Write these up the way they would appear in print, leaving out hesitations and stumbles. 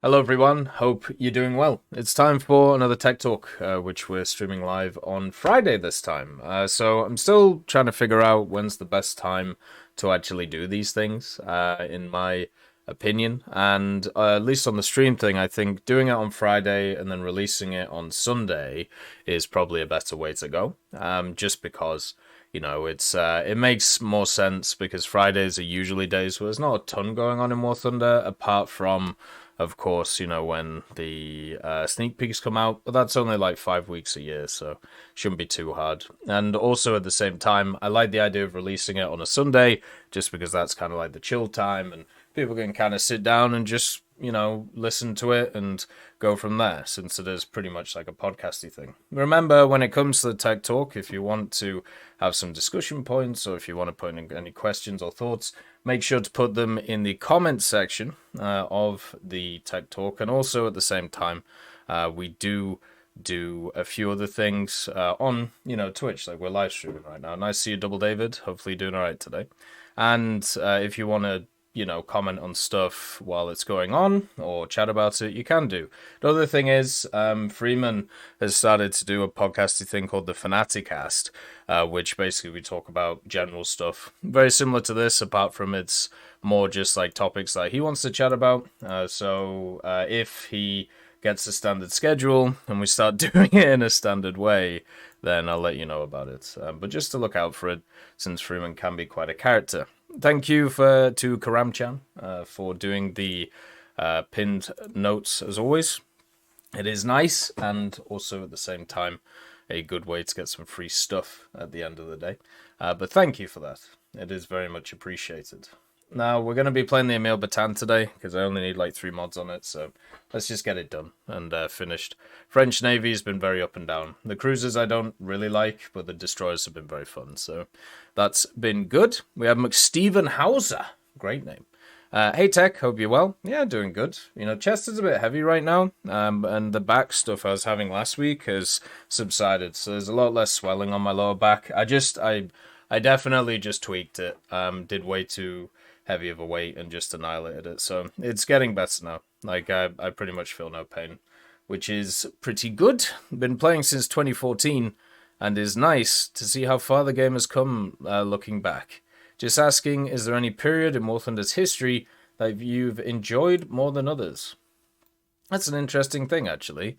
Hello everyone, hope you're doing well. It's time for another Tech Talk, which we're streaming live on Friday this time. So I'm still trying to figure out when's the best time to actually do these things, in my opinion. And at least on the stream thing, I think doing it on Friday and then releasing it on Sunday is probably a better way to go. Just because, it makes more sense because Fridays are usually days where there's not a ton going on in War Thunder, apart from, of course, when the sneak peeks come out, but that's only like 5 weeks a year, so shouldn't be too hard. And also at the same time, I like the idea of releasing it on a Sunday, just because that's kind of like the chill time, and people can kind of sit down and just, listen to it and go from there, since it is pretty much like a podcasty thing. Remember, when it comes to the Tech Talk, if you want to have some discussion points, or if you want to put in any questions or thoughts, make sure to put them in the comments section of the Tech Talk. And also at the same time, we do a few other things on, Twitch. Like we're live streaming right now. Nice to see you, Double David. Hopefully you're doing all right today. And if you want to, comment on stuff while it's going on or chat about it, you can do. The other thing is, Freeman has started to do a podcasty thing called the Fanaticast, which basically we talk about general stuff. Very similar to this, apart from it's more just like topics that he wants to chat about. So if he gets a standard schedule and we start doing it in a standard way, then I'll let you know about it. But just to look out for it, since Freeman can be quite a character. Thank you to Karamchan for doing the pinned notes as always. It is nice, and also at the same time a good way to get some free stuff at the end of the day. But thank you for that. It is very much appreciated. Now, we're going to be playing the Emil Batan today, because I only need like 3 mods on it, so let's just get it done and finished. French Navy has been very up and down. The cruisers I don't really like, but the destroyers have been very fun, so that's been good. We have McSteven Hauser. Great name. Hey Tech, hope you're well. Yeah, doing good. Chest is a bit heavy right now, and the back stuff I was having last week has subsided, so there's a lot less swelling on my lower back. I definitely just tweaked it. Did way too heavy of a weight and just annihilated it. So it's getting better now. Like I pretty much feel no pain, which is pretty good. Been playing since 2014 and is nice to see how far the game has come looking back. Just asking, is there any period in War Thunder's history that you've enjoyed more than others? That's an interesting thing, actually.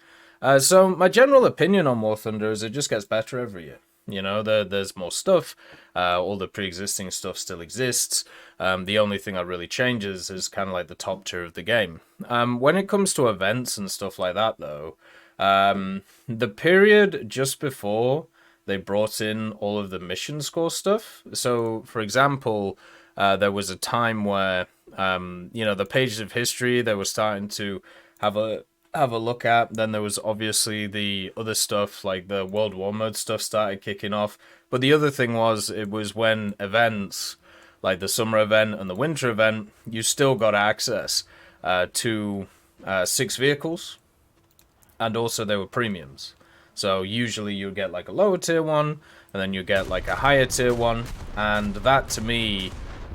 So my general opinion on War Thunder is it just gets better every year. There's more stuff. All the pre-existing stuff still exists. The only thing that really changes is kind of like the top tier of the game. When it comes to events and stuff like that, though, the period just before they brought in all of the mission score stuff. So, for example, there was a time where, the pages of history, they were starting to have a look at. Then there was obviously the other stuff, like the World War mode stuff started kicking off. But the other thing was, it was when events, like the summer event and the winter event, you still got access to 6 vehicles, and also they were premiums. So usually you'd get like a lower tier one, and then you get like a higher tier one, and that to me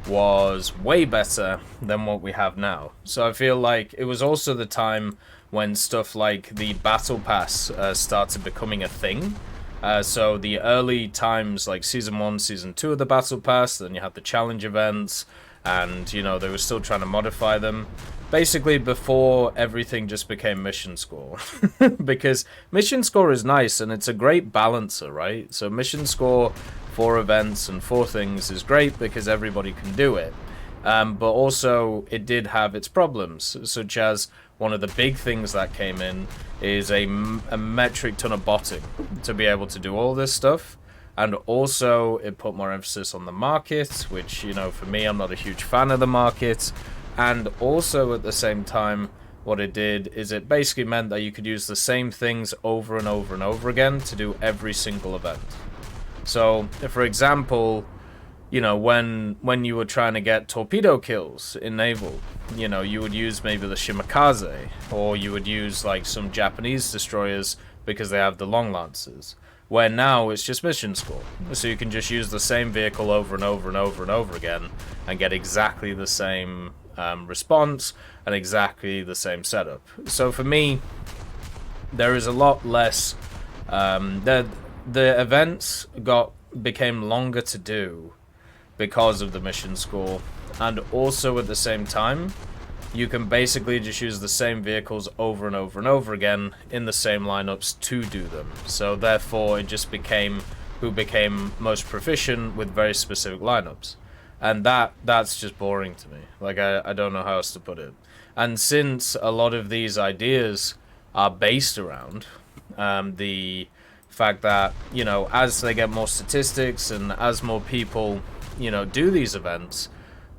was way better than what we have now. So I feel like it was also the time when stuff like the Battle Pass started becoming a thing. So the early times, like Season 1, Season 2 of the Battle Pass, then you had the challenge events, and, they were still trying to modify them. Basically, before everything just became mission score. Because mission score is nice, and it's a great balancer, right? So mission score for events and for things is great because everybody can do it. But also, it did have its problems, such as one of the big things that came in is a metric ton of botting to be able to do all this stuff. And also, it put more emphasis on the market, which, for me, I'm not a huge fan of the market. And also, at the same time, what it did is it basically meant that you could use the same things over and over and over again to do every single event. So, for example, when you were trying to get torpedo kills in naval, you would use maybe the Shimakaze, or you would use like some Japanese destroyers because they have the long lances. Where now it's just mission score, so you can just use the same vehicle over and over and over and over again and get exactly the same response and exactly the same setup. So for me, there is a lot less. The events became longer to do because of the mission score, and also at the same time, you can basically just use the same vehicles over and over and over again in the same lineups to do them. So therefore, it just became who became most proficient with very specific lineups. And that's just boring to me. Like, I don't know how else to put it. And since a lot of these ideas are based around the fact that, you know, as they get more statistics and as more people, you know, do these events,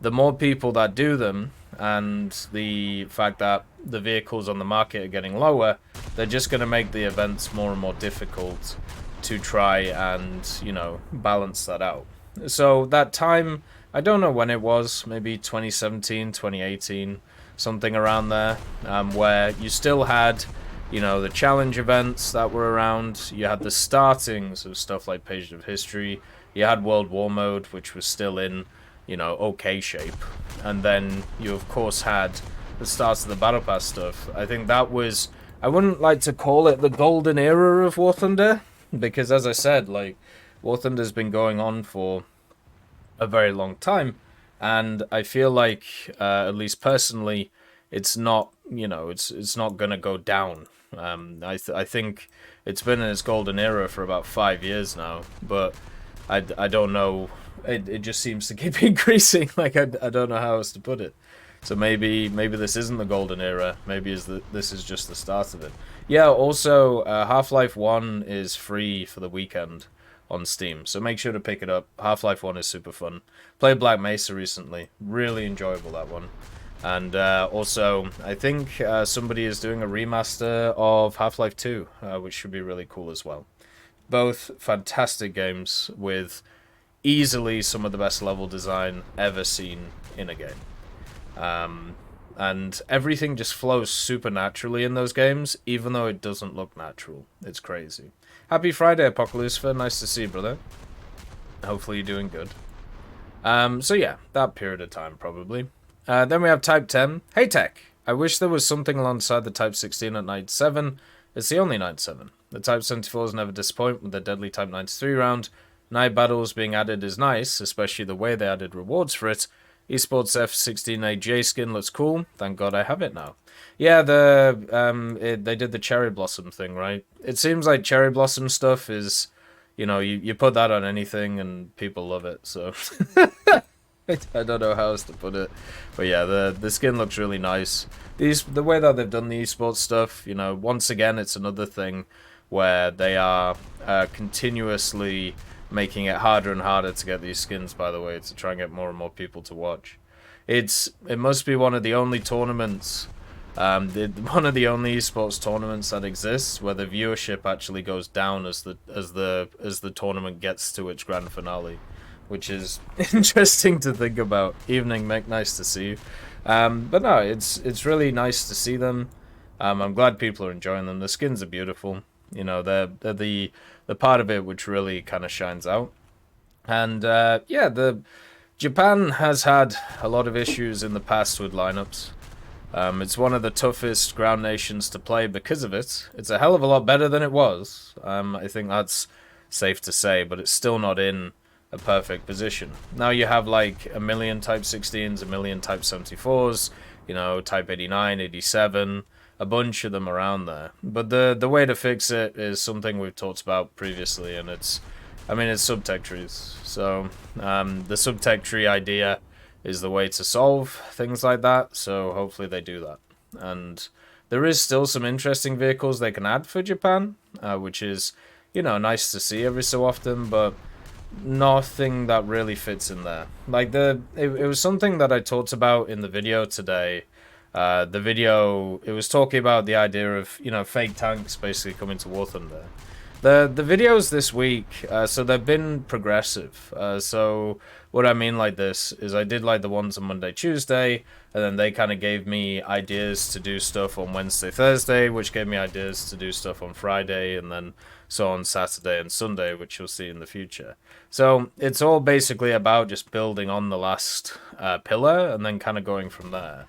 the more people that do them, and the fact that the vehicles on the market are getting lower, they're just going to make the events more and more difficult to try and, you know, balance that out. So that time, I don't know when it was, maybe 2017, 2018, something around there, where you still had, you know, the challenge events that were around. You had the startings of stuff like Page of History. You had World War Mode, which was still in, you know, okay shape. And then you, of course, had the start of the Battle Pass stuff. I think that was... I wouldn't like to call it the golden era of War Thunder, because, as I said, like, War Thunder's been going on for a very long time, and I feel like, at least personally, it's not, you know, it's not gonna go down. I think it's been in its golden era for about 5 years now, but I don't know. It just seems to keep increasing. Like, I don't know how else to put it. So maybe this isn't the golden era. Maybe this is just the start of it. Yeah. Also, Half-Life 1 is free for the weekend on Steam, so make sure to pick it up. Half-Life 1 is super fun. Played Black Mesa recently. Really enjoyable, that one. And also, I think somebody is doing a remaster of Half-Life 2, which should be really cool as well. Both fantastic games with easily some of the best level design ever seen in a game. And everything just flows super naturally in those games, even though it doesn't look natural. It's crazy. Happy Friday, Apocalypse. Nice to see you, brother. Hopefully you're doing good. So yeah, that period of time, probably. Then we have Type 10. Hey, TEC. I wish there was something alongside the Type 16 at Night 7. It's the only Night 7. The Type 74s never disappoint with the deadly Type 93 round. Night battles being added is nice, especially the way they added rewards for it. Esports F16AJ skin looks cool. Thank God I have it now. Yeah, they did the Cherry Blossom thing, right? It seems like Cherry Blossom stuff is, you know, you put that on anything and people love it, so... I don't know how else to put it. But yeah, the skin looks really nice. The way that they've done the esports stuff, you know, once again, it's another thing where they are continuously making it harder and harder to get these skins, by the way, to try and get more and more people to watch. It must be one of the only tournaments, one of the only esports tournaments that exists where the viewership actually goes down as the tournament gets to its grand finale, which is interesting to think about. Evening, Mick, nice to see you. But no, it's really nice to see them. I'm glad people are enjoying them. The skins are beautiful. You know, they're the part of it which really kind of shines out. And yeah, Japan has had a lot of issues in the past with lineups. It's one of the toughest ground nations to play because of it. It's a hell of a lot better than it was. I think that's safe to say, but it's still not in a perfect position. Now you have like a million Type 16s, a million Type 74s, you know, Type 89, 87, a bunch of them around there. But the way to fix it is something we've talked about previously, and it's subtech trees. So the subtech tree idea is the way to solve things like that, so hopefully they do that. And there is still some interesting vehicles they can add for Japan, which is, you know, nice to see every so often, but nothing that really fits in there. Like it was something that I talked about in the video today. It was talking about the idea of, you know, fake tanks basically coming to War Thunder. The videos this week, so they've been progressive. So what I mean like this is I did like the ones on Monday, Tuesday, and then they kind of gave me ideas to do stuff on Wednesday, Thursday, which gave me ideas to do stuff on Friday, and then so on Saturday and Sunday, which you'll see in the future. So it's all basically about just building on the last pillar and then kind of going from there,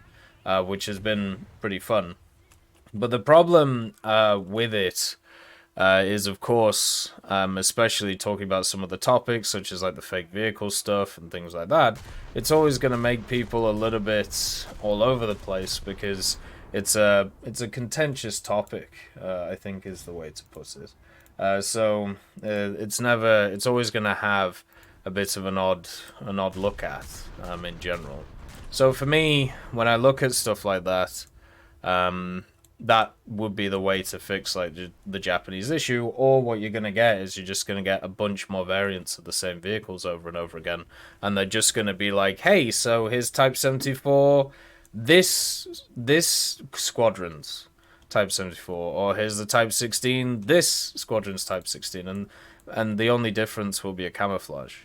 which has been pretty fun. But the problem with it is, of course, especially talking about some of the topics, such as like the fake vehicle stuff and things like that, it's always going to make people a little bit all over the place because it's a contentious topic, I think is the way to put it. So it's always going to have a bit of an odd look at in general. So for me, when I look at stuff like that, that would be the way to fix like the Japanese issue. Or what you're gonna get is you're just gonna get a bunch more variants of the same vehicles over and over again, and they're just gonna be like, hey, so here's Type 74, this squadron's Type 74, or here's the Type 16, this squadron's Type 16, and the only difference will be a camouflage.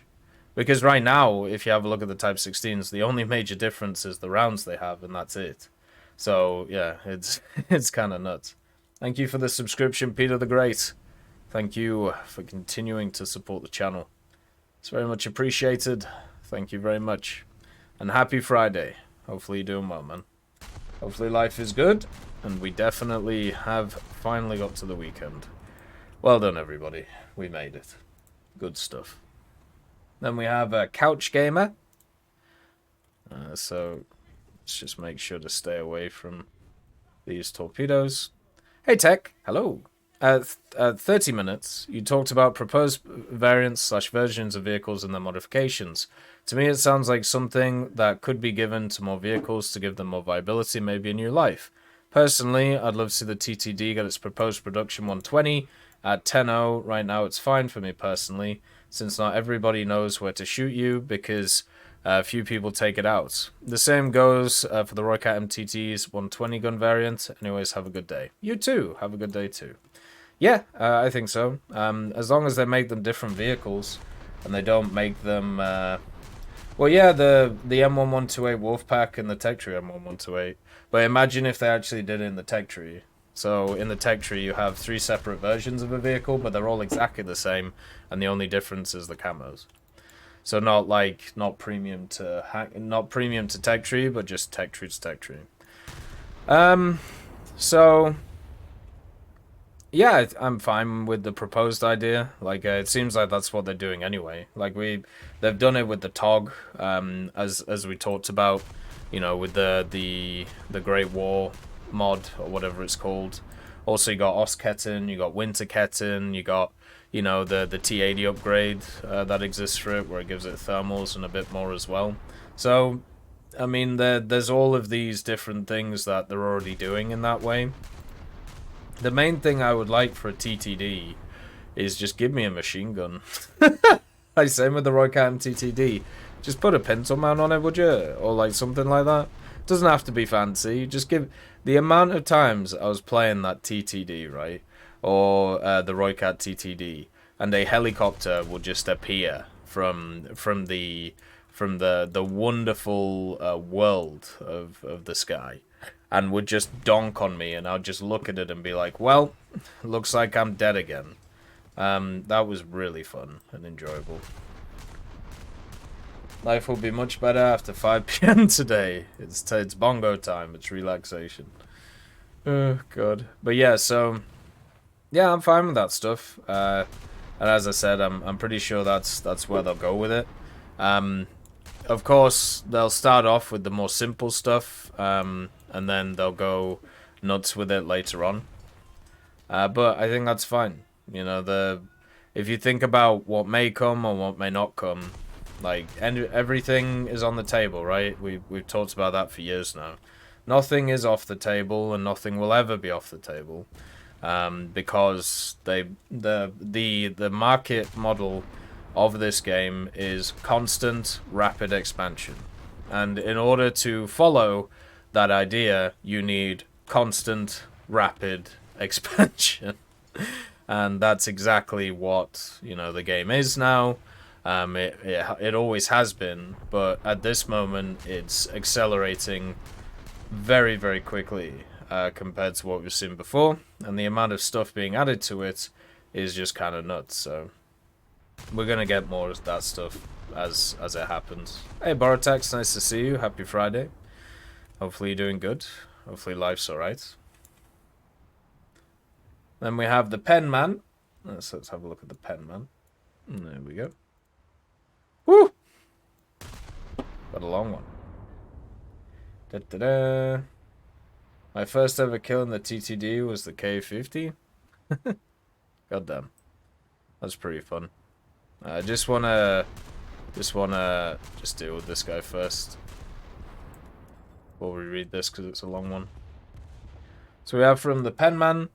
Because right now, if you have a look at the Type 16s, the only major difference is the rounds they have, and that's it. So, yeah, it's kind of nuts. Thank you for the subscription, Peter the Great. Thank you for continuing to support the channel. It's very much appreciated. Thank you very much. And happy Friday. Hopefully you're doing well, man. Hopefully life is good, and we definitely have finally got to the weekend. Well done, everybody. We made it. Good stuff. Then we have a Couch Gamer. So let's just make sure to stay away from these torpedoes. Hey, Tech. Hello. 30 minutes, you talked about proposed variants / versions of vehicles and their modifications. To me, it sounds like something that could be given to more vehicles to give them more viability, maybe a new life. Personally, I'd love to see the TTD get its proposed production 120 at 10.0. Right now, it's fine for me personally, since not everybody knows where to shoot you because few people take it out. The same goes for the Roycat MTT's 120 gun variant. Anyways, have a good day. You too. Have a good day too. Yeah, I think so. As long as they make them different vehicles and they don't make them... well, yeah, the M1128 Wolfpack and the Tech Tree M1128. But imagine if they actually did it in the Tech Tree. So in the Tech Tree, you have 3 separate versions of a vehicle, but they're all exactly the same, and the only difference is the camos. So not premium to Tech Tree, but just Tech Tree to Tech Tree. So yeah, I'm fine with the proposed idea. Like it seems like that's what they're doing anyway. Like they've done it with the TOG, as we talked about, you know, with the Great War mod or whatever it's called. Also, you got Ostketten, you got Winterketten, you got, you know, the T80 upgrade that exists for it, where it gives it thermals and a bit more as well. So, I mean, there's all of these different things that they're already doing in that way. The main thing I would like for a TTD is just give me a machine gun. Like same with the Roycat MTTD. Just put a pintle mount on it, would you? Or like something like that. Doesn't have to be fancy. Just give... The amount of times I was playing that TTD, right? Or the Roycat TTD, and a helicopter would just appear from the wonderful world of the sky, and would just donk on me, and I'd just look at it and be like, well, looks like I'm dead again. That was really fun and enjoyable. Life will be much better after 5 PM today. It's bongo time. It's relaxation. Oh, God. But yeah, so... Yeah, I'm fine with that stuff. And as I said, I'm pretty sure that's where they'll go with it. Of course, they'll start off with the more simple stuff, and then they'll go nuts with it later on. But I think that's fine. You know, if you think about what may come or what may not come, like, everything is on the table, right? We've talked about that for years now. Nothing is off the table, and nothing will ever be off the table. Because the market model of this game is constant, rapid expansion. And in order to follow that idea, you need constant, rapid expansion. And that's exactly what, you know, the game is now. It always has been, but at this moment it's accelerating very, very quickly compared to what we've seen before, and the amount of stuff being added to it is just kind of nuts. So we're gonna get more of that stuff as it happens. Hey, Borotax, nice to see you. Happy Friday. Hopefully you're doing good. Hopefully life's alright. Then we have the Pen Man. Let's have a look at the Pen Man. There we go. Woo! Got a long one. Da-da-da. My first ever kill in the TTD was the K50. God damn. That's pretty fun. I just wanna deal with this guy first before we read this, because it's a long one. So we have from the Penman.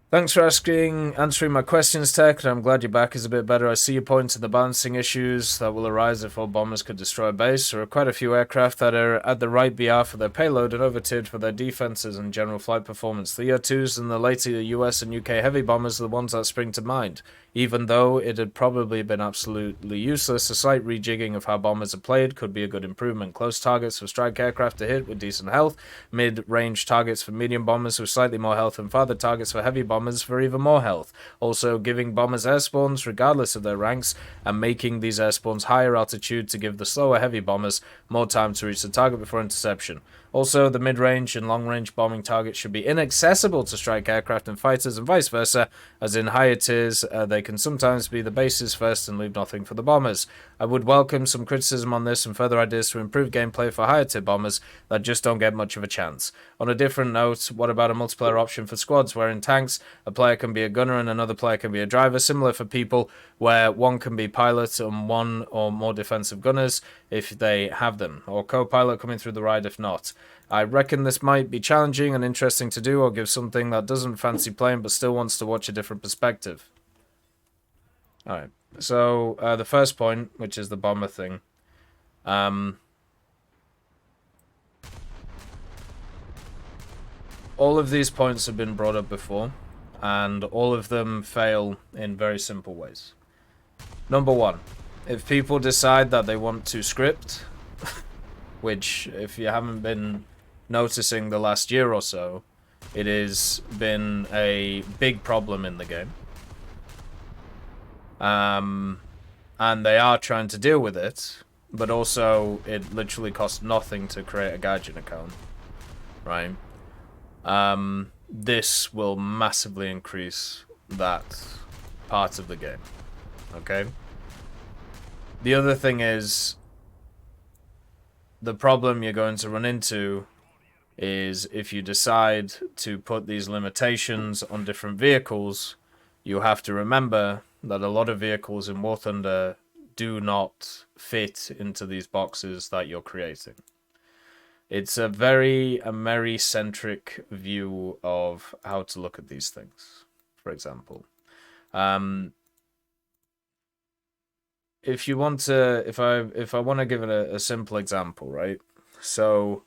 Thanks for answering my questions, Tech. I'm glad your back is a bit better. I see your point to the balancing issues that will arise if all bombers could destroy a base. There are quite a few aircraft that are at the right BR for their payload and overtiered for their defenses and general flight performance. The ER-2s and the later US and UK heavy bombers are the ones that spring to mind. Even though it had probably been absolutely useless, a slight rejigging of how bombers are played could be a good improvement. Close targets for strike aircraft to hit with decent health, mid-range targets for medium bombers with slightly more health, and farther targets for heavy bombers for even more health. Also, giving bombers air spawns regardless of their ranks, and making these air spawns higher altitude to give the slower heavy bombers more time to reach the target before interception. Also, the mid-range and long-range bombing targets should be inaccessible to strike aircraft and fighters, and vice versa, as in higher tiers, they can sometimes be the bases first and leave nothing for the bombers. I would welcome some criticism on this and further ideas to improve gameplay for higher tier bombers that just don't get much of a chance. On a different note, what about a multiplayer option for squads, where in tanks, a player can be a gunner and another player can be a driver, similar for people, where one can be pilot and one or more defensive gunners if they have them, or co-pilot coming through the ride if not. I reckon this might be challenging and interesting to do, or give something that doesn't fancy playing but still wants to watch a different perspective. Alright, so the first point, which is the bomber thing. All of these points have been brought up before, and all of them fail in very simple ways. Number one, if people decide that they want to script, which, if you haven't been noticing the last year or so, it has been a big problem in the game. And they are trying to deal with it, but also it literally costs nothing to create a Gaijin account, right? This will massively increase that part of the game, okay? The other thing is, the problem you're going to run into is if you decide to put these limitations on different vehicles, you have to remember that a lot of vehicles in War Thunder do not fit into these boxes that you're creating. It's a very Ameri-centric view of how to look at these things, for example. If you want to, if I want to give it a simple example, right? So,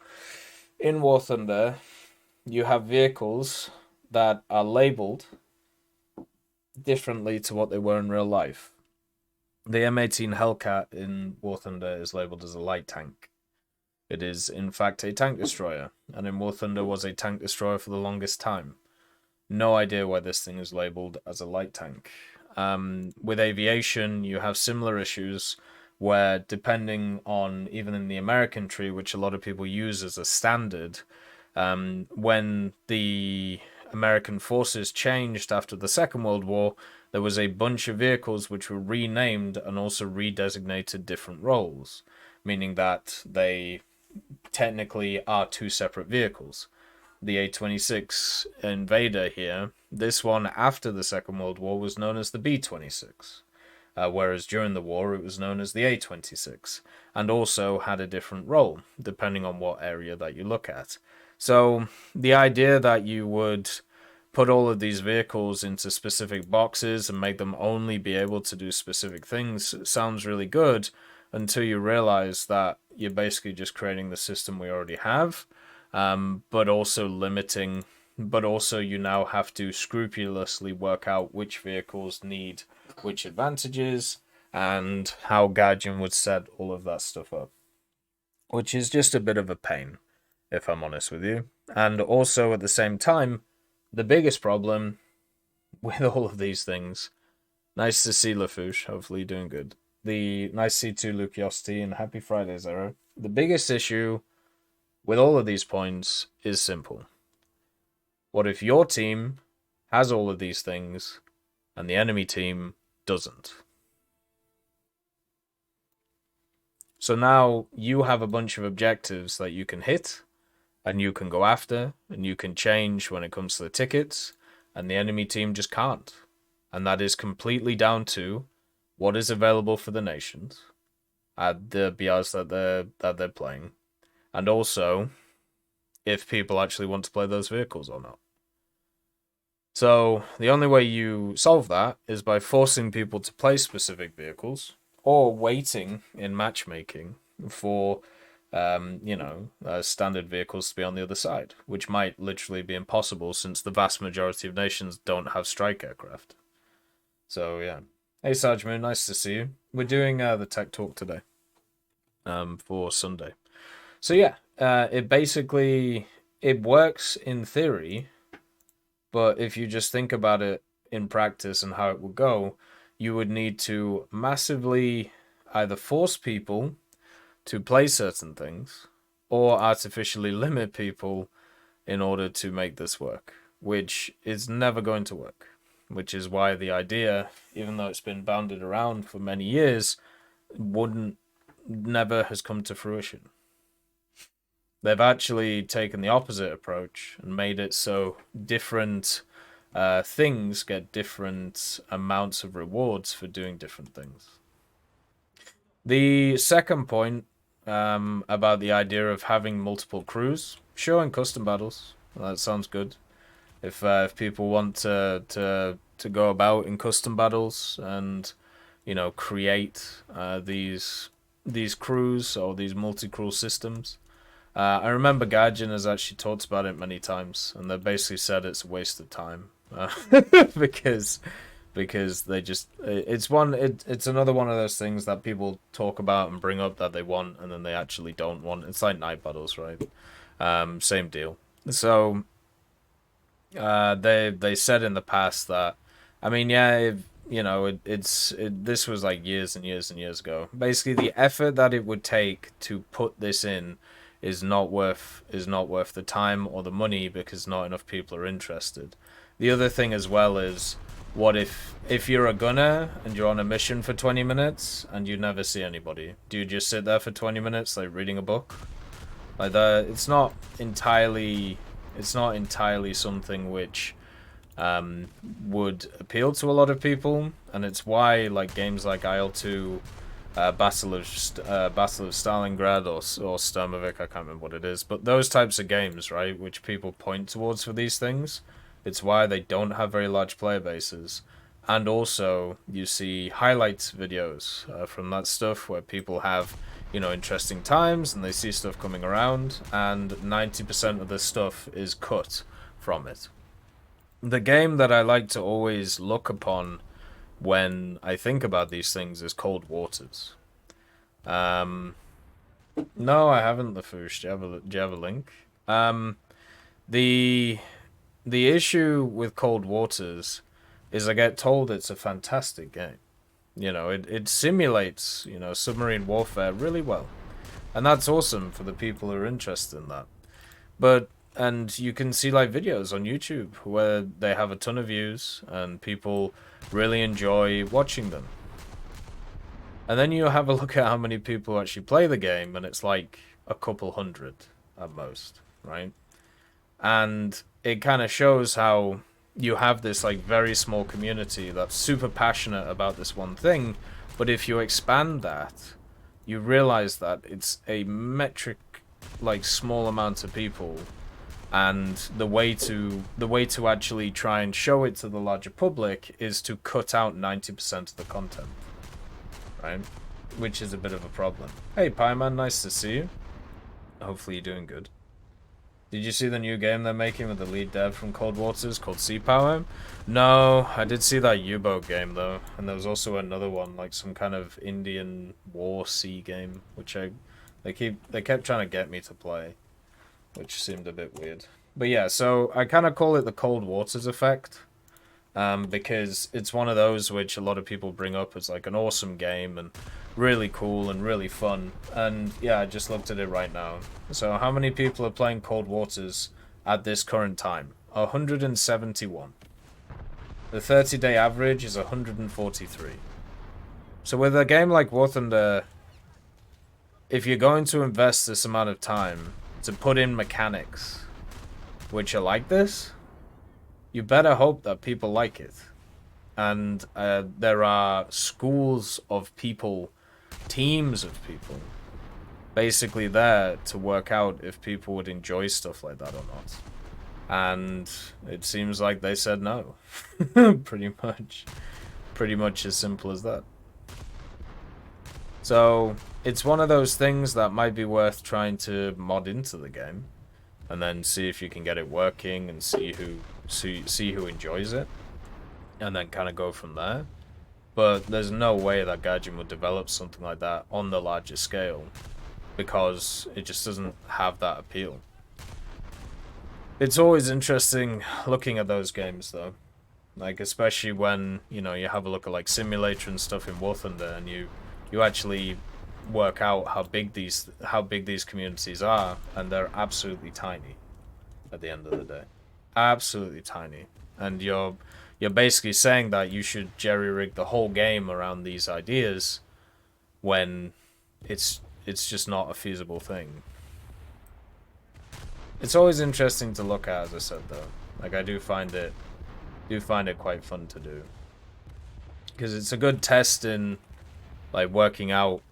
in War Thunder, you have vehicles that are labeled differently to what they were in real life. The M18 Hellcat in War Thunder is labeled as a light tank. It is, in fact, a tank destroyer, and in War Thunder was a tank destroyer for the longest time. No idea why this thing is labeled as a light tank. With Aviation, you have similar issues where, depending on, even in the American tree, which a lot of people use as a standard, when the American forces changed after the Second World War, there was a bunch of vehicles which were renamed and also redesignated different roles, meaning that they technically are two separate vehicles. The A-26 Invader here, this one after the Second World War was known as the B-26, whereas during the war it was known as the A-26, and also had a different role, depending on what area that you look at. So the idea that you would put all of these vehicles into specific boxes and make them only be able to do specific things sounds really good, until you realize that you're basically just creating the system we already have, but also limiting but also you now have to scrupulously work out which vehicles need which advantages and how Guardian would set all of that stuff up, which is just a bit of a pain, if I'm honest with you. And also at the same time, the biggest problem with all of these things, nice to see Lafouche, hopefully doing good. Nice to see too, Luke Yosti, and happy Friday, Zero. The biggest issue with all of these points is simple. What if your team has all of these things and the enemy team doesn't? So now you have a bunch of objectives that you can hit and you can go after and you can change when it comes to the tickets, and the enemy team just can't. And that is completely down to what is available for the nations at the BRs that they're playing, and also if people actually want to play those vehicles or not. So the only way you solve that is by forcing people to play specific vehicles or waiting in matchmaking for standard vehicles to be on the other side, which might literally be impossible since the vast majority of nations don't have strike aircraft. So yeah. Hey Sarge Moon, nice to see you. We're doing the tech talk today for Sunday. So yeah, it works in theory, but if you just think about it in practice and how it will go, you would need to massively either force people to play certain things or artificially limit people in order to make this work, which is never going to work, which is why the idea, even though it's been bounded around for many years, never has come to fruition. They've actually taken the opposite approach and made it so different things get different amounts of rewards for doing different things. The second point about the idea of having multiple crews, sure, in custom battles, that sounds good. If people want to go about in custom battles and create these crews or these multi-crew systems. I remember Gaijin has actually talked about it many times, and they basically said it's a waste of time because they just it's another one of those things that people talk about and bring up that they want and then they actually don't want. It's like night battles, right? Same deal. So they said in the past that, I mean, yeah, this was like years and years and years ago. Basically, the effort that it would take to put this in is not worth the time or the money because not enough people are interested. The other thing as well is, what if you're a gunner and you're on a mission for 20 minutes and you never see anybody? Do you just sit there for 20 minutes like reading a book? Like that, it's not entirely something which would appeal to a lot of people, and it's why like games like IL-2, Battle of Stalingrad or Sturmovik, I can't remember what it is, but those types of games, right, which people point towards for these things, it's why they don't have very large player bases. And also you see highlights videos from that stuff where people have interesting times and they see stuff coming around, and 90% of the stuff is cut from it. The game that I like to always look upon when I think about these things is Cold Waters. No, I haven't, Lafouche. Do you have a link? The issue with Cold Waters is I get told it's a fantastic game. It simulates, submarine warfare really well. And that's awesome for the people who are interested in that. And you can see like videos on YouTube where they have a ton of views and people really enjoy watching them. And then you have a look at how many people actually play the game, and it's like a couple hundred at most, right? And it kind of shows how you have this like very small community that's super passionate about this one thing, but if you expand that, you realize that it's a metric like small amount of people, and the way to actually try and show it to the larger public is to cut out 90% of the content, right? Which is a bit of a problem. Hey Pieman, nice to see you. Hopefully you're doing good. Did you see the new game they're making with the lead dev from Cold Waters called Sea Power? No, I did see that U-boat game though, and there was also another one, like some kind of Indian war sea game, which they kept trying to get me to play, which seemed a bit weird. But yeah, so I kind of call it the Cold Waters effect, because it's one of those which a lot of people bring up as like an awesome game and really cool and really fun. And yeah, I just looked at it right now. So how many people are playing Cold Waters at this current time? 171. The 30-day average is 143. So with a game like War Thunder, if you're going to invest this amount of time to put in mechanics which are like this, you better hope that people like it. And there are schools of people, teams of people, basically there to work out if people would enjoy stuff like that or not. And it seems like they said no. Pretty much as simple as that. So it's one of those things that might be worth trying to mod into the game, and then see if you can get it working and see who enjoys it, and then kind of go from there. But there's no way that Gaijin would develop something like that on the larger scale, because it just doesn't have that appeal. It's always interesting looking at those games though, like especially when, you know, you have a look at like Simulator and stuff in War Thunder, and you actually work out how big these communities are, and they're absolutely tiny at the end of the day. Absolutely tiny. And you're basically saying that you should jerry-rig the whole game around these ideas when it's just not a feasible thing. It's always interesting to look at, as I said though. Like I do find it quite fun to do, because it's a good test in like working out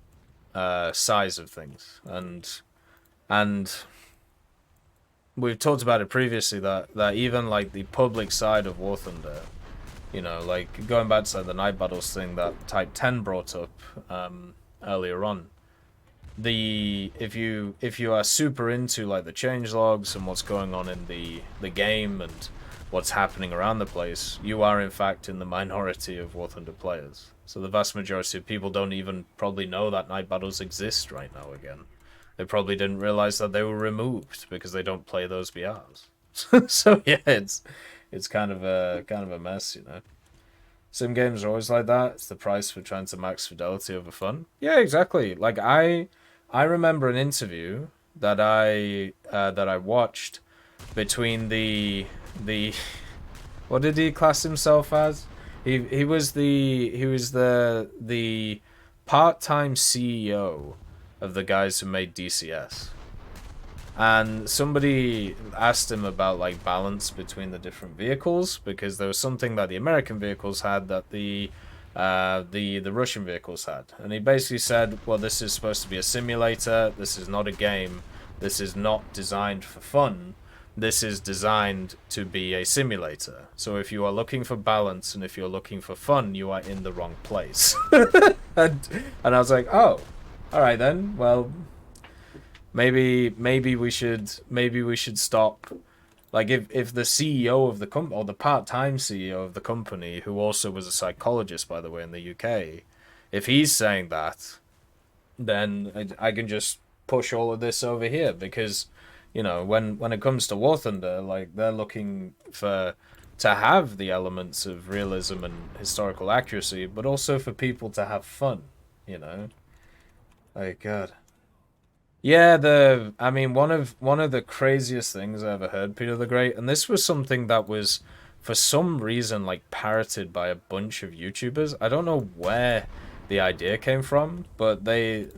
size of things, and we've talked about it previously that even like the public side of War Thunder, you know, like going back to like, the night battles thing that Type 10 brought up earlier on. If you are super into like the changelogs and what's going on in the game and what's happening around the place, you are in fact in the minority of War Thunder players. So the vast majority of people don't even probably know that night battles exist right now again. They probably didn't realize that they were removed because they don't play those VRs. So yeah, it's kind of a mess, you know. Sim games are always like that. It's the price for trying to max fidelity over fun. Yeah, exactly. Like I remember an interview that I watched between the what did he class himself as? He was the part-time CEO of the guys who made DCS. And somebody asked him about like balance between the different vehicles, because there was something that the American vehicles had that the Russian vehicles had. And he basically said, well, this is supposed to be a simulator, this is not a game, this is not designed for fun, this is designed to be a simulator. So if you are looking for balance and if you're looking for fun, you are in the wrong place. and I was like, oh, all right then, well, maybe we should stop. Like if the CEO of the company, or the part-time CEO of the company, who also was a psychologist by the way in the UK, if he's saying that, then I can just push all of this over here, because you know, when it comes to War Thunder, like they're looking to have the elements of realism and historical accuracy, but also for people to have fun, you know. Like God. Yeah, I mean one of the craziest things I ever heard, Peter the Great, and this was something that was for some reason like parroted by a bunch of YouTubers. I don't know where the idea came from, but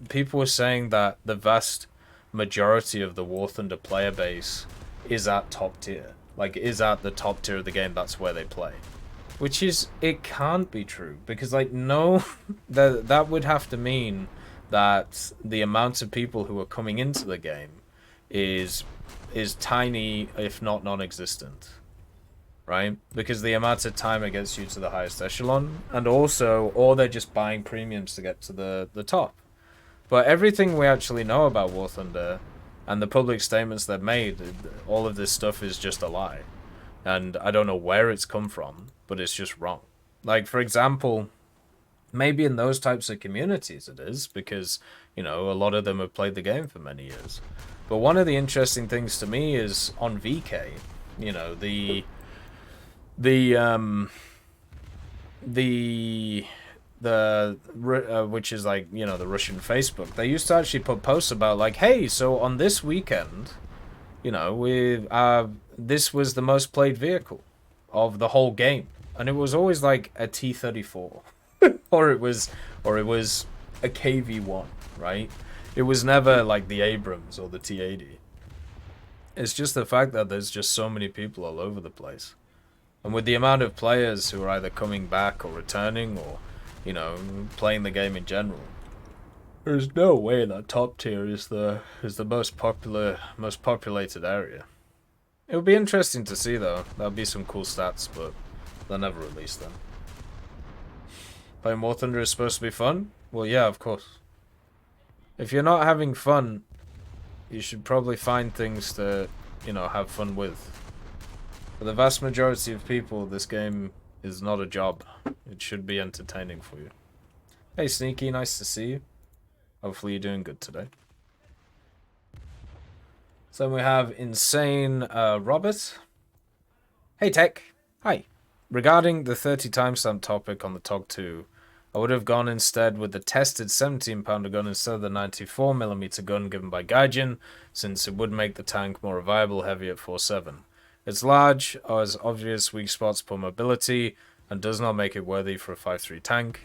people were saying that the vast majority of the War Thunder player base is at top tier. Like is at the top tier of the game, that's where they play. Which is, it can't be true, because like no that would have to mean that the amount of people who are coming into the game is tiny, if not non-existent, right? Because the amount of time it gets you to the highest echelon, and also, or they're just buying premiums to get to the top. But everything we actually know about War Thunder And the public statements they've made, all of this stuff is just a lie. And I don't know where it's come from, but it's just wrong. Like, for example, maybe in those types of communities it is, because, you know, a lot of them have played the game for many years. But one of the interesting things to me is on VK, you know, which is like, you know, the Russian Facebook, they used to actually put posts about like, hey, so on this weekend, you know, this was the most played vehicle of the whole game, and it was always like a T-34 or it was a KV-1, right? It was never like the Abrams or the T-80. It's just the fact that there's just so many people all over the place. And with the amount of players who are either coming back or returning or, you know, playing the game in general, there's no way that top tier is the most populated area. It would be interesting to see though. That'll be some cool stats, but they'll never release them. Playing War Thunder is supposed to be fun? Well, yeah, of course. If you're not having fun, you should probably find things to, you know, have fun with. For the vast majority of people, this game is not a job. It should be entertaining for you. Hey, Sneaky, nice to see you. Hopefully you're doing good today. So then we have Insane Robert. Hey, Tech. Hi. Regarding the 30 timestamp topic on the TOG 2, I would have gone instead with the tested 17-pounder gun instead of the 94mm gun given by Gaijin, since it would make the tank more viable heavy at 4.7. It's large, has obvious weak spots for mobility, and does not make it worthy for a 5.3 tank.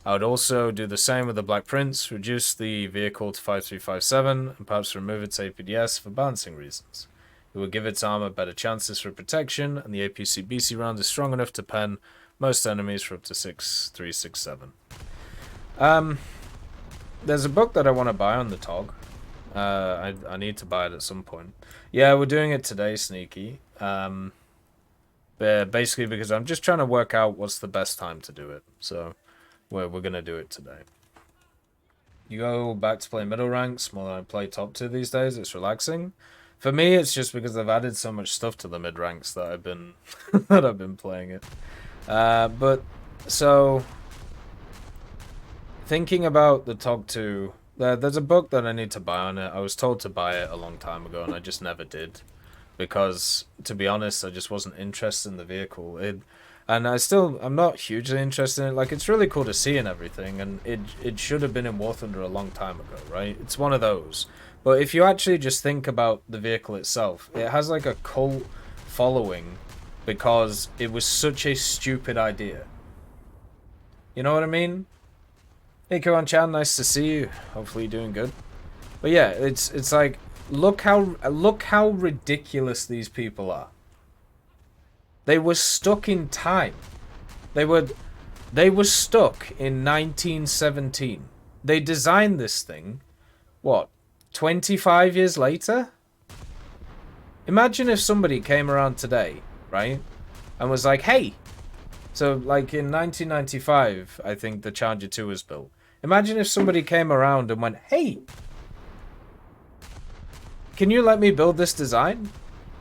I would also do the same with the Black Prince, reduce the vehicle to 5.357, and perhaps remove its APDS for balancing reasons. It would give its armor better chances for protection, and the APC-BC round is strong enough to pen most enemies for up to 6.367. There's a book that I want to buy on the TOG. I need to buy it at some point. Yeah, we're doing it today, Sneaky. Basically because I'm just trying to work out what's the best time to do it. So we're going to do it today. You go back to play middle ranks more than I play top 2 these days. It's relaxing. For me, it's just because I've added so much stuff to the mid ranks that I've been that I've been playing it. But so thinking about the TOG 2, there's a book that I need to buy on it. I was told to buy it a long time ago, and I just never did. Because, to be honest, I just wasn't interested in the vehicle. And I'm not hugely interested in it. Like, it's really cool to see and everything, and it should have been in War Thunder a long time ago, right? It's one of those. But if you actually just think about the vehicle itself, it has like a cult following because it was such a stupid idea. You know what I mean? Hey, Koan-chan, nice to see you. Hopefully you're doing good. But yeah, it's like, look how ridiculous these people are. They were stuck in time. They were stuck in 1917. They designed this thing, what, 25 years later? Imagine if somebody came around today, right, and was like, hey, so like in 1995, I think the Charger 2 was built. Imagine if somebody came around and went, hey, can you let me build this design?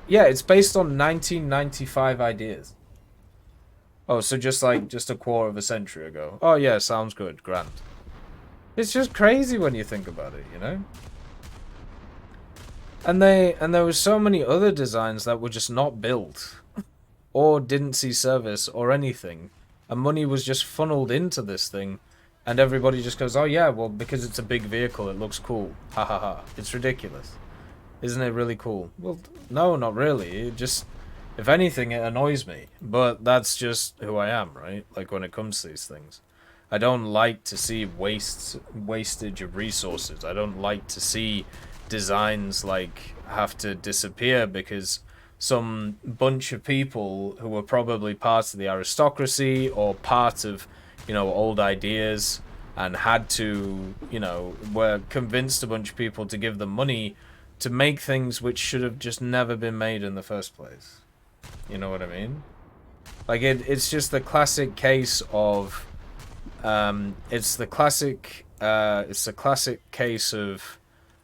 Yeah, it's based on 1995 ideas. Oh, so just a quarter of a century ago. Oh yeah, sounds good, grand. It's just crazy when you think about it, you know? And there were so many other designs that were just not built or didn't see service or anything, and money was just funneled into this thing, and everybody just goes, oh yeah, well, because it's a big vehicle, it looks cool. Ha ha ha. It's ridiculous. Isn't it really cool? Well, no, not really. It just, if anything, it annoys me. But that's just who I am, right? Like, when it comes to these things. I don't like to see wastage of resources. I don't like to see designs, like, have to disappear because some bunch of people who were probably part of the aristocracy or part of, you know, old ideas and had to, you know, were convinced a bunch of people to give them money to make things which should have just never been made in the first place. You know what I mean? Like, it's just the classic case of, it's the classic case of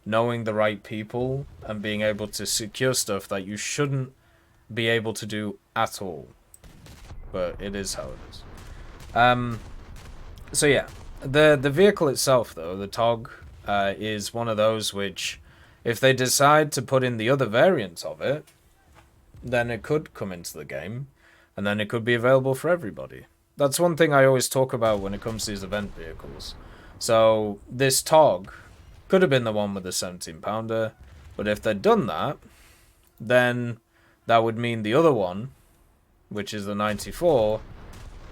knowing the right people and being able to secure stuff that you shouldn't be able to do at all. But it is how it is. So yeah, the vehicle itself, though, the TOG, is one of those which, if they decide to put in the other variants of it, then it could come into the game, and then it could be available for everybody. That's one thing I always talk about when it comes to these event vehicles. So this TOG could have been the one with the 17-pounder, but if they'd done that, then that would mean the other one, which is the 94,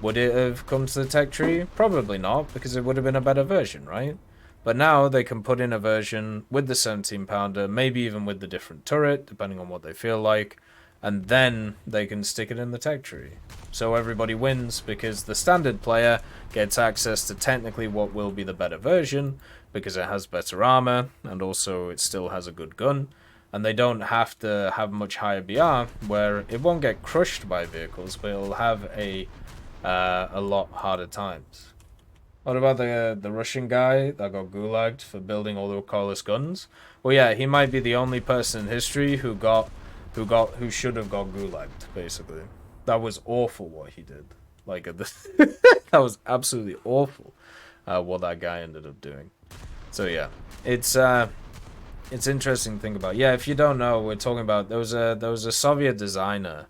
would it have come to the tech tree? Probably not, because it would have been a better version, right? But now they can put in a version with the 17-pounder, maybe even with the different turret, depending on what they feel like, and then they can stick it in the tech tree. So everybody wins, because the standard player gets access to technically what will be the better version, because it has better armor, and also it still has a good gun, and they don't have to have much higher BR, where it won't get crushed by vehicles, but it'll have a lot harder times. What about the Russian guy that got gulagged for building all the recoilless guns? Well, yeah, he might be the only person in history who should have got gulagged, basically. That was awful what he did. Like, that was absolutely awful what that guy ended up doing. So yeah, it's interesting to think about. Yeah, if you don't know, we're talking about there was a Soviet designer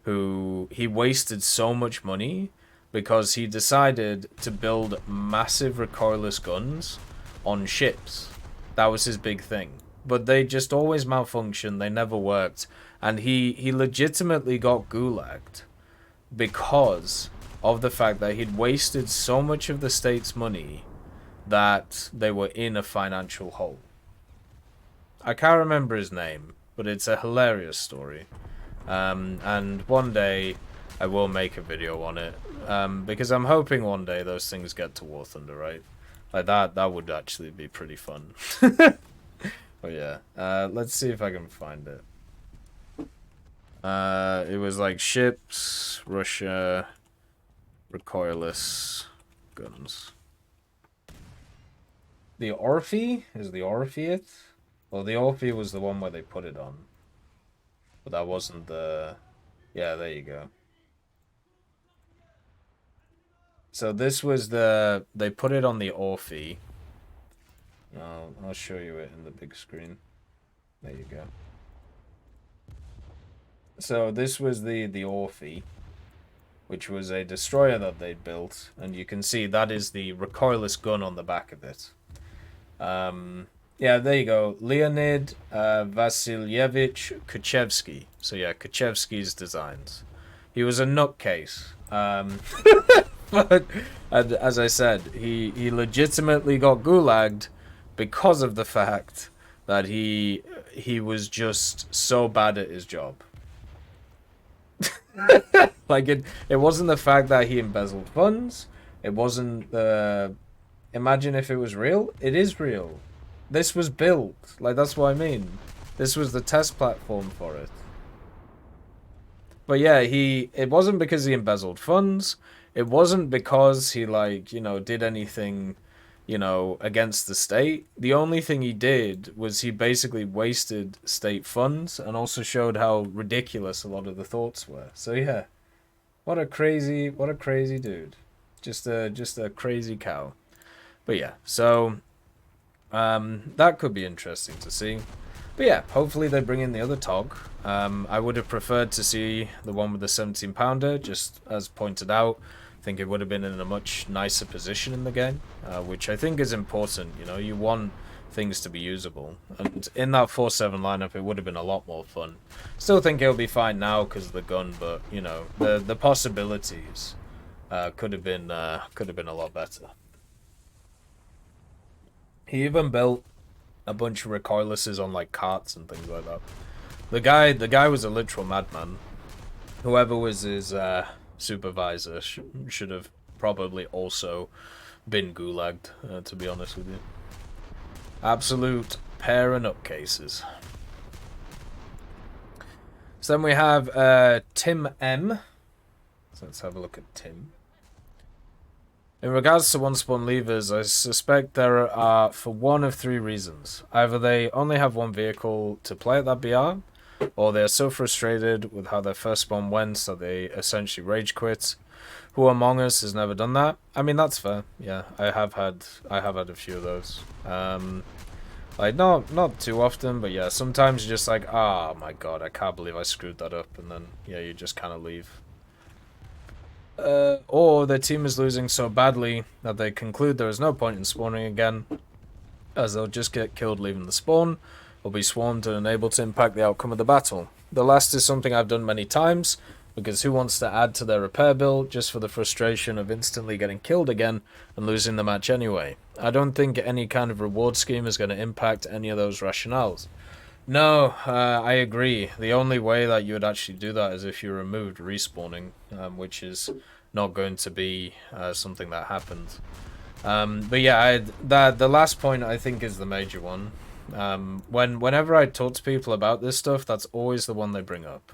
who he wasted so much money because he decided to build massive recoilless guns on ships. That was his big thing. But they just always malfunctioned, they never worked, and he legitimately got gulagged because of the fact that he'd wasted so much of the state's money that they were in a financial hole. I can't remember his name, but it's a hilarious story. And one day I will make a video on it, because I'm hoping one day those things get to War Thunder, right? Like that would actually be pretty fun. But yeah, let's see if I can find it. It was like ships, Russia, recoilless guns. The Orphy? Is the Orphy it? Well, the Orphy was the one where they put it on. But that wasn't the... Yeah, there you go. So this was the... They put it on the Orphy. I'll show you it in the big screen. There you go. So this was the Orphy, which was a destroyer that they'd built. And you can see that is the recoilless gun on the back of it. Yeah, there you go. Leonid Vasilyevich Kuchevsky. So yeah, Kuchevsky's designs. He was a nutcase. But as I said, he legitimately got gulagged because of the fact that he was just so bad at his job. Like it wasn't the fact that he embezzled funds. It wasn't the... Imagine if it was real. It is real. This was built. Like, that's what I mean. This was the test platform for it. But yeah, it wasn't because he embezzled funds. It wasn't because he, like, you know, did anything, you know, against the state. The only thing he did was he basically wasted state funds and also showed how ridiculous a lot of the thoughts were. So yeah, what a crazy dude. Just a crazy cow. But yeah, so that could be interesting to see. But yeah, hopefully they bring in the other TOG. I would have preferred to see the one with the 17-pounder, just as pointed out. I think it would have been in a much nicer position in the game, which I think is important. You know, you want things to be usable. And in that 4-7 lineup, it would have been a lot more fun. Still think it'll be fine now because of the gun, but, you know, the possibilities could have been a lot better. He even built a bunch of recoillesses on like carts and things like that. The guy was a literal madman. Whoever was his supervisor should have probably also been gulagged, to be honest with you. Absolute pair of nutcases. So then we have Tim M. So let's have a look at Tim. In regards to one spawn leavers, I suspect there are for one of three reasons. Either they only have one vehicle to play at that BR, or they're so frustrated with how their first spawn went that they essentially rage quit. Who among us has never done that? I mean, that's fair. Yeah, I have had a few of those. Like not too often, but yeah, sometimes you're just like, oh my god, I can't believe I screwed that up, and then yeah, you just kind of leave. Or their team is losing so badly that they conclude there is no point in spawning again, as they'll just get killed leaving the spawn, or be swarmed and unable to impact the outcome of the battle. The last is something I've done many times, because who wants to add to their repair bill just for the frustration of instantly getting killed again and losing the match anyway? I don't think any kind of reward scheme is going to impact any of those rationales. No, I agree. The only way that you would actually do that is if you removed respawning, which is not going to be something that happens. But yeah, the last point I think is the major one. Whenever I talk to people about this stuff, that's always the one they bring up.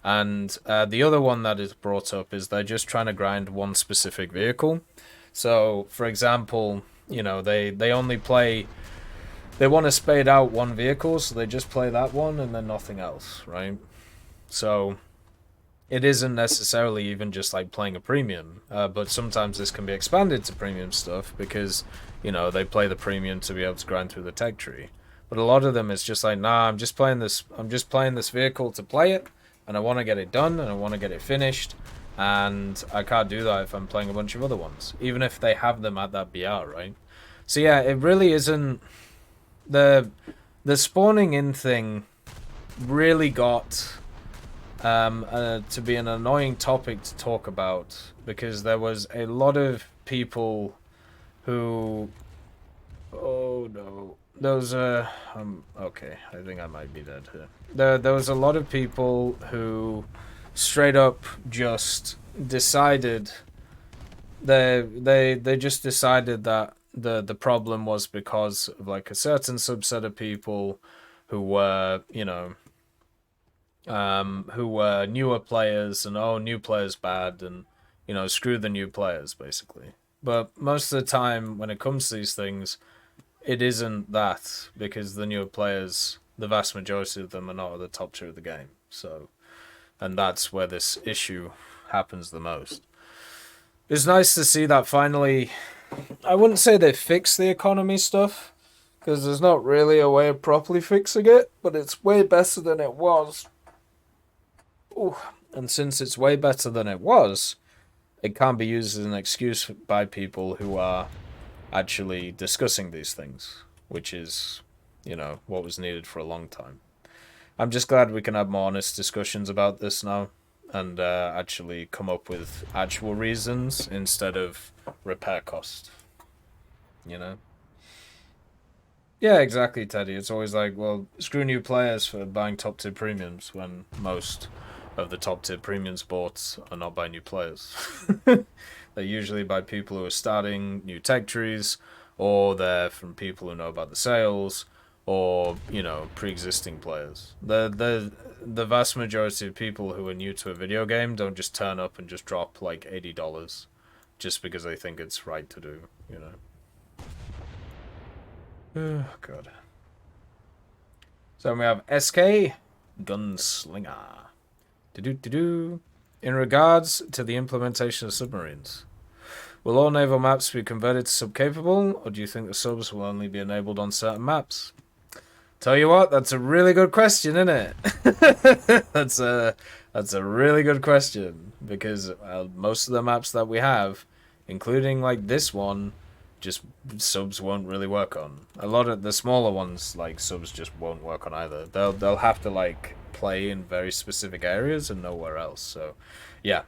And the other one that is brought up is they're just trying to grind one specific vehicle. So, for example, you know, they only play... They want to spade out one vehicle, so they just play that one and then nothing else, right? So, it isn't necessarily even just like playing a premium, but sometimes this can be expanded to premium stuff because, you know, they play the premium to be able to grind through the tech tree. But a lot of them is just like, nah, I'm just playing this vehicle to play it, and I want to get it done, and I want to get it finished, and I can't do that if I'm playing a bunch of other ones, even if they have them at that BR, right? So yeah, it really isn't... The spawning in thing really got to be an annoying topic to talk about, because there was a lot of people who... Oh no. Those okay, I think I might be dead here. There was a lot of people who straight up just decided they just decided that the problem was because of like a certain subset of people who were, you know, who were newer players, and oh, new players bad, and you know, screw the new players basically. But most of the time when it comes to these things, it isn't that, because the newer players, the vast majority of them are not at the top tier of the game. So, and that's where this issue happens the most. It's nice to see that finally... I wouldn't say they fixed the economy stuff, because there's not really a way of properly fixing it, but it's way better than it was. Ooh. And since it's way better than it was, it can't be used as an excuse by people who are actually discussing these things, which is, you know, what was needed for a long time. I'm just glad we can have more honest discussions about this now, and actually come up with actual reasons instead of repair cost, you know? Yeah, exactly, Teddy. It's always like, well, screw new players for buying top tier premiums when most of the top tier premiums bought are not by new players. They're usually by people who are starting new tech trees, or they're from people who know about the sales, or, you know, pre-existing players. The vast majority of people who are new to a video game don't just turn up and just drop like $80 just because they think it's right to do, you know. Oh, God. So we have SK Gunslinger. In regards to the implementation of submarines, will all naval maps be converted to sub-capable, or do you think the subs will only be enabled on certain maps? Tell you what, that's a really good question, isn't it? That's a really good question, because most of the maps that we have, including like this one, just subs won't really work on. A lot of the smaller ones, like, subs just won't work on either. They'll have to like play in very specific areas and nowhere else. So, yeah.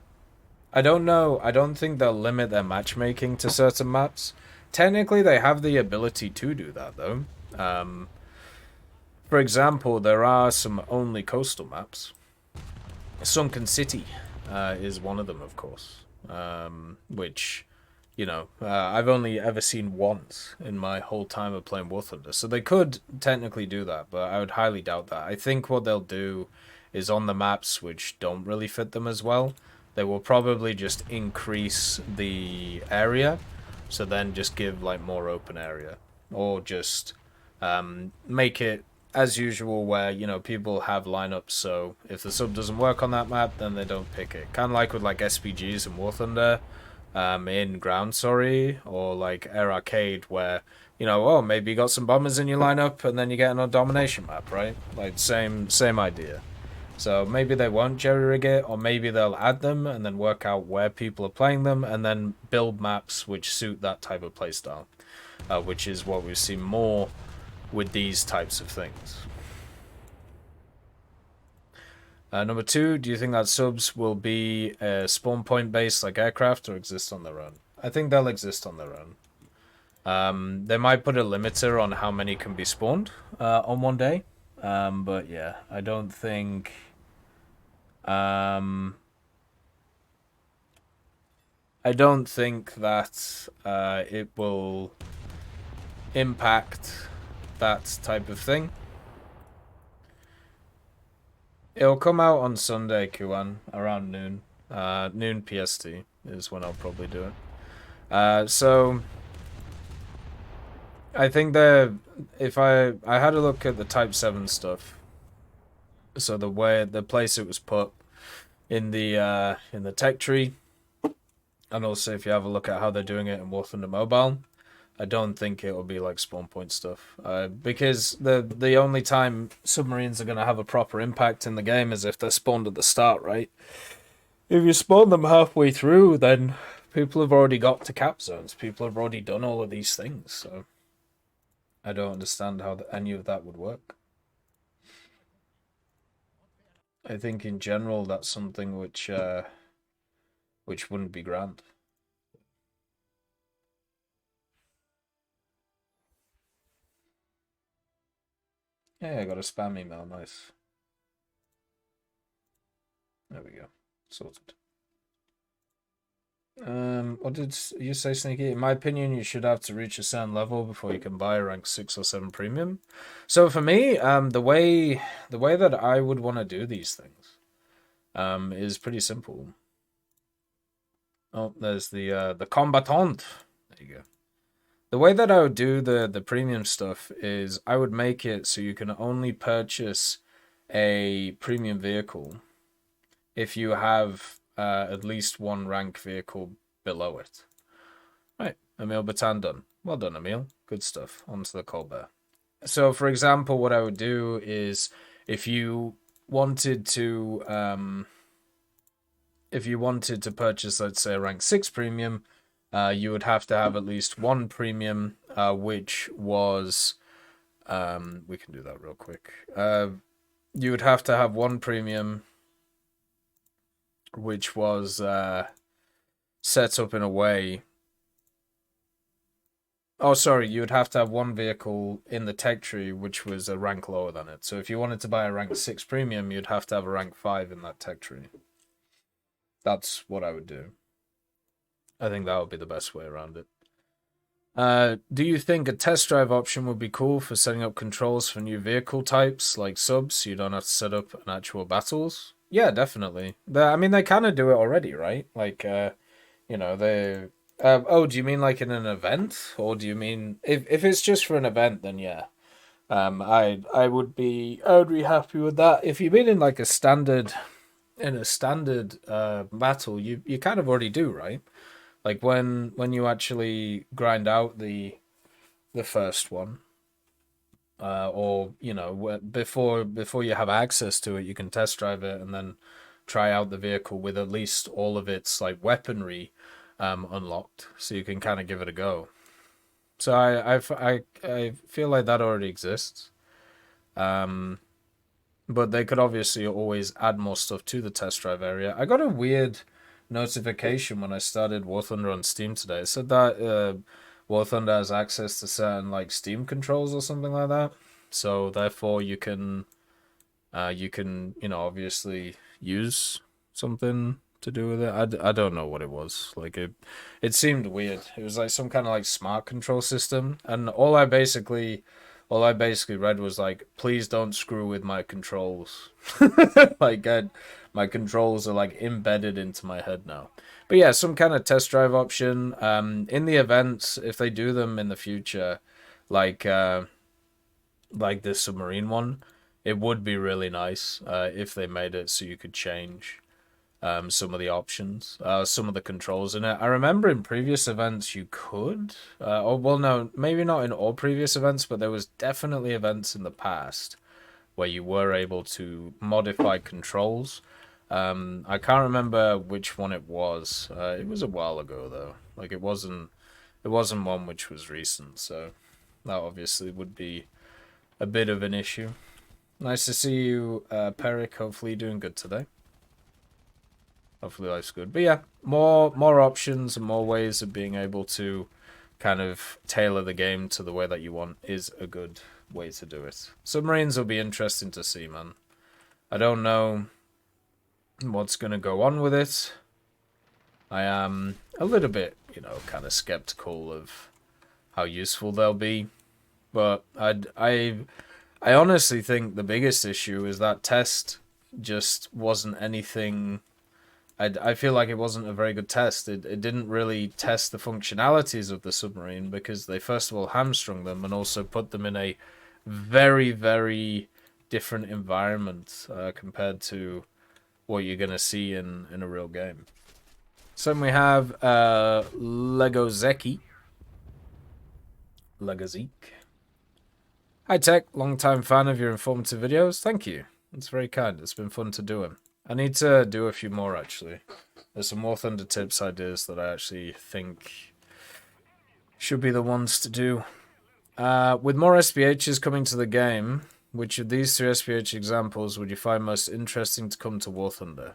I don't know. I don't think they'll limit their matchmaking to certain maps. Technically, they have the ability to do that, though. For example, there are some only coastal maps. Sunken City is one of them, of course. Which, you know, I've only ever seen once in my whole time of playing War Thunder. So they could technically do that, but I would highly doubt that. I think what they'll do is on the maps which don't really fit them as well, they will probably just increase the area So then just give like more open area, or just make it as usual where, you know, people have lineups, so if the sub doesn't work on that map, then they don't pick it. Kind of like with like SPGs and War Thunder in Ground, sorry, or like Air Arcade, where, you know, oh, maybe you got some bombers in your lineup and then you get on a domination map, right? Like same idea. So maybe they won't jerry-rig it, or maybe they'll add them and then work out where people are playing them and then build maps which suit that type of playstyle, which is what we've seen more with these types of things. Number 2, do you think that subs will be spawn point based like aircraft or exist on their own? I think they'll exist on their own. They might put a limiter on how many can be spawned on one day. But yeah, I don't think... I don't think that it will impact that type of thing. It'll come out on Sunday, Kuan, around noon. Noon PST is when I'll probably do it. So I think if I had a look at the Type 7 stuff, so the place it was put in the tech tree, and also if you have a look at how they're doing it in War Thunder Mobile, I don't think it'll be like spawn point stuff. Because the only time submarines are going to have a proper impact in the game is if they're spawned at the start, right? If you spawn them halfway through, then people have already got to cap zones. People have already done all of these things, so I don't understand how any of that would work. I think in general that's something which wouldn't be grand. Yeah, I got a spam email, nice. There we go. Sorted. What did you say, Sneaky? In my opinion, you should have to reach a certain level before you can buy a rank 6 or 7 premium. So for me, the way that I would want to do these things is pretty simple. Oh, there's the combatant. There you go. The way that I would do the premium stuff is I would make it so you can only purchase a premium vehicle if you have at least one rank vehicle below it. Right, Emil Batan done. Well done, Emil. Good stuff. On to the Colbert. So, for example, what I would do is if you wanted to purchase, let's say, a rank 6 premium, you would have to have at least one premium, which was... we can do that real quick. You would have to have one premium which was set up in a way... Oh, sorry, you would have to have one vehicle in the tech tree which was a rank lower than it. So if you wanted to buy a rank 6 premium, you'd have to have a rank 5 in that tech tree. That's what I would do. I think that would be the best way around it. Do you think a test drive option would be cool for setting up controls for new vehicle types, like subs, so you don't have to set up an actual battles? Yeah, definitely. I mean, they kind of do it already, right? Like, you know, they... oh, do you mean like in an event? Or do you mean... If it's just for an event, then yeah. I would be happy with that. If you mean in like a standard... In a standard battle, you kind of already do, right? Like when you actually grind out the first one, or you know, before you have access to it, you can test drive it and then try out the vehicle with at least all of its like weaponry unlocked, so you can kind of give it a go. So I feel like that already exists. But they could obviously always add more stuff to the test drive area. I got a weird notification when I started War Thunder on Steam today. It said that War Thunder has access to certain like Steam controls or something like that. So therefore you can you know, obviously use something to do with it. I don't know what it was. Like it seemed weird. It was like some kind of like smart control system, and all I basically all I basically read was like, please don't screw with my controls. Like, my controls are like embedded into my head now. But yeah, some kind of test drive option. In the events, if they do them in the future, like the submarine one, it would be really nice if they made it so you could change some of the options, some of the controls in it. I remember in previous events you could, or well, no, maybe not in all previous events, but there was definitely events in the past where you were able to modify controls. I can't remember which one it was. It was a while ago though. Like it wasn't one which was recent, so that obviously would be a bit of an issue. Nice to see you, Peric. Hopefully you're doing good today. Hopefully life's good. But yeah, more options and more ways of being able to kind of tailor the game to the way that you want is a good way to do it. Submarines will be interesting to see, man. I don't know what's going to go on with it. I am a little bit, kind of skeptical of how useful they'll be. But I honestly think the biggest issue is that test just wasn't anything. I feel like it wasn't a very good test. It didn't really test the functionalities of the submarine because they first of all hamstrung them and also put them in a very, very different environment compared to what you're going to see in a real game. So then we have Legozeki. Legozek. Hi Tech, long-time fan of your informative videos. Thank you. It's very kind. It's been fun to do them. I need to do a few more, actually. There's some War Thunder tips ideas that I actually think should be the ones to do. With more SPHs coming to the game, which of these three SPH examples would you find most interesting to come to War Thunder?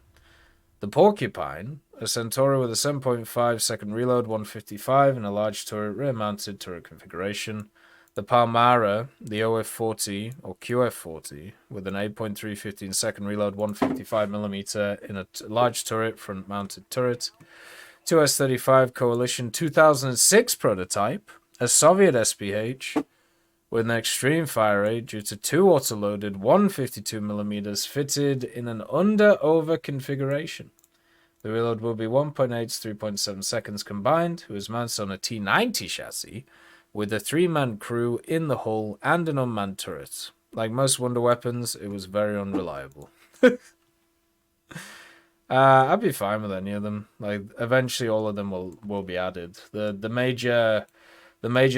The Porcupine, a Centauri with a 7.5 second reload, 155, and a large turret, rear-mounted turret configuration. The Palmyra, the OF-40 or QF-40, with an 8.3 15 second reload, 155mm in a large turret, front-mounted turret. 2S-35 Coalition 2006 prototype, a Soviet SPH with an extreme fire rate due to two auto-loaded 152mm fitted in an under-over configuration. The reload will be 1.8 to 3.7 seconds combined, who is mounted on a T90 chassis with a 3-man crew in the hull and an unmanned turret. Like most Wonder weapons, it was very unreliable. I'd be fine with any of them. Like eventually, all of them will be added. The major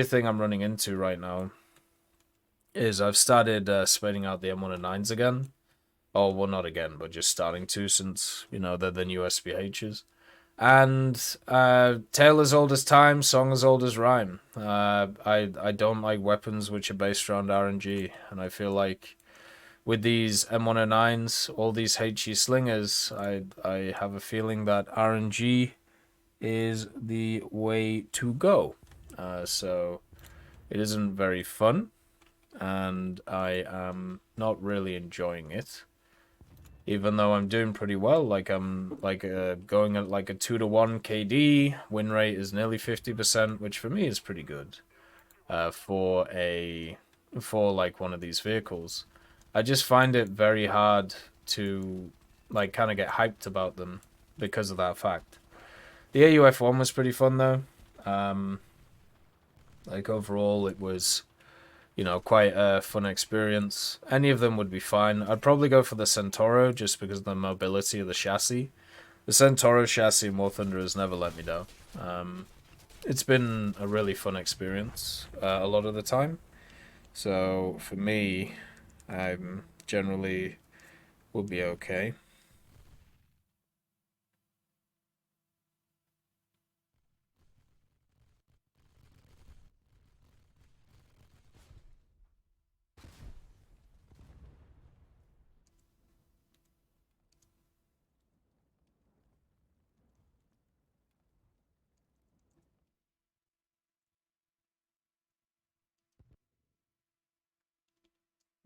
thing I'm running into right now is I've started spreading out the M109s again. Oh, well, not again, but just starting to since they're the new SPHs. And tale as old as time, song as old as rhyme. I don't like weapons which are based around RNG, and I feel like with these M109s, all these HE slingers, I have a feeling that RNG is the way to go. So it isn't very fun, and I am not really enjoying it. Even though I'm doing pretty well, like I'm going at like a 2-to-1 KD, win rate is nearly 50%, which for me is pretty good for like one of these vehicles. I just find it very hard to like kind of get hyped about them because of that fact. The AUF-1 was pretty fun though. Like overall, it was quite a fun experience. Any of them would be fine. I'd probably go for the Centauro just because of the mobility of the chassis. The Centauro chassis in War Thunder has never let me down. It's been a really fun experience a lot of the time. So for me, I'm generally will be okay.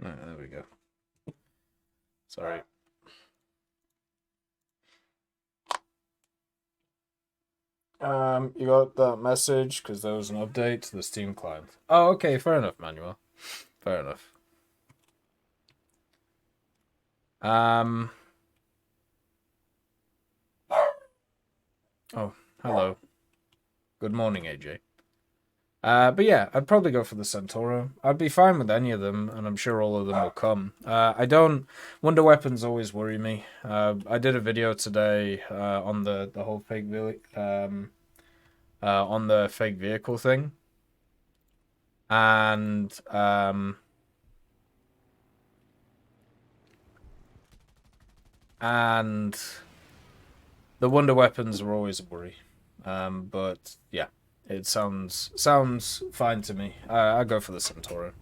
Right, there we go. Sorry. You got that message because there was an update to the Steam client. Oh, okay, fair enough, Manuel. Fair enough. Oh, hello. Good morning, AJ. But yeah, I'd probably go for the Centauro. I'd be fine with any of them, and I'm sure all of them will come. I don't. Wonder weapons always worry me. I did a video today on the whole on the fake vehicle thing, and the wonder weapons are always a worry. But yeah, it sounds fine to me. I go for the Centauro.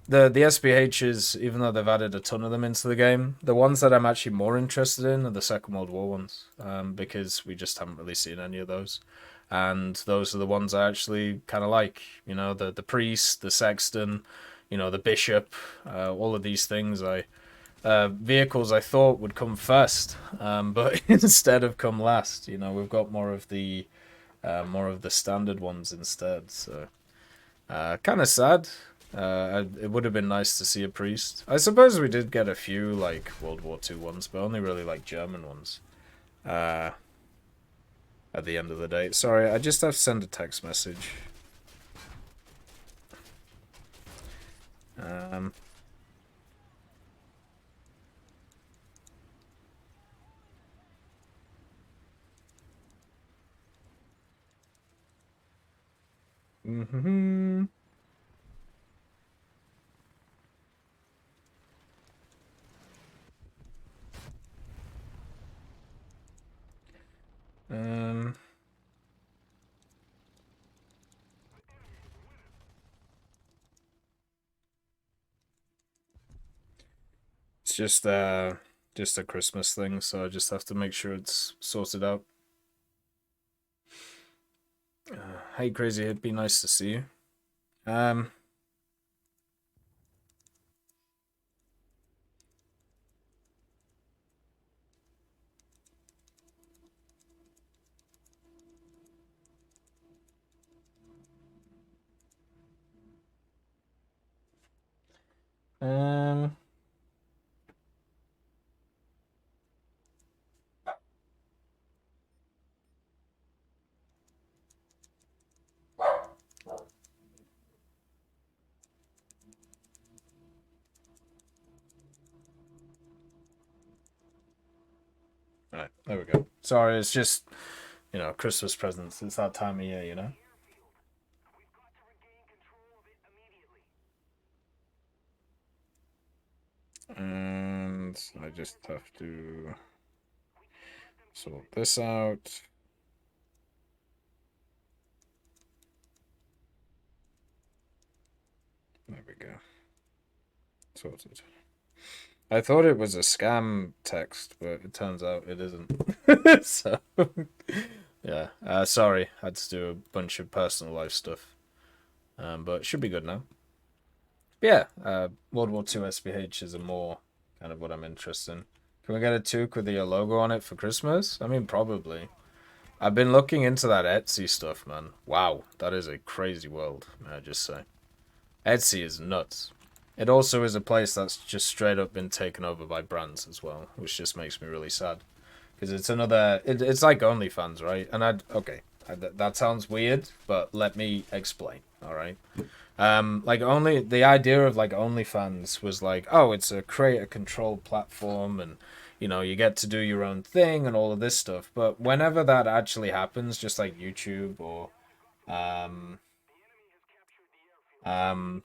The SPHs, even though they've added a ton of them into the game, the ones that I'm actually more interested in are the Second World War ones, because we just haven't really seen any of those. And those are the ones I actually kind of like. You know, the priest, the sexton, you know, the bishop, all of these things. Vehicles I thought would come first, but instead have come last. You know, we've got more of the standard ones instead. So kind of sad. It would have been nice to see a priest. I suppose we did get a few like World War II ones, but only really like German ones. At the end of the day, sorry, I just have to send a text message. Um. Mm-hmm. Um. It's just a Christmas thing, so I just have to make sure it's sorted out. Hey, Crazy, it'd be nice to see you. Um. Um. Right, there we go. Sorry, it's just, you know, Christmas presents. It's that time of year, you know? And I just have to sort this out. There we go. Sorted. I thought it was a scam text, but it turns out it isn't. So, yeah. Sorry, had to do a bunch of personal life stuff. But it should be good now. But yeah, World War II SPHs are more kind of what I'm interested in. Can we get a toque with your logo on it for Christmas? I mean, probably. I've been looking into that Etsy stuff, man. Wow, that is a crazy world, may I just say. Etsy is nuts. It also is a place that's just straight up been taken over by brands as well, which just makes me really sad. Because it's another, it's like OnlyFans, right? And that sounds weird, but let me explain, alright? Like only the idea of like OnlyFans was like, oh, it's a creator control platform, and you know you get to do your own thing and all of this stuff. But whenever that actually happens, just like YouTube or um, um,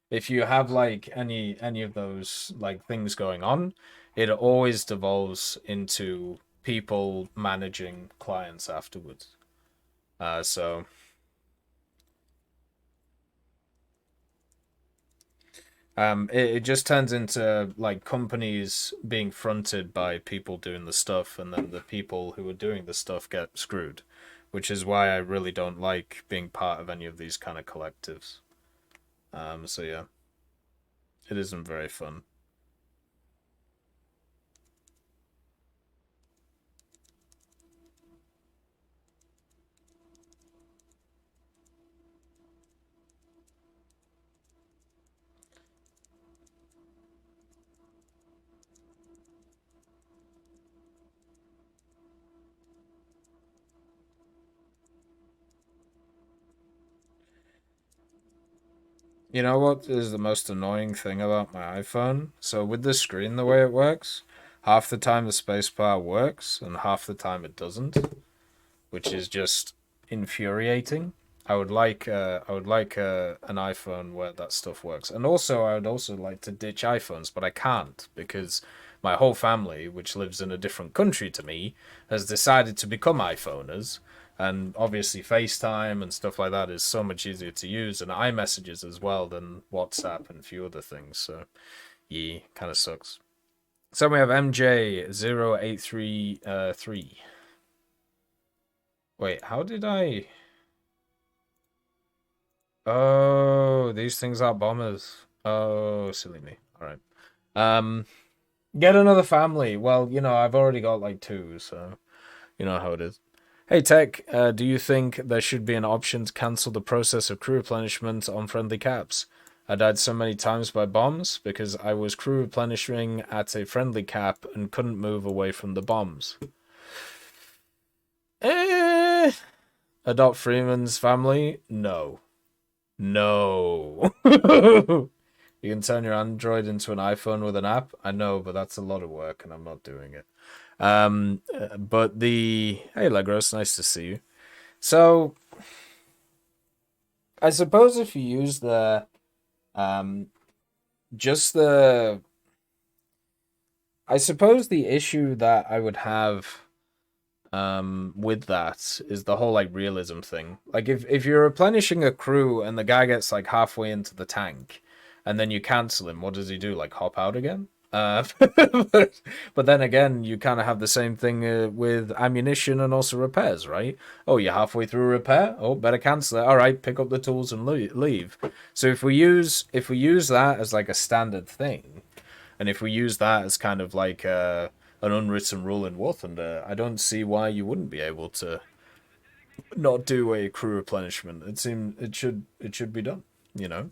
if you have like any of those like things going on, it always devolves into people managing clients afterwards. So it just turns into like companies being fronted by people doing the stuff, and then the people who are doing the stuff get screwed, which is why I really don't like being part of any of these kind of collectives. So yeah, it isn't very fun. You know what is the most annoying thing about my iPhone? So with the screen the way it works, half the time the spacebar works and half the time it doesn't, which is just infuriating. I would like an iPhone where that stuff works. And also I would also like to ditch iPhones, but I can't because my whole family, which lives in a different country to me, has decided to become iPhoners. And obviously FaceTime and stuff like that is so much easier to use, and iMessages as well than WhatsApp and a few other things. So yeah, kind of sucks. So we have MJ0833. Wait, how did I? Oh, these things are bombers. Oh, silly me. All right. Um, get another family. Well, I've already got like two, so you know how it is. Hey, Tech, do you think there should be an option to cancel the process of crew replenishment on friendly caps? I died so many times by bombs because I was crew replenishing at a friendly cap and couldn't move away from the bombs. Eh, Adopt Freeman's family? No. No. You can turn your Android into an iPhone with an app. I know, but that's a lot of work, and I'm not doing it. But hey, Legros, nice to see you. So, I suppose if you use um, just the, I suppose the issue that I would have with that is the whole like realism thing. Like if you're replenishing a crew and the guy gets like halfway into the tank and then you cancel him, what does he do? Like hop out again? But then again, you kind of have the same thing with ammunition and also repairs, right? Oh, you're halfway through a repair. Oh, better cancel it. All right, pick up the tools and leave. So if we use that as like a standard thing, and if we use that as kind of like an unwritten rule in War Thunder, I don't see why you wouldn't be able to not do a crew replenishment. It should be done, you know.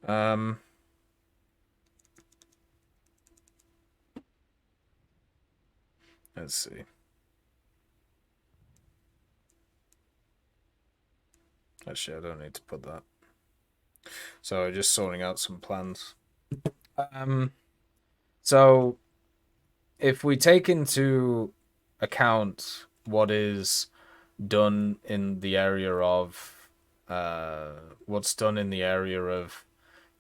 Um, let's see. Actually, I don't need to put that. So just sorting out some plans. Um, so if we take into account what is done in the area of what's done in the area of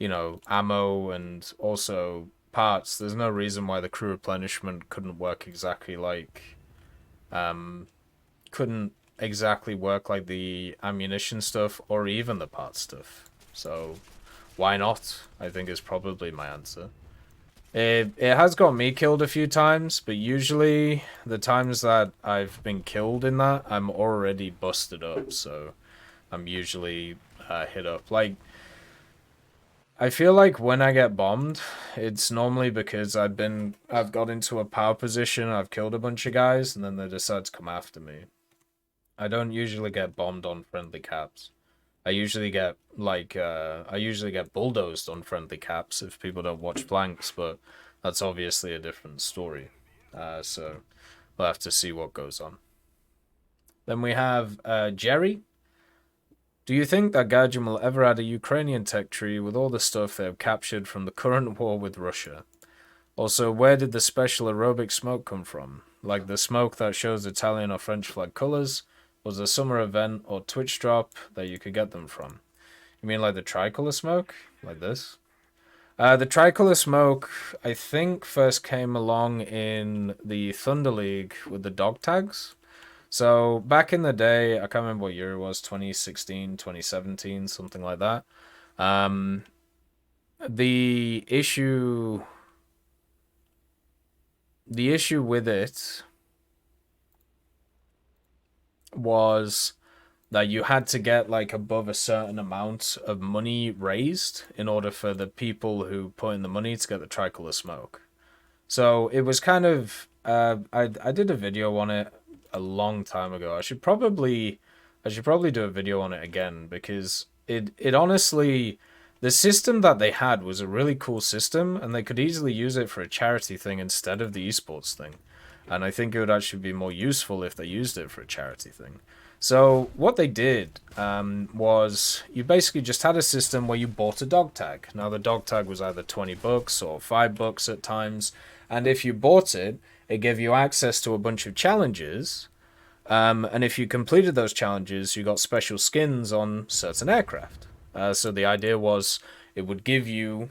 ammo and also parts, there's no reason why the crew replenishment um couldn't exactly work like the ammunition stuff or even the parts stuff. So why not? I think is probably my answer. It has got me killed a few times, but usually the times that I've been killed in that, I'm already busted up, so I'm usually hit up. Like, I feel like when I get bombed, it's normally because I've got into a power position, I've killed a bunch of guys, and then they decide to come after me. I don't usually get bombed on friendly caps. I usually get bulldozed on friendly caps if people don't watch flanks, but that's obviously a different story. So we'll have to see what goes on. Then we have Jerry. Do you think that Gagem will ever add a Ukrainian tech tree with all the stuff they have captured from the current war with Russia? Also, where did the special aerobic smoke come from? Like the smoke that shows Italian or French flag colours? Was a summer event or Twitch drop that you could get them from? You mean like the tricolor smoke? Like this? The tricolor smoke, I think, first came along in the Thunder League with the dog tags. So back in the day, I can't remember what year it was, 2016, 2017, something like that. Um, the issue, the issue with it was that you had to get like above a certain amount of money raised in order for the people who put in the money to get the tricolor smoke. So it was kind of I did a video on it a long time ago. I should probably I should probably do a video on it again because it honestly, the system that they had was a really cool system, and they could easily use it for a charity thing instead of the esports thing. And I think it would actually be more useful if they used it for a charity thing. So what they did was you basically just had a system where you bought a dog tag. Now the dog tag was either $20 or $5 at times, and if you bought it, it gave you access to a bunch of challenges. And if you completed those challenges, you got special skins on certain aircraft. So the idea was it would give you,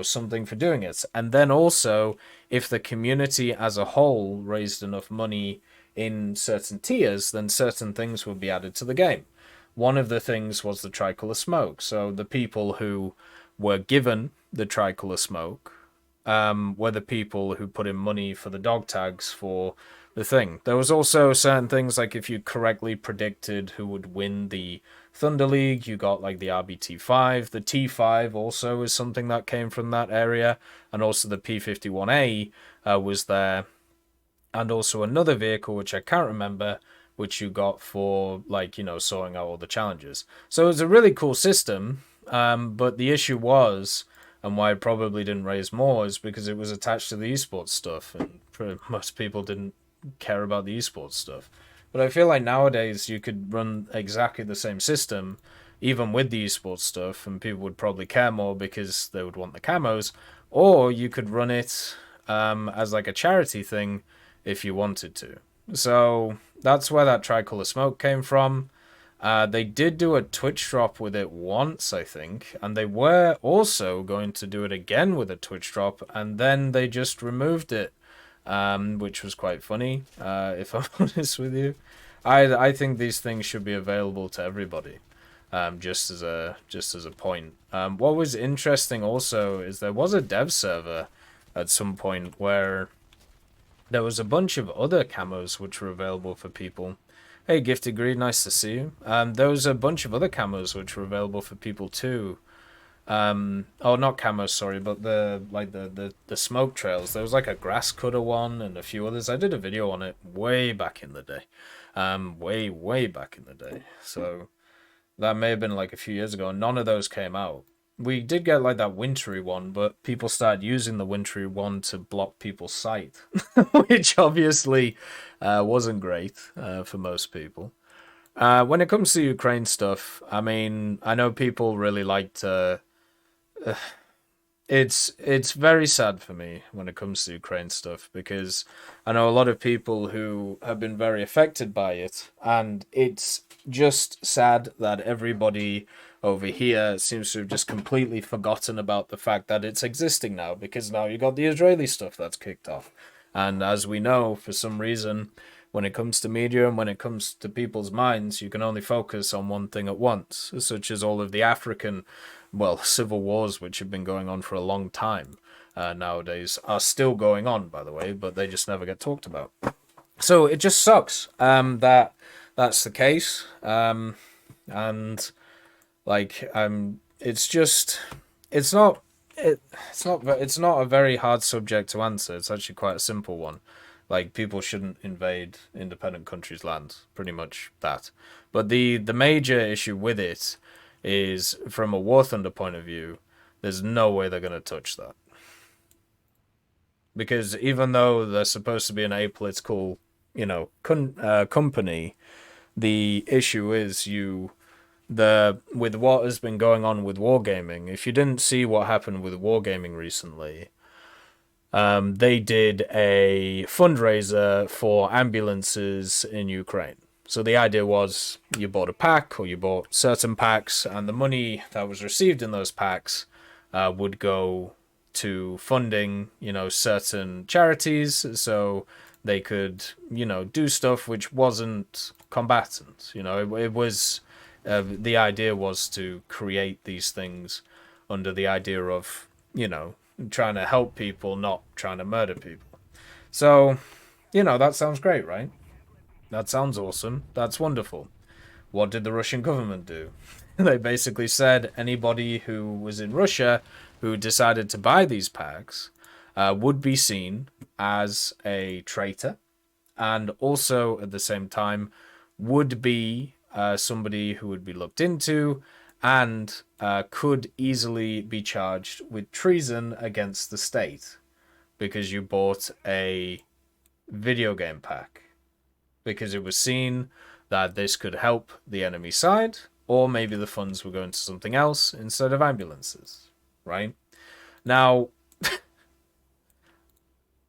something for doing it. And then also, if the community as a whole raised enough money in certain tiers, then certain things would be added to the game. One of the things was the tricolor smoke. So the people who were given the tricolor smoke were the people who put in money for the dog tags for the thing. There was also certain things like if you correctly predicted who would win the Thunder League, you got like the RBT5. The T5 also is something that came from that area, and also the P51A was there, and also another vehicle which I can't remember, which you got for sorting out all the challenges. So it was a really cool system, but the issue was, and why it probably didn't raise more, is because it was attached to the esports stuff, and most people didn't care about the esports stuff. But I feel like nowadays you could run exactly the same system, even with the esports stuff, and people would probably care more because they would want the camos, or you could run it as like a charity thing if you wanted to. So that's where that tricolor smoke came from. They did do a Twitch drop with it once, I think, and they were also going to do it again with a Twitch drop, and then they just removed it, which was quite funny, if I'm honest with you. I think these things should be available to everybody, just as a point. What was interesting also is there was a dev server at some point where there was a bunch of other camos which were available for people. Hey, Gifted Greed, nice to see you. There was a bunch of other camos which were available for people too. Not camos, sorry, but the smoke trails. There was like a grass cutter one and a few others. I did a video on it way back in the day. Way back in the day. So that may have been like a few years ago. None of those came out. We did get like that wintry one, but people started using the wintry one to block people's sight, which obviously wasn't great for most people. When it comes to Ukraine stuff, I mean, I know people really like to. It's very sad for me when it comes to Ukraine stuff because I know a lot of people who have been very affected by it, and it's just sad that everybody over here seems to have just completely forgotten about the fact that it's existing now, because now you got the Israeli stuff that's kicked off. And as we know, for some reason, when it comes to media and when it comes to people's minds, you can only focus on one thing at once, such as all of the African, civil wars, which have been going on for a long time nowadays, are still going on, by the way, but they just never get talked about. So it just sucks that that's the case. And it's not a very hard subject to answer. It's actually quite a simple one. Like, people shouldn't invade independent countries' land, pretty much that. But the major issue with it is, from a War Thunder point of view, there's no way they're going to touch that. Because even though they're supposed to be an apolitical, company, the issue is with what has been going on with wargaming. If you didn't see what happened with wargaming recently, they did a fundraiser for ambulances in Ukraine. So the idea was you bought a pack, or you bought certain packs, and the money that was received in those packs would go to funding, certain charities, so they could, do stuff which wasn't combatant. It was the idea was to create these things under the idea of, trying to help people, not trying to murder people. So, that sounds great, right? That sounds awesome. That's wonderful. What did the Russian government do? They basically said anybody who was in Russia who decided to buy these packs would be seen as a traitor, and also at the same time would be somebody who would be looked into and could easily be charged with treason against the state because you bought a video game pack because it was seen that this could help the enemy side, or maybe the funds were going to something else instead of ambulances, right? Now,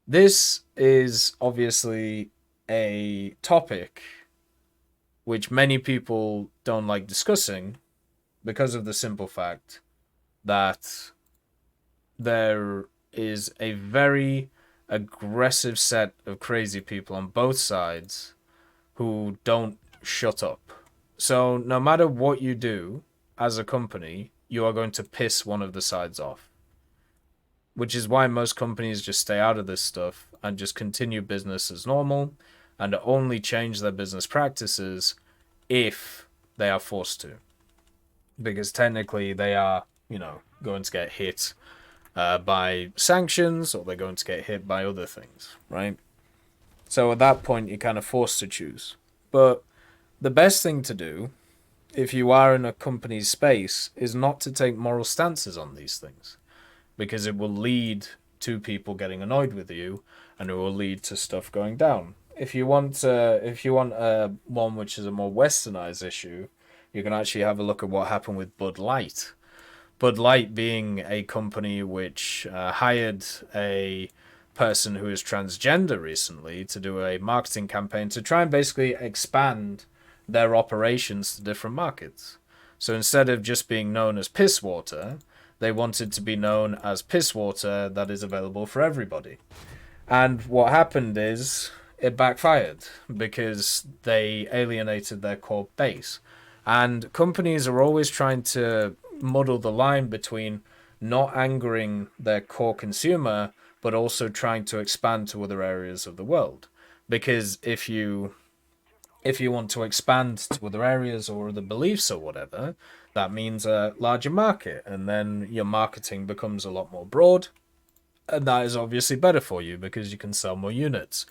this is obviously a topic which many people don't like discussing because of the simple fact that there is a very aggressive set of crazy people on both sides who don't shut up. So no matter what you do as a company, you are going to piss one of the sides off. Which is why most companies just stay out of this stuff and just continue business as normal and only change their business practices if they are forced to. Because technically they are, going to get hit by sanctions, or they're going to get hit by other things, right? So at that point, you're kind of forced to choose. But the best thing to do, if you are in a company's space, is not to take moral stances on these things, because it will lead to people getting annoyed with you, and it will lead to stuff going down. If you want one which is a more westernized issue, you can actually have a look at what happened with Bud Light. Bud Light being a company which hired a person who is transgender recently to do a marketing campaign to try and basically expand their operations to different markets. So instead of just being known as piss water, they wanted to be known as piss water that is available for everybody. And what happened is it backfired because they alienated their core base. And companies are always trying to muddle the line between not angering their core consumer, but also trying to expand to other areas of the world. Because if you want to expand to other areas or other beliefs or whatever, that means a larger market, and then your marketing becomes a lot more broad, and that is obviously better for you because you can sell more units.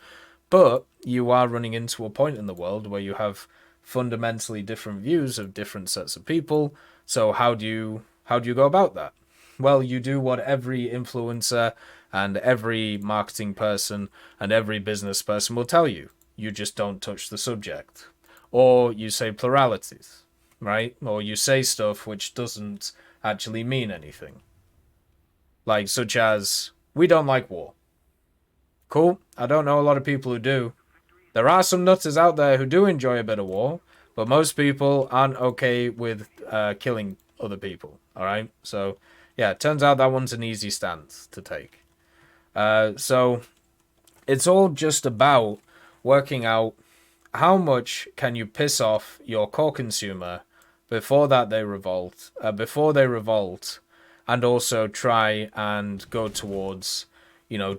But you are running into a point in the world where you have fundamentally different views of different sets of people. So how do you go about that? Well, you do what every influencer and every marketing person and every business person will tell you. You just don't touch the subject. Or you say pluralities, right? Or you say stuff which doesn't actually mean anything. Like, such as, we don't like war. Cool. I don't know a lot of people who do. There are some nutters out there who do enjoy a bit of war, but most people aren't okay with killing other people, alright? So, yeah, it turns out that one's an easy stance to take. So, it's all just about working out how much can you piss off your core consumer before they revolt, and also try and go towards,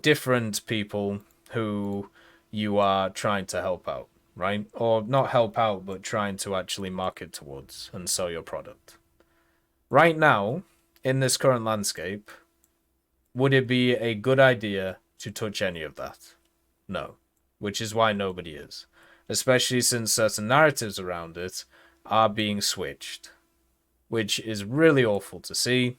different people who you are trying to help out, right? Or not help out, but trying to actually market towards and sell your product. Right now, in this current landscape, would it be a good idea to touch any of that? No. Which is why nobody is. Especially since certain narratives around it are being switched. Which is really awful to see.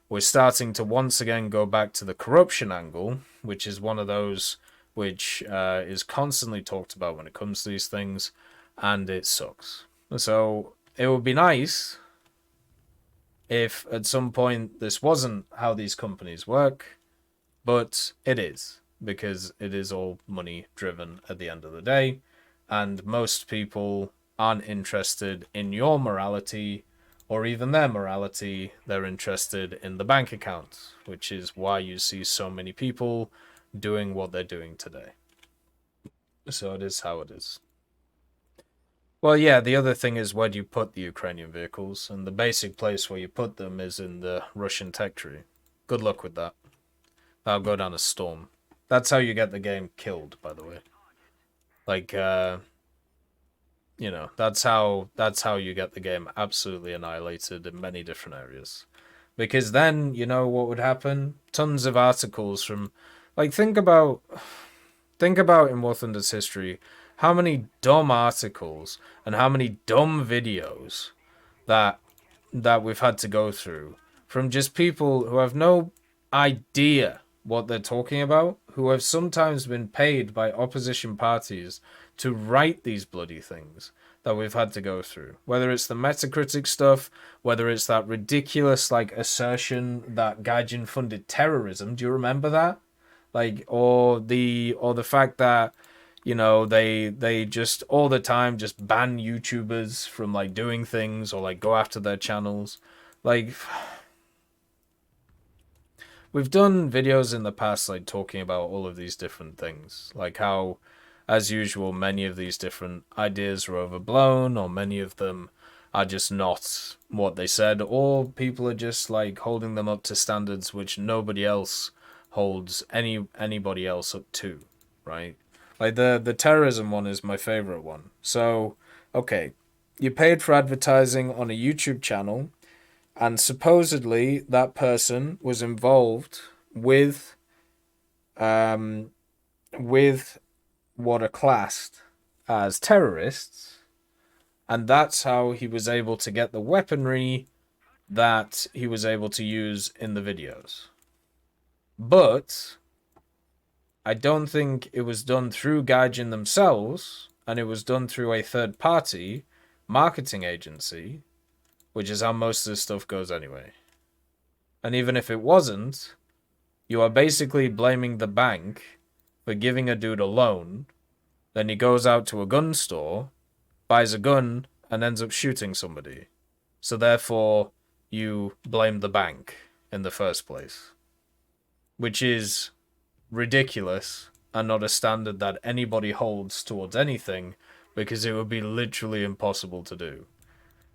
We're starting to once again go back to the corruption angle, which is one of those which is constantly talked about when it comes to these things, and it sucks. So it would be nice if at some point this wasn't how these companies work, but it is, because it is all money driven at the end of the day, and most people aren't interested in your morality or even their morality. They're interested in the bank accounts, which is why you see so many people doing what they're doing today. So it is how it is. Well, yeah, the other thing is, where do you put the Ukrainian vehicles? And the basic place where you put them is in the Russian tech tree. Good luck with that. That'll go down a storm. That's how you get the game killed, by the way. Like, that's how you get the game absolutely annihilated in many different areas. Because then, what would happen? Tons of articles from, like, think about in War Thunder's history, how many dumb articles and how many dumb videos that we've had to go through from just people who have no idea what they're talking about, who have sometimes been paid by opposition parties to write these bloody things that we've had to go through. Whether it's the Metacritic stuff, whether it's that ridiculous like assertion that Gaijin funded terrorism. Do you remember that? Like, or the fact that, you know, they just all the time just ban YouTubers from like doing things or like go after their channels. Like, we've done videos in the past like talking about all of these different things, like how, as usual, many of these different ideas are overblown, or many of them are just not what they said, or people are just like holding them up to standards which nobody else holds anybody else up to, right? Like the terrorism one is my favorite one. So, okay, you paid for advertising on a YouTube channel, and supposedly that person was involved with with what are classed as terrorists, and that's how he was able to get the weaponry that he was able to use in the videos. But I don't think it was done through Gaijin themselves, and it was done through a third party marketing agency, which is how most of this stuff goes anyway. And even if it wasn't, you are basically blaming the bank for giving a dude a loan. Then he goes out to a gun store, buys a gun, and ends up shooting somebody. So therefore, you blame the bank in the first place. Which is ridiculous and not a standard that anybody holds towards anything, because it would be literally impossible to do.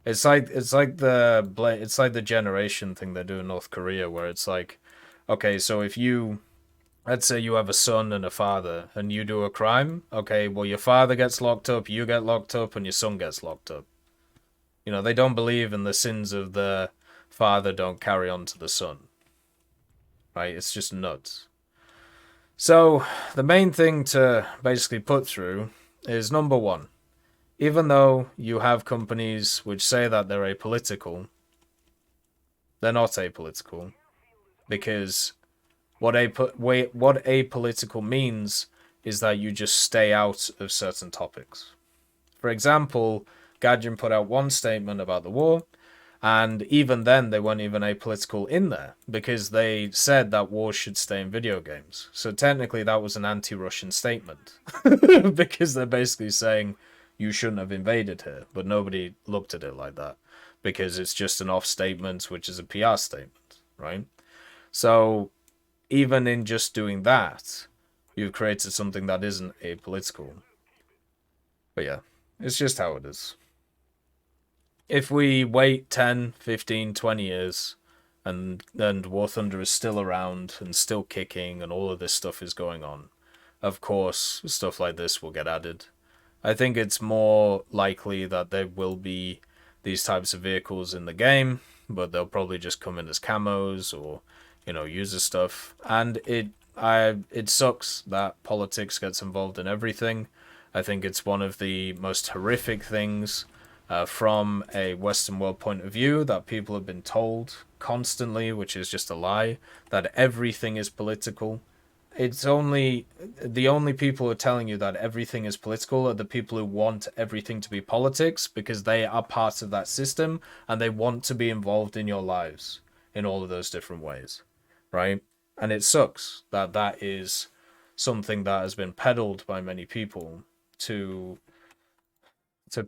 It's like the generation thing they do in North Korea, where it's like, okay, so if you, let's say you have a son and a father, and you do a crime, okay, well, your father gets locked up, you get locked up, and your son gets locked up. You know, they don't believe in the sins of the father don't carry on to the son. Right? It's just nuts. So, the main thing to basically put through is, number one, even though you have companies which say that they're apolitical, they're not apolitical, because what apolitical means is that you just stay out of certain topics. For example, Gaijin put out one statement about the war, and even then they weren't even apolitical in there, because they said that wars should stay in video games. So technically that was an anti-Russian statement, because they're basically saying you shouldn't have invaded here, but nobody looked at it like that, because it's just an off statement, which is a PR statement, right? So even in just doing that, you've created something that isn't apolitical. But yeah, it's just how it is. If we wait 10, 15, 20 years, and War Thunder is still around and still kicking and all of this stuff is going on, of course, stuff like this will get added. I think it's more likely that there will be these types of vehicles in the game, but they'll probably just come in as camos or, you know, user stuff. And it sucks that politics gets involved in everything. I think it's one of the most horrific things from a Western world point of view that people have been told constantly, which is just a lie, that everything is political. It's only the only people who are telling you that everything is political are the people who want everything to be politics, because they are part of that system and they want to be involved in your lives in all of those different ways, right? And it sucks that that is something that has been peddled by many people to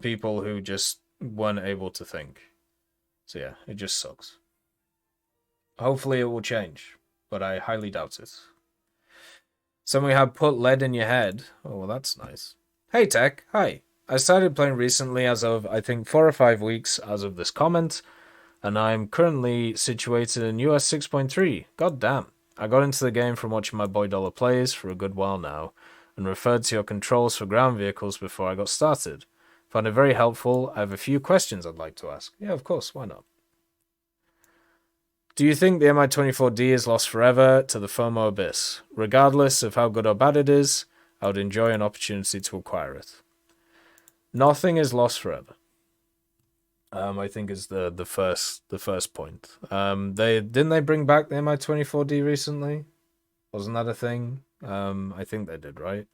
people who just weren't able to think. So yeah, it just sucks. Hopefully it will change, but I highly doubt it. So we have put lead in your head. Oh, well, that's nice. Hey, Tech. Hi. I started playing recently as of, I think, 4 or 5 weeks as of this comment, and I'm currently situated in US 6.3. God damn. I got into the game from watching my boy Dollar plays for a good while now, and referred to your controls for ground vehicles before I got started. Found it very helpful. I have a few questions I'd like to ask. Yeah, of course, why not? Do you think the Mi-24D is lost forever to the FOMO abyss, regardless of how good or bad it is? I would enjoy an opportunity to acquire it. Nothing is lost forever. I think is the first point. They bring back the Mi-24D recently? Wasn't that a thing? I think they did, right?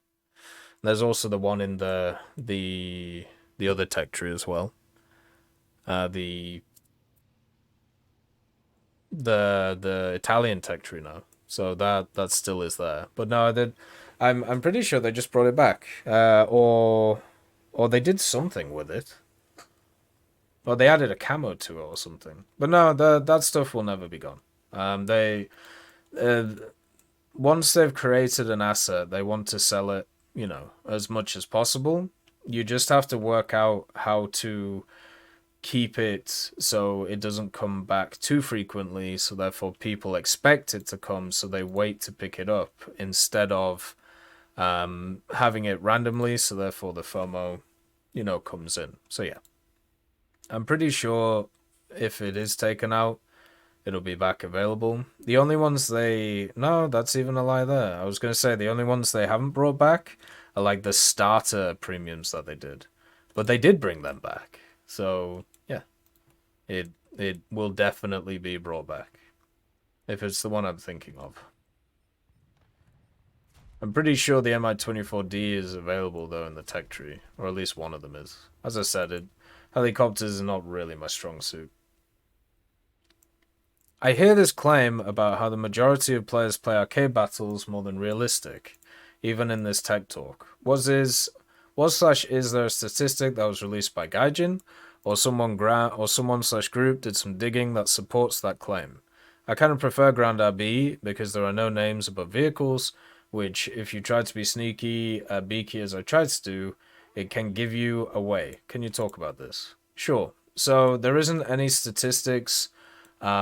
There's also the one in the other tech tree as well. The Italian tech tree now. So that still is there. But no, I'm pretty sure they just brought it back. Or they did something with it. Or they added a camo to it or something. But no, that stuff will never be gone. Once they've created an asset, they want to sell it, as much as possible. You just have to work out how to keep it so it doesn't come back too frequently, so therefore people expect it to come, so they wait to pick it up instead of having it randomly, so therefore the FOMO, comes in. So yeah. I'm pretty sure if it is taken out, it'll be back available. The only ones no, that's even a lie there. I was going to say the only ones they haven't brought back are like the starter premiums that they did. But they did bring them back. So, yeah. It will definitely be brought back. If it's the one I'm thinking of. I'm pretty sure the Mi-24D is available though in the tech tree. Or at least one of them is. As I said, helicopters are not really my strong suit. I hear this claim about how the majority of players play arcade battles more than realistic, even in this tech talk. Is there a statistic that was released by Gaijin, or someone/group did some digging that supports that claim? I kind of prefer Ground RB because there are no names above vehicles, which, if you try to be sneaky, beaky as I tried to do, it can give you away. Can you talk about this? Sure. So there isn't any statistics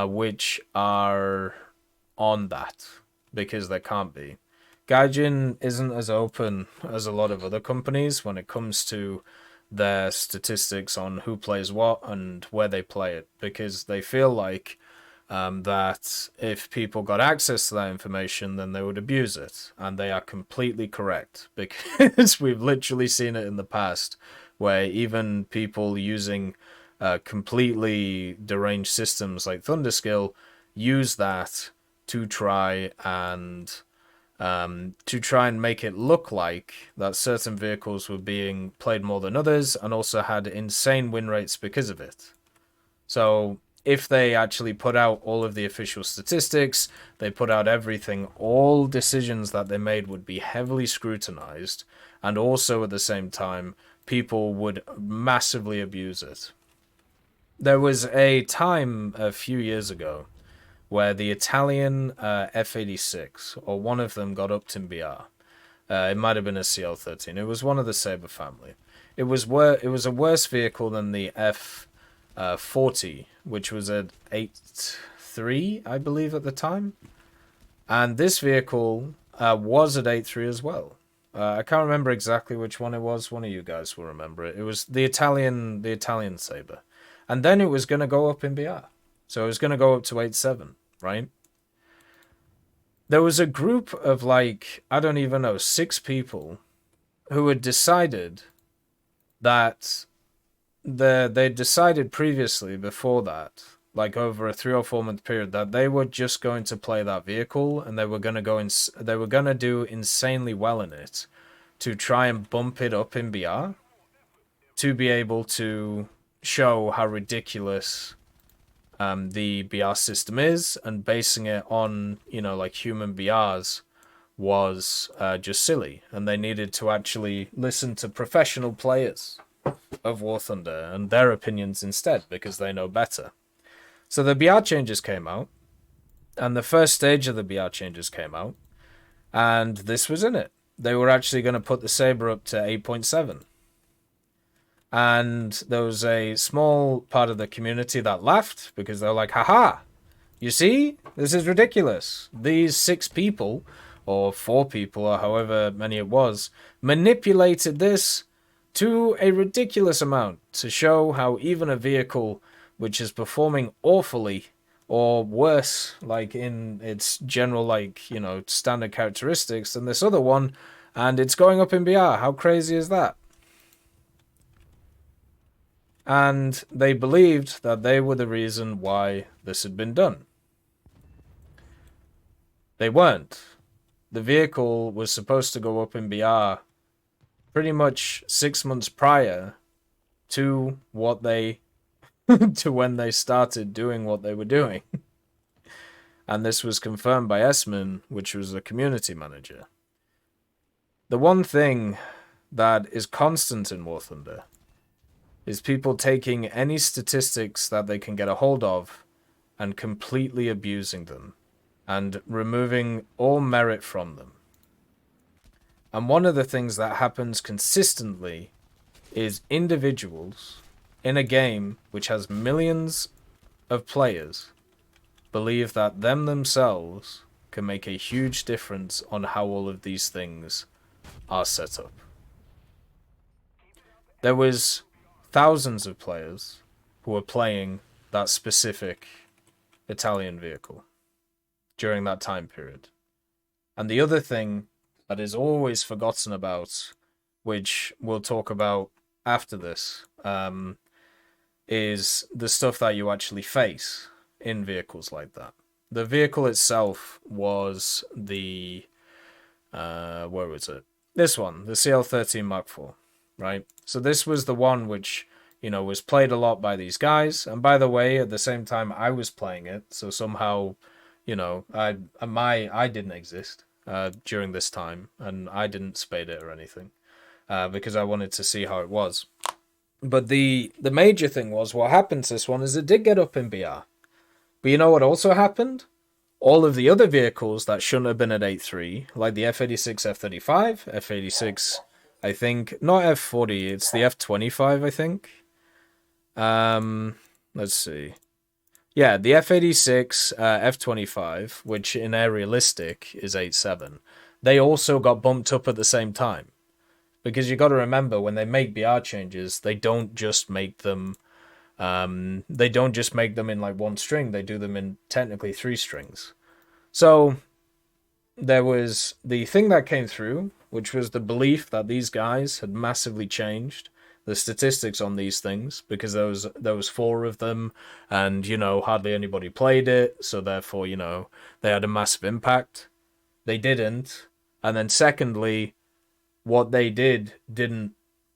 which are on that, because there can't be. Gaijin isn't as open as a lot of other companies when it comes to their statistics on who plays what and where they play it, because they feel like that if people got access to that information, then they would abuse it. And they are completely correct, because we've literally seen it in the past, where even people using completely deranged systems like Thunderskill use that to try and make it look like that certain vehicles were being played more than others, and also had insane win rates because of it. So if they actually put out all of the official statistics, they put out everything, all decisions that they made would be heavily scrutinized, and also at the same time, people would massively abuse it. There was a time a few years ago where the Italian F-86, or one of them, got upped in BR. It might have been a CL-13. It was one of the Sabre family. It was a worse vehicle than the F-40, which was at 8.3, I believe, at the time. And this vehicle was at 8.3 as well. I can't remember exactly which one it was. One of you guys will remember it. It was the Italian Sabre. And then it was going to go up in BR. So it was going to go up to 8.7, right? There was a group of, like, I don't even know, 6 people who had decided that they decided previously, before that, like over a 3 or 4 month period, that they were just going to play that vehicle, and they were going to do insanely well in it to try and bump it up in BR to be able to show how ridiculous the BR system is, and basing it on, like human BRs was just silly, and they needed to actually listen to professional players of War Thunder and their opinions instead, because they know better. So the BR changes came out, and the first stage of the BR changes came out, and this was in it. They were actually going to put the Sabre up to 8.7. And there was a small part of the community that laughed, because they're like, haha, you see, this is ridiculous. These 6 people, or 4 people, or however many it was, manipulated this to a ridiculous amount to show how even a vehicle which is performing awfully, or worse, like in its general, standard characteristics than this other one, And it's going up in BR. How crazy is that? And they believed that they were the reason why this had been done. They weren't. The vehicle was supposed to go up in BR pretty much 6 months prior to what they to when they started doing what they were doing. And this was confirmed by Esman, which was the community manager. The one thing that is constant in War Thunder is people taking any statistics that they can get a hold of and completely abusing them and removing all merit from them. And one of the things that happens consistently is individuals in a game which has millions of players believe that them themselves can make a huge difference on how all of these things are set up. There was thousands of players who were playing that specific Italian vehicle during that time period. And the other thing that is always forgotten about, which we'll talk about after this, is the stuff that you actually face in vehicles like that. The vehicle itself was the... where was it? This one, the CL-13 Mark IV, right? So this was the one which, you know, was played a lot by these guys. And by the way, at the same time I was playing it, so somehow, you know, I didn't exist during this time, and I didn't spade it or anything, because I wanted to see how it was. But the major thing was, what happened to this one is it did get up in BR. But you know what also happened? All of the other vehicles that shouldn't have been at 8.3, like the F-86, F-35, F-86, I think, not F-40, it's the F-25, I think. Let's see. Yeah, the F-86, F-25, which in aerialistic is 8.7, they also got bumped up at the same time. Because you got to remember, when they make BR changes, they don't just make them in like one string, they do them in technically 3 strings. So there was the thing that came through, which was the belief that these guys had massively changed the statistics on these things, because there was 4 of them, and, you know, hardly anybody played it, so therefore, you know, they had a massive impact. They didn't. And then secondly, what they didn't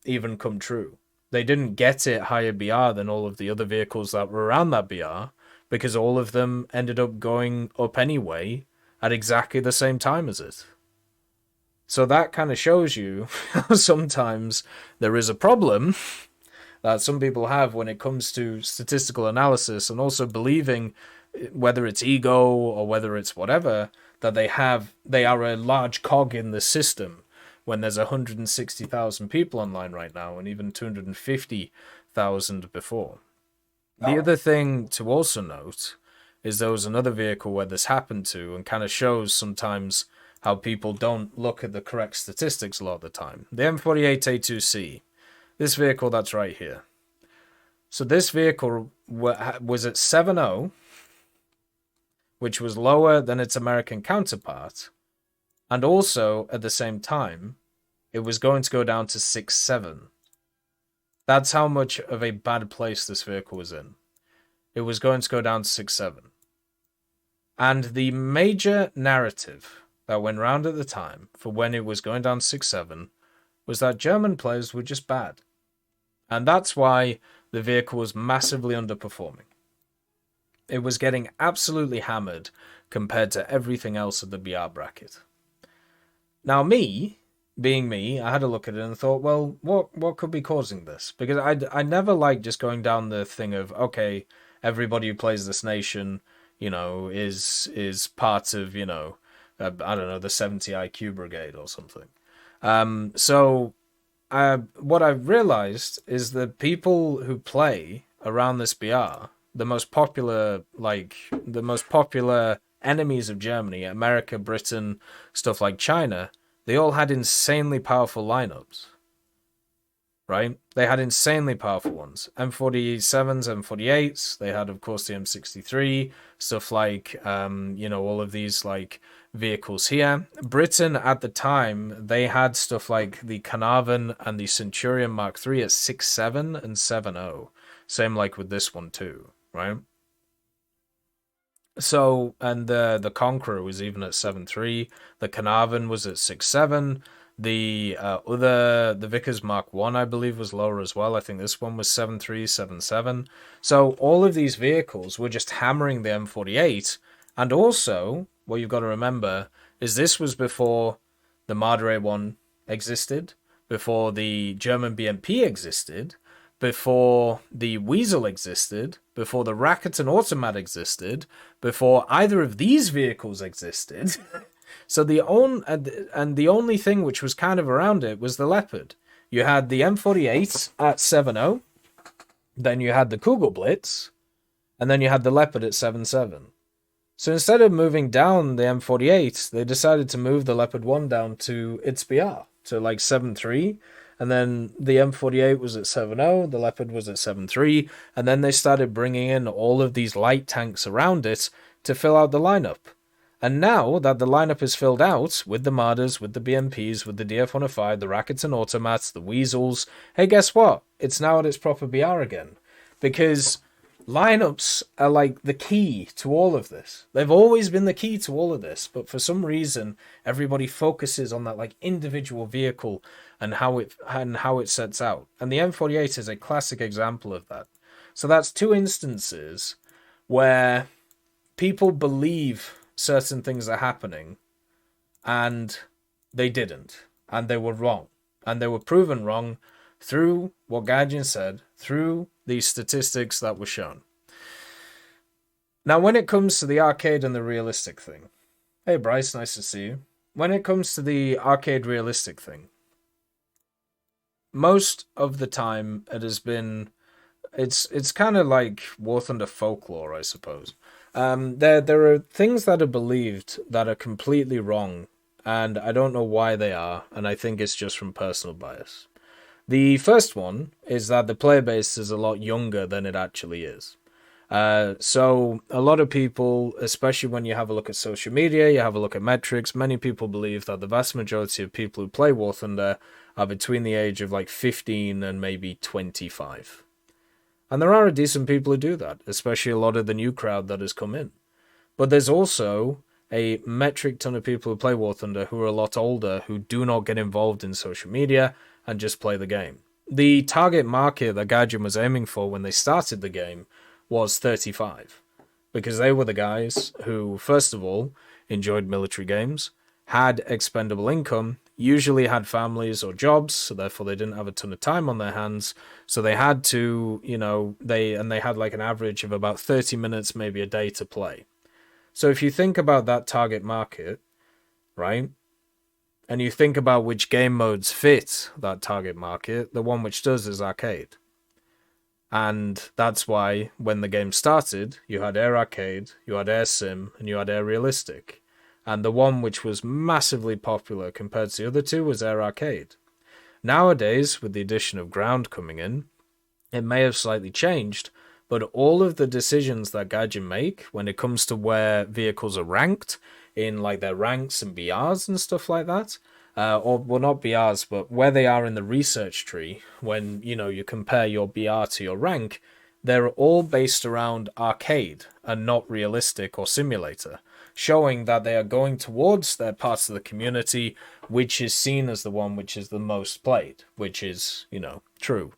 even come true. They didn't get it higher BR than all of the other vehicles that were around that BR, because all of them ended up going up anyway at exactly the same time as it. So that kind of shows you sometimes there is a problem that some people have when it comes to statistical analysis, and also believing, whether it's ego or whether it's whatever, that they are a large cog in the system, when there's 160,000 people online right now, and even 250,000 before. The other thing to also note is there was another vehicle where this happened to, and kind of shows sometimes how people don't look at the correct statistics a lot of the time. The M48A2C, this vehicle that's right here. So this vehicle was at 7.0, which was lower than its American counterpart. And also, at the same time, it was going to go down to 6.7. That's how much of a bad place this vehicle was in. It was going to go down to 6.7. And the major narrative that went round at the time for when it was going down to 6.7 was that German players were just bad. And that's why the vehicle was massively underperforming. It was getting absolutely hammered compared to everything else at the BR bracket. Now, me, being me, I had a look at it and thought, well, what could be causing this? Because I never liked just going down the thing of, okay, everybody who plays this nation, you know, is part of, you know, I don't know, the 70 IQ brigade or something. So what I've realized is that people who play around this BR, the most popular enemies of Germany, America, Britain, stuff like China, they all had insanely powerful lineups. Right? They had insanely powerful ones. M47s, M48s. They had, of course, the M63. Stuff like, you know, all of these, like, vehicles here. Britain at the time, they had stuff like the Carnarvon and the Centurion Mark III at 6.7 and 7.0. Same like with this one too, right? So, and the Conqueror was even at 7.3. The Carnarvon was at 6.7. The Vickers Mark 1, I believe, was lower as well. I think this one was 7.3, 7.7. So all of these vehicles were just hammering the M48. And also, what you've got to remember is this was before the Marder 1 existed, before the German BMP existed, before the Weasel existed, before the Rakuten Automat existed, before either of these vehicles existed. So the only thing which was kind of around it was the Leopard. You had the M48 at 7.0, then you had the Kugelblitz, and then you had the Leopard at 7.7. So instead of moving down the M48, they decided to move the Leopard 1 down to its BR, to like 7.3, and then the M48 was at 7.0, the Leopard was at 7.3, and then they started bringing in all of these light tanks around it to fill out the lineup. And now that the lineup is filled out with the Marders, with the BMPs, with the DF-105, the Rakuten Automats, the Weasels, hey, guess what? It's now at its proper BR again. Because lineups are like the key to all of this. They've always been the key to all of this, but for some reason, everybody focuses on that like individual vehicle and how it sets out. And the M48 is a classic example of that. So that's two instances where people believe certain things are happening and they didn't, and they were wrong, and they were proven wrong through what Gaijin said, through the statistics that were shown. Now, when it comes to the arcade and the realistic thing, hey Bryce, nice to see you. When it comes to the arcade realistic thing, most of the time it has been, it's kind of like War Thunder folklore, I suppose. There are things that are believed that are completely wrong, and I don't know why they are, and I think it's just from personal bias. The first one is that the player base is a lot younger than it actually is. So a lot of people, especially when you have a look at social media, you have a look at metrics, many people believe that the vast majority of people who play War Thunder are between the age of like 15 and maybe 25. And there are decent people who do that, especially a lot of the new crowd that has come in. But there's also a metric ton of people who play War Thunder who are a lot older, who do not get involved in social media and just play the game. The target market that Gaijin was aiming for when they started the game was 35. Because they were the guys who, first of all, enjoyed military games, had expendable income, usually had families or jobs, so therefore they didn't have a ton of time on their hands. So they had to, they had like an average of about 30 minutes, maybe a day to play. So if you think about that target market, right, and you think about which game modes fit that target market, the one which does is arcade. And that's why when the game started, you had Air Arcade, you had Air Sim, and you had Air Realistic. And the one which was massively popular compared to the other two was Air Arcade. Nowadays, with the addition of Ground coming in, it may have slightly changed, but all of the decisions that Gaijin make when it comes to where vehicles are ranked, in like their ranks and BRs and stuff like that, or well, not BRs, but where they are in the research tree, when you compare your BR to your rank, they're all based around arcade and not realistic or simulator, showing that they are going towards their parts of the community which is seen as the one which is the most played, which is, true.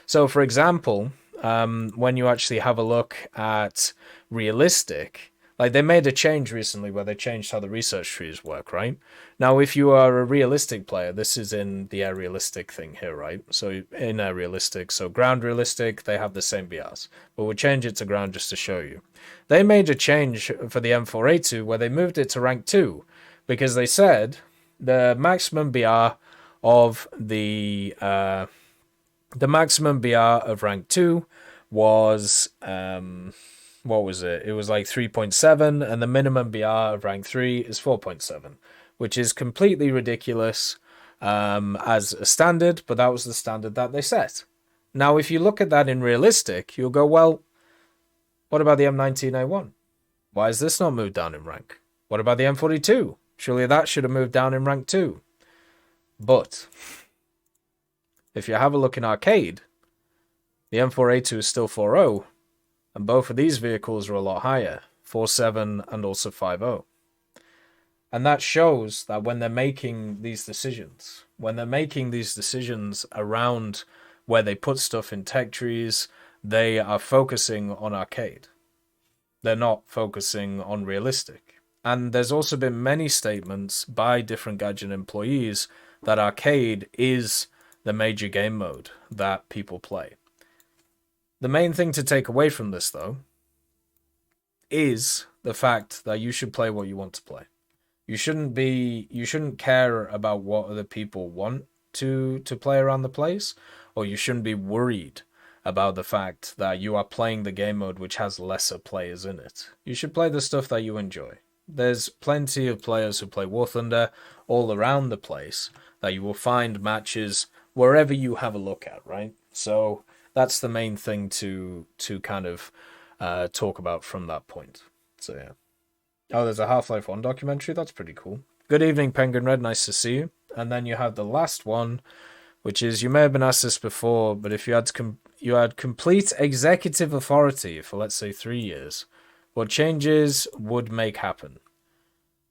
So, for example, when you actually have a look at realistic, like they made a change recently where they changed how the research trees work, right? Now, if you are a realistic player, this is in the Air Realistic thing here, right? So in Air Realistic, so Ground Realistic, they have the same BRs, but we'll change it to Ground just to show you. They made a change for the M4A2 where they moved it to rank 2 because they said the maximum BR of the maximum BR of rank 2 was what was it? It was like 3.7, and the minimum BR of rank 3 is 4.7, which is completely ridiculous as a standard, but that was the standard that they set. Now, if you look at that in realistic, you'll go, well, what about the M19A1? Why is this not moved down in rank? What about the M42? Surely that should have moved down in rank too. But if you have a look in arcade, the M4A2 is still 4.0, and both of these vehicles are a lot higher, 4.7 and also 5.0. And that shows that when they're making these decisions, around where they put stuff in tech trees, they are focusing on arcade. They're not focusing on realistic. And there's also been many statements by different Gadget employees that arcade is the major game mode that people play. The main thing to take away from this, though, is the fact that you should play what you want to play. You shouldn't care about what other people want to play around the place, or you shouldn't be worried about the fact that you are playing the game mode which has lesser players in it. You should play the stuff that you enjoy. There's plenty of players who play War Thunder all around the place that you will find matches wherever you have a look at, right? So that's the main thing to kind of talk about from that point. So yeah. Oh, there's a Half-Life 1 documentary. That's pretty cool. Good evening, Penguin Red. Nice to see you. And then you have the last one, which is, you may have been asked this before, but if you had complete executive authority for, let's say, 3 years, what changes would make happen?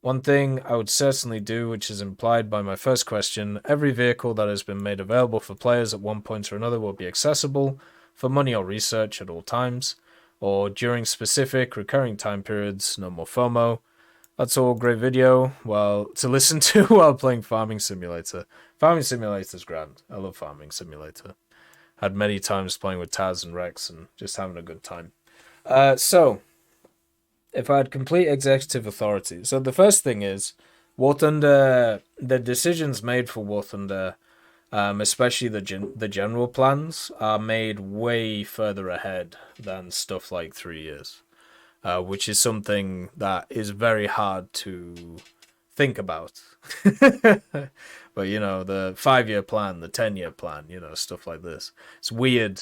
One thing I would certainly do, which is implied by my first question, every vehicle that has been made available for players at one point or another will be accessible for money or research at all times, or during specific recurring time periods. No more FOMO. That's all great video to listen to while playing Farming Simulator. Farming Simulator's grand. I love Farming Simulator. Had many times playing with Taz and Rex and just having a good time. So, if I had complete executive authority. So the first thing is, War Thunder, the decisions made for War Thunder, especially the general plans, are made way further ahead than stuff like 3 years, which is something that is very hard to think about. But, the 5-year plan, the 10-year plan, stuff like this. It's weird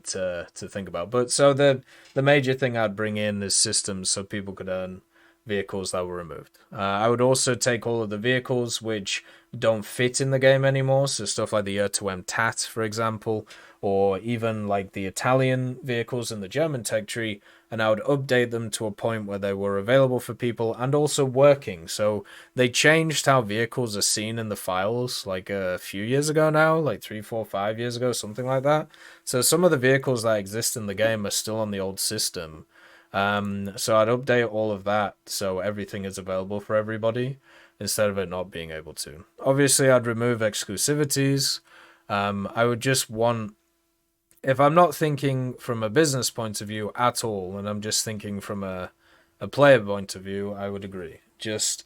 to think about. But so the major thing I'd bring in is systems so people could earn vehicles that were removed. I would also take all of the vehicles which don't fit in the game anymore, so stuff like the R2M TAT, for example, or even like the Italian vehicles in the German tech tree, and I would update them to a point where they were available for people and also working. So they changed how vehicles are seen in the files like a few years ago now, like 3, 4, 5 years ago, something like that. So some of the vehicles that exist in the game are still on the old system. So I'd update all of that so everything is available for everybody instead of it not being able to. Obviously, I'd remove exclusivities. I would just want, if I'm not thinking from a business point of view at all, and I'm just thinking from a player point of view, I would agree. Just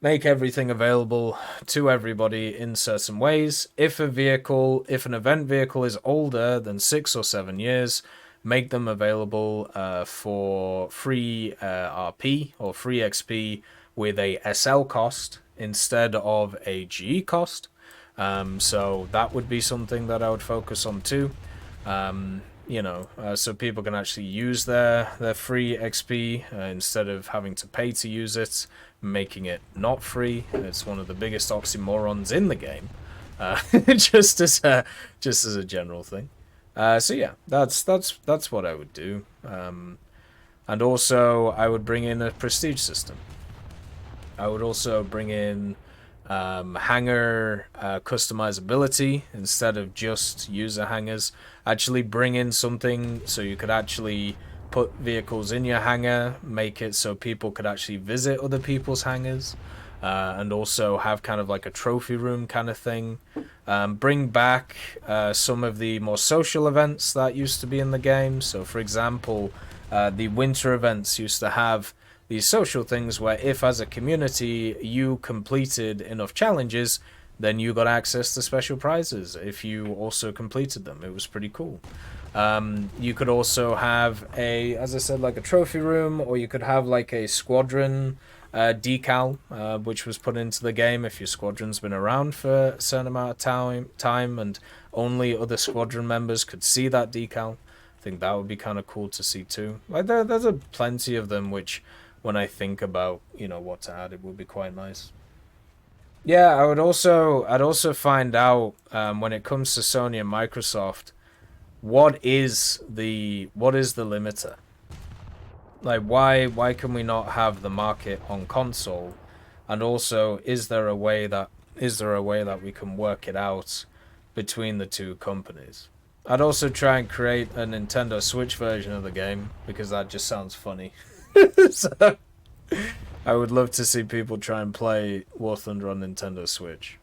make everything available to everybody in certain ways. If an event vehicle is older than 6 or 7 years, make them available for free RP or free XP with a SL cost instead of a GE cost. So that would be something that I would focus on too. So people can actually use their free XP instead of having to pay to use it, making it not free. It's one of the biggest oxymorons in the game, just as a general thing. So yeah, that's what I would do. And also I would bring in a prestige system. I would also bring in hangar customizability instead of just user hangars. Actually bring in something so you could actually put vehicles in your hangar, make it so people could actually visit other people's hangars, and also have kind of like a trophy room kind of thing. Bring back some of the more social events that used to be in the game. So for example, the winter events used to have these social things where if as a community you completed enough challenges, then you got access to special prizes if you also completed them. It was pretty cool. You could also have as I said, like a trophy room, or you could have like a squadron decal, which was put into the game if your squadron's been around for a certain amount of time and only other squadron members could see that decal. I think that would be kind of cool to see too. Like there's plenty of them which when I think about, you know, what to add, it would be quite nice. Yeah, I'd also find out when it comes to Sony and Microsoft, what is the limiter? Like, why can we not have the market on console? And also, is there a way that we can work it out between the two companies? I'd also try and create a Nintendo Switch version of the game because that just sounds funny. So I would love to see people try and play War Thunder on Nintendo Switch.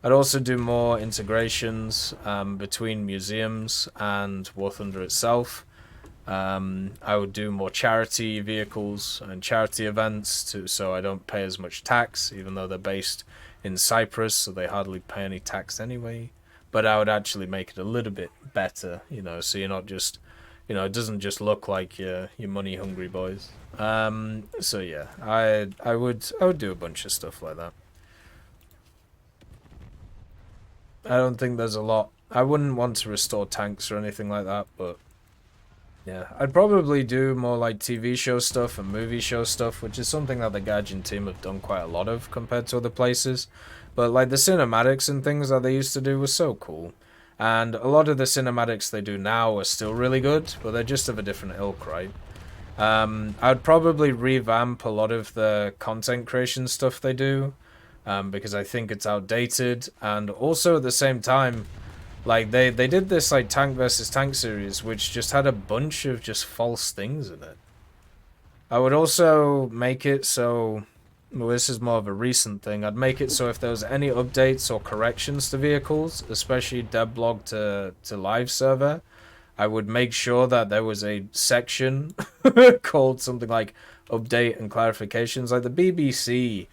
I'd also do more integrations between museums and War Thunder itself. I would do more charity vehicles and charity events so I don't pay as much tax, even though they're based in Cyprus, so they hardly pay any tax anyway. But I would actually make it a little bit better, you know, so you're not just, you know, it doesn't just look like you're money hungry boys. So yeah, I would do a bunch of stuff like that. I don't think there's a lot. I wouldn't want to restore tanks or anything like that, but yeah, I'd probably do more like TV show stuff and movie show stuff, which is something that the Gaijin team have done quite a lot of compared to other places. But like the cinematics and things that they used to do was so cool. And a lot of the cinematics they do now are still really good, but they're just of a different ilk, right? I'd probably revamp a lot of the content creation stuff they do, because I think it's outdated. And also at the same time, like they did this like tank versus tank series, which just had a bunch of just false things in it. I would also make it so, well, this is more of a recent thing. I'd make it so if there was any updates or corrections to vehicles, especially devlog to live server, I would make sure that there was a section called something like update and clarifications, like the BBC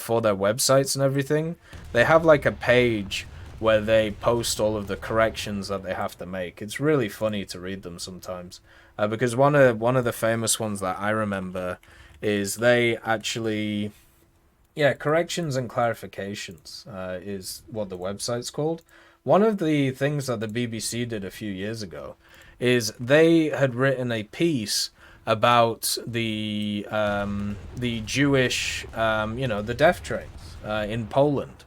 for their websites and everything. They have like a page where they post all of the corrections that they have to make. It's really funny to read them sometimes, because one of the famous ones that I remember is they actually, yeah, corrections and clarifications is what the website's called. One of the things that the BBC did a few years ago is they had written a piece about the Jewish, the death trains in Poland.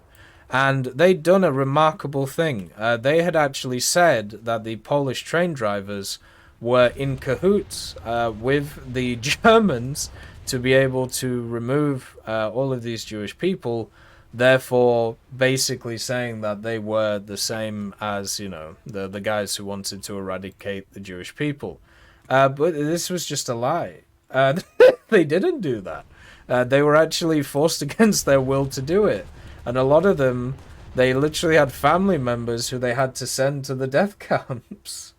And they'd done a remarkable thing. They had actually said that the Polish train drivers were in cahoots with the Germans to be able to remove all of these Jewish people, therefore basically saying that they were the same as, you know, the guys who wanted to eradicate the Jewish people. But this was just a lie. They didn't do that. They were actually forced against their will to do it. And a lot of them, they literally had family members who they had to send to the death camps.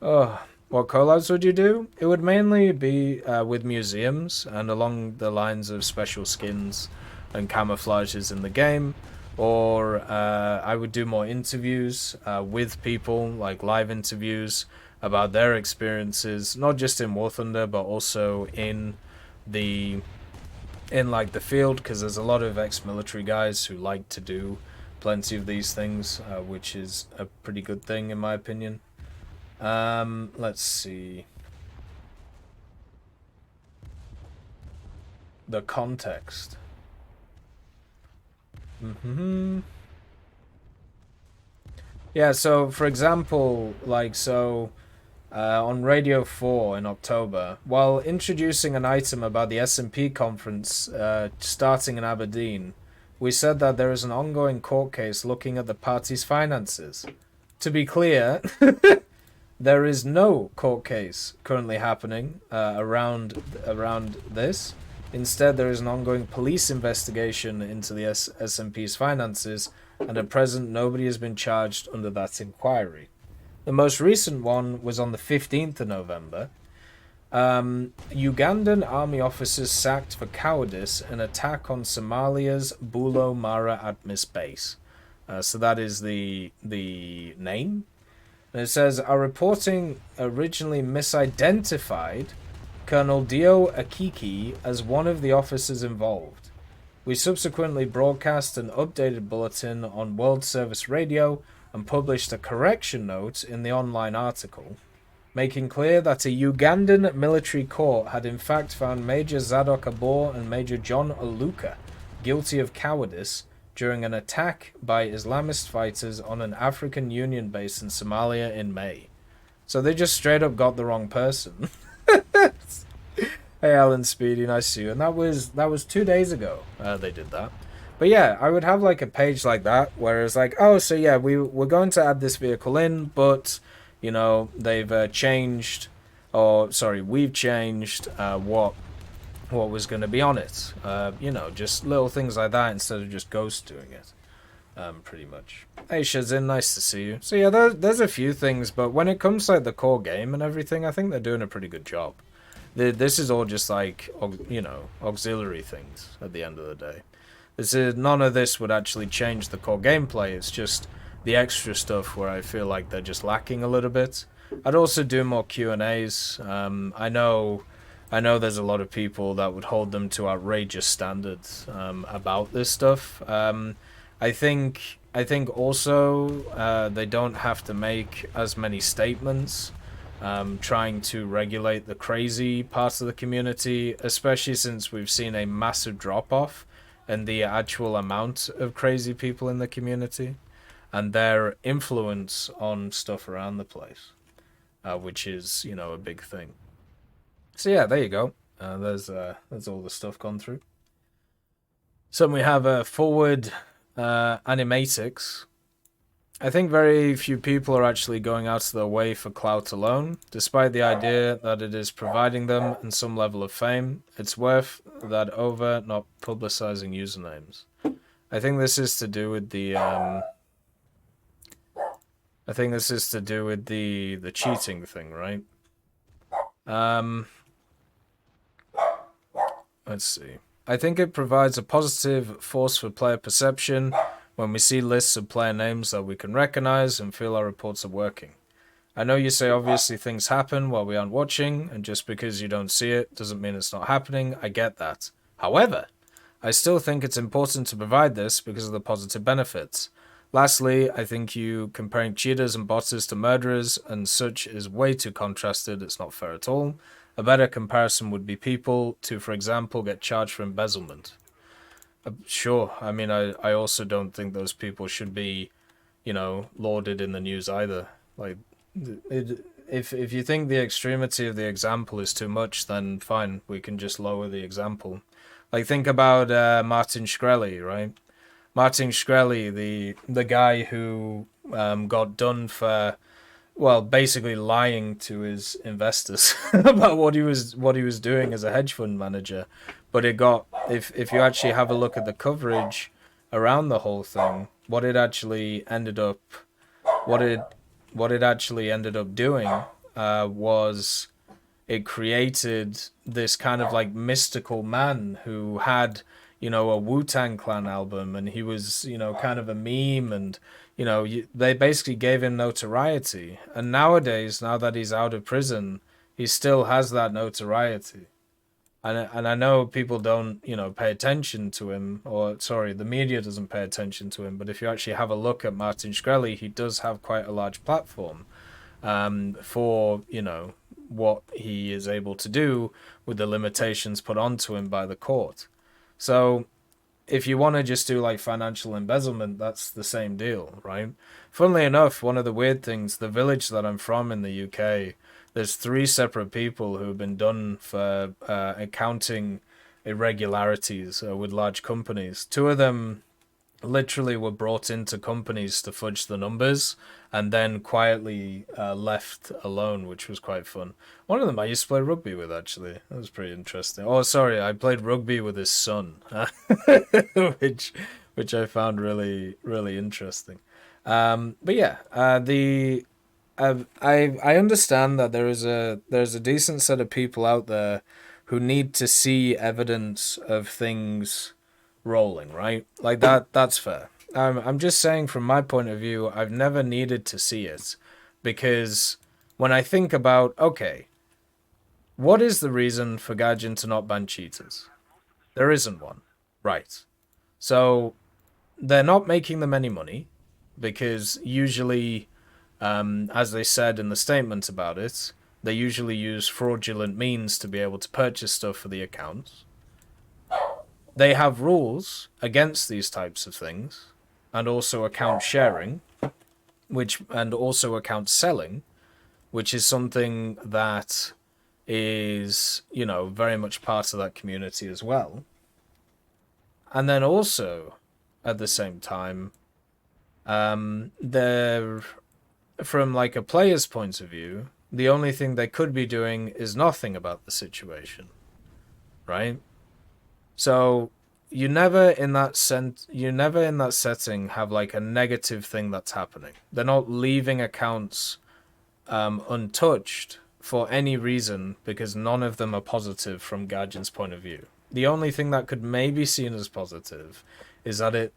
Oh, what collabs would you do? It would mainly be with museums and along the lines of special skins and camouflages in the game. Or I would do more interviews with people, like live interviews about their experiences, not just in War Thunder, but also in like the field, because there's a lot of ex-military guys who like to do plenty of these things, which is a pretty good thing in my opinion. Let's see. The context. Yeah, so for example, like on Radio 4 in October, while introducing an item about the S&P conference starting in Aberdeen, we said that there is an ongoing court case looking at the party's finances. To be clear, there is no court case currently happening around this. Instead, there is an ongoing police investigation into the S&P's finances, and at present, nobody has been charged under that inquiry. The most recent one was on the 15th of November. Ugandan army officers sacked for cowardice in attack on Somalia's Bulo Mara Atmis base. So that is the name. And it says, our reporting originally misidentified Colonel Dio Akiki as one of the officers involved. We subsequently broadcast an updated bulletin on World Service Radio and published a correction note in the online article. making clear that a Ugandan military court had in fact found Major Zadok Abor and Major John Oluka guilty of cowardice during an attack by Islamist fighters on an African Union base in Somalia in May. So they just straight up got the wrong person. Hey Alan Speedy, nice to see you. And that was 2 days ago they did that. But yeah, I would have like a page like that where it's like, oh, so yeah, we're going to add this vehicle in, but you know, they've changed, or sorry, we've changed what was going to be on it. You know, just little things like that instead of just Ghost doing it. Pretty much. Hey Shazin, nice to see you. So yeah, there's a few things, but when it comes to like the core game and everything, I think they're doing a pretty good job. This is all just like, you know, auxiliary things at the end of the day. None of this would actually change the core gameplay. It's just the extra stuff where I feel like they're just lacking a little bit. I'd also do more Q&As. I know there's a lot of people that would hold them to outrageous standards about this stuff. I think also they don't have to make as many statements trying to regulate the crazy parts of the community, especially since we've seen a massive drop-off in the actual amount of crazy people in the community and their influence on stuff around the place, which is, you know, a big thing. So yeah, there you go. There's all the stuff gone through. So we have a forward animatics. I think very few people are actually going out of their way for clout alone, despite the idea that it is providing them in some level of fame. It's worth that over not publicizing usernames. I think this is to do with the the cheating thing, right? Let's see. I think it provides a positive force for player perception when we see lists of player names that we can recognize and feel our reports are working. I know you say obviously things happen while we aren't watching, and just because you don't see it doesn't mean it's not happening. I get that. However, I still think it's important to provide this because of the positive benefits. Lastly, I think you comparing cheaters and botters to murderers and such is way too contrasted. It's not fair at all. A better comparison would be people to, for example, get charged for embezzlement. Sure, I mean, I also don't think those people should be, you know, lauded in the news either. Like, if you think the extremity of the example is too much, then fine, we can just lower the example. Like, think about Martin Shkreli, right? Martin Shkreli, the guy who got done for, well, basically lying to his investors about what he was doing as a hedge fund manager. But it got, if you actually have a look at the coverage around the whole thing, what it actually ended up doing was it created this kind of like mystical man who had, you know, a Wu-Tang Clan album, and he was, you know, kind of a meme, and you know, they basically gave him notoriety. And nowadays, now that he's out of prison, he still has that notoriety. And I know people don't, you know, pay attention to him, or sorry, the media doesn't pay attention to him. But if you actually have a look at Martin Shkreli, he does have quite a large platform for, you know, what he is able to do with the limitations put onto him by the court. So if you want to just do like financial embezzlement, that's the same deal, right? Funnily enough, one of the weird things, the village that I'm from in the UK, there's 3 separate people who have been done for accounting irregularities with large companies. 2 of them literally were brought into companies to fudge the numbers and then quietly left alone, which was quite fun. One of them I used to play rugby with, actually. That was pretty interesting. Oh, sorry, I played rugby with his son, which I found really, really interesting. But yeah, I understand that there's a decent set of people out there who need to see evidence of things rolling, right? Like that's fair. I'm just saying from my point of view, I've never needed to see it, because when I think about, okay, what is the reason for Gaijin to not ban cheaters? There isn't one, right? So they're not making them any money, because usually, as they said in the statement about it, They usually use fraudulent means to be able to purchase stuff for the accounts. They have rules against these types of things, and also account sharing, and also account selling, which is something that is, very much part of that community as well. And then also, at the same time, they're, from like a player's point of view, the only thing they could be doing is nothing about the situation, right? So you never in that setting have like a negative thing that's happening. They're not leaving accounts untouched for any reason, because none of them are positive from Gaijin's point of view. The only thing that could maybe be seen as positive is that it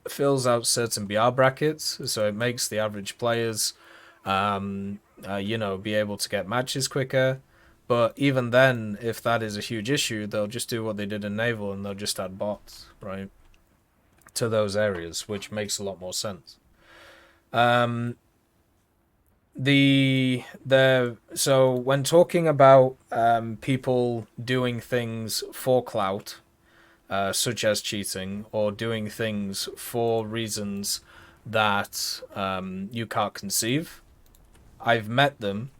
fills out certain BR brackets, so it makes the average players, be able to get matches quicker. But even then, if that is a huge issue, they'll just do what they did in Naval, and they'll just add bots, right, to those areas, which makes a lot more sense. So when talking about people doing things for clout, such as cheating, or doing things for reasons that you can't conceive, I've met them,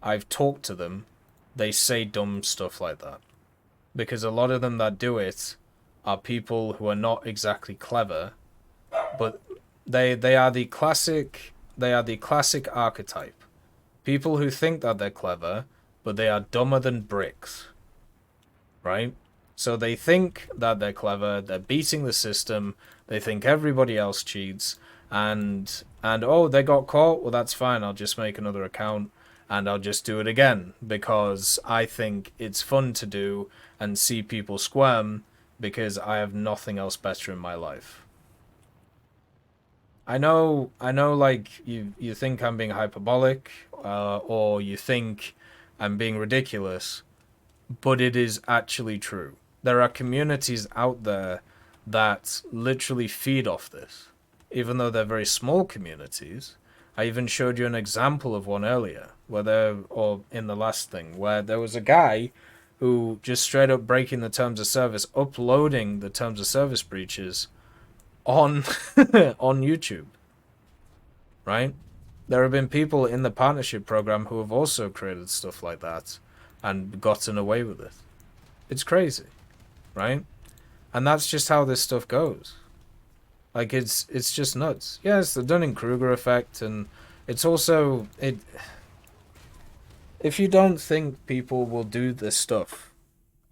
I've talked to them, they say dumb stuff like that. Because a lot of them that do it are people who are not exactly clever, but they are the classic archetype. People who think that they're clever, but they are dumber than bricks. Right? So they think that they're clever, they're beating the system, they think everybody else cheats, and oh, they got caught, well that's fine, I'll just make another account and I'll just do it again, because I think it's fun to do and see people squirm, because I have nothing else better in my life. I know, like, you think I'm being hyperbolic, or you think I'm being ridiculous, but it is actually true. There are communities out there that literally feed off this, even though they're very small communities. I even showed you an example of one earlier, or in the last thing, where there was a guy who just straight up breaking the terms of service, uploading the terms of service breaches on on YouTube, right? There have been people in the partnership program who have also created stuff like that and gotten away with it. It's crazy, right? And that's just how this stuff goes. Like, it's just nuts. Yeah, it's the Dunning-Kruger effect, and it's also if you don't think people will do this stuff,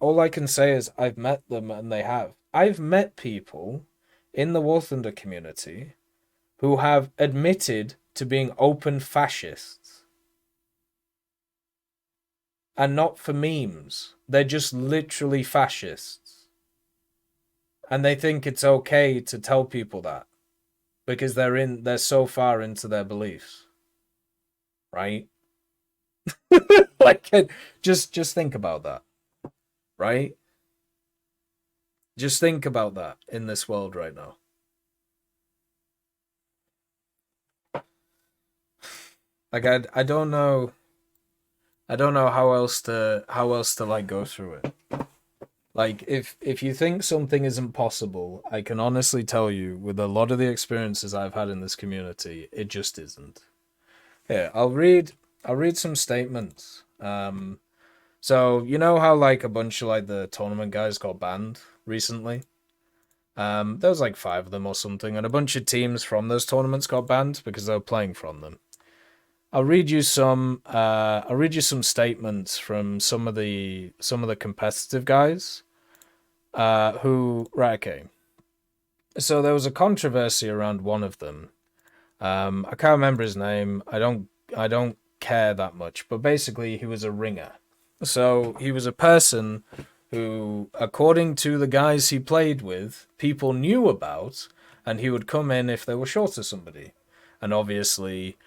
all I can say is I've met them, and they have. I've met people in the War Thunder community who have admitted to being open fascists. And not for memes. They're just literally fascists. And they think it's okay to tell people that, because they're so far into their beliefs. Right? Like, just think about that. Right? Just think about that in this world right now. Like, I don't know how else to like go through it. Like, if you think something isn't possible, I can honestly tell you, with a lot of the experiences I've had in this community, it just isn't. Here, I'll read some statements. So you know how like a bunch of like the tournament guys got banned recently? There was like 5 of them or something, and a bunch of teams from those tournaments got banned because they were playing from them. I'll read you some statements from some of the competitive guys. Okay. So there was a controversy around one of them. I can't remember his name. I don't care that much, but basically he was a ringer. So he was a person who, according to the guys he played with, people knew about, and he would come in if they were short of somebody. And obviously,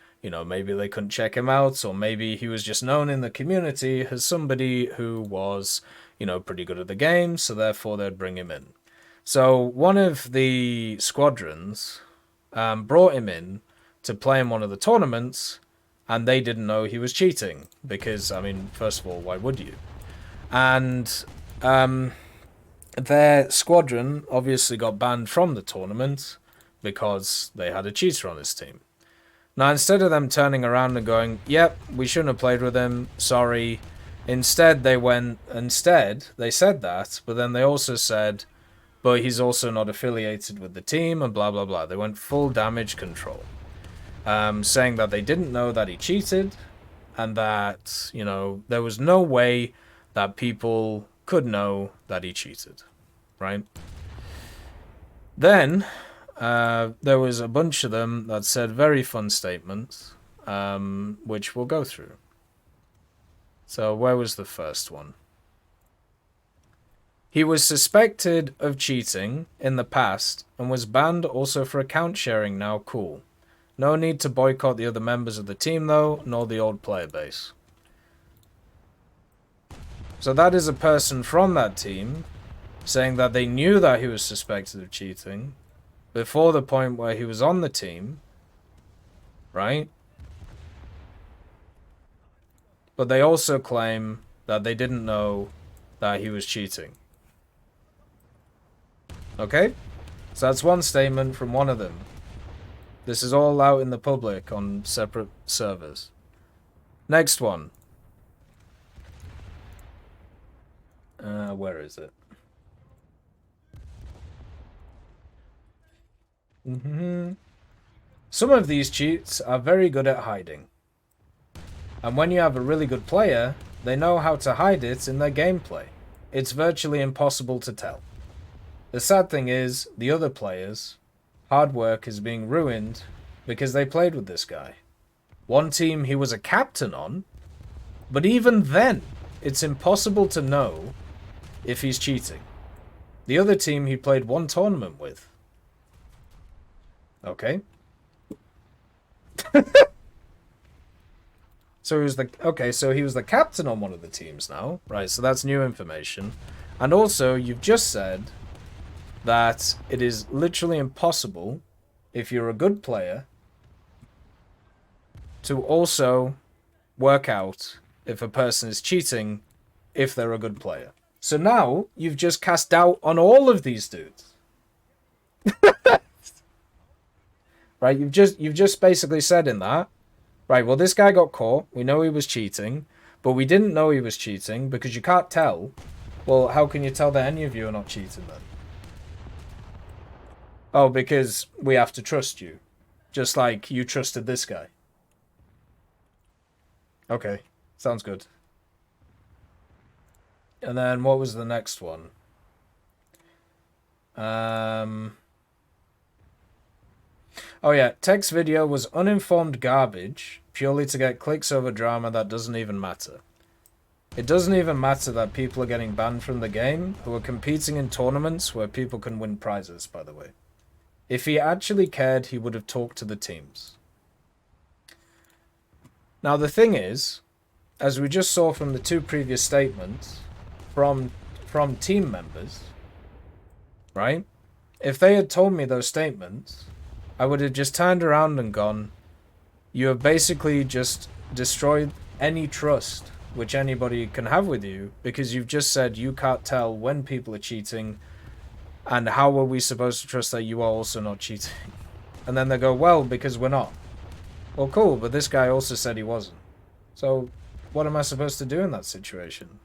maybe they couldn't check him out, or maybe he was just known in the community as somebody who was, pretty good at the game, so therefore they'd bring him in. So one of the squadrons brought him in to play in one of the tournaments, and they didn't know he was cheating. Because, I mean, first of all, why would you? And their squadron obviously got banned from the tournament because they had a cheater on his team. Now, instead of them turning around and going, yep, we shouldn't have played with him, sorry. Instead, they said that, but then they also said, but he's also not affiliated with the team, and blah, blah, blah. They went full damage control, saying that they didn't know that he cheated, and that, you know, there was no way that people could know that he cheated, right? Then, there was a bunch of them that said very fun statements, which we'll go through. So, where was the first one? He was suspected of cheating in the past and was banned also for account sharing now. Cool. No need to boycott the other members of the team though, nor the old player base. So that is a person from that team saying that they knew that he was suspected of cheating before the point where he was on the team, right? But they also claim that they didn't know that he was cheating. Okay? So that's one statement from one of them. This is all out in the public on separate servers. Next one. Where is it? Some of these cheats are very good at hiding. And when you have a really good player, they know how to hide it in their gameplay. It's virtually impossible to tell. The sad thing is, the other players' hard work is being ruined because they played with this guy. One team he was a captain on, but even then, it's impossible to know if he's cheating. The other team he played one tournament with. Okay. So he was the captain on one of the teams now. Right, so that's new information. And also, you've just said that it is literally impossible, if you're a good player, to also work out if a person is cheating if they're a good player. So now, you've just cast doubt on all of these dudes. Right, you've just basically said in that, right, well, this guy got caught, we know he was cheating, but we didn't know he was cheating because you can't tell. Well, how can you tell that any of you are not cheating then? Oh, because we have to trust you. Just like you trusted this guy. Okay, sounds good. And then what was the next one? Oh yeah, TEC's video was uninformed garbage, purely to get clicks over drama that doesn't even matter. It doesn't even matter that people are getting banned from the game who are competing in tournaments where people can win prizes, by the way. If he actually cared, he would have talked to the teams. Now the thing is, as we just saw from the two previous statements from team members, right? If they had told me those statements, I would have just turned around and gone, you have basically just destroyed any trust which anybody can have with you because you've just said you can't tell when people are cheating, and how are we supposed to trust that you are also not cheating? And then they go, well, because we're not. Well, cool, but this guy also said he wasn't. So what am I supposed to do in that situation?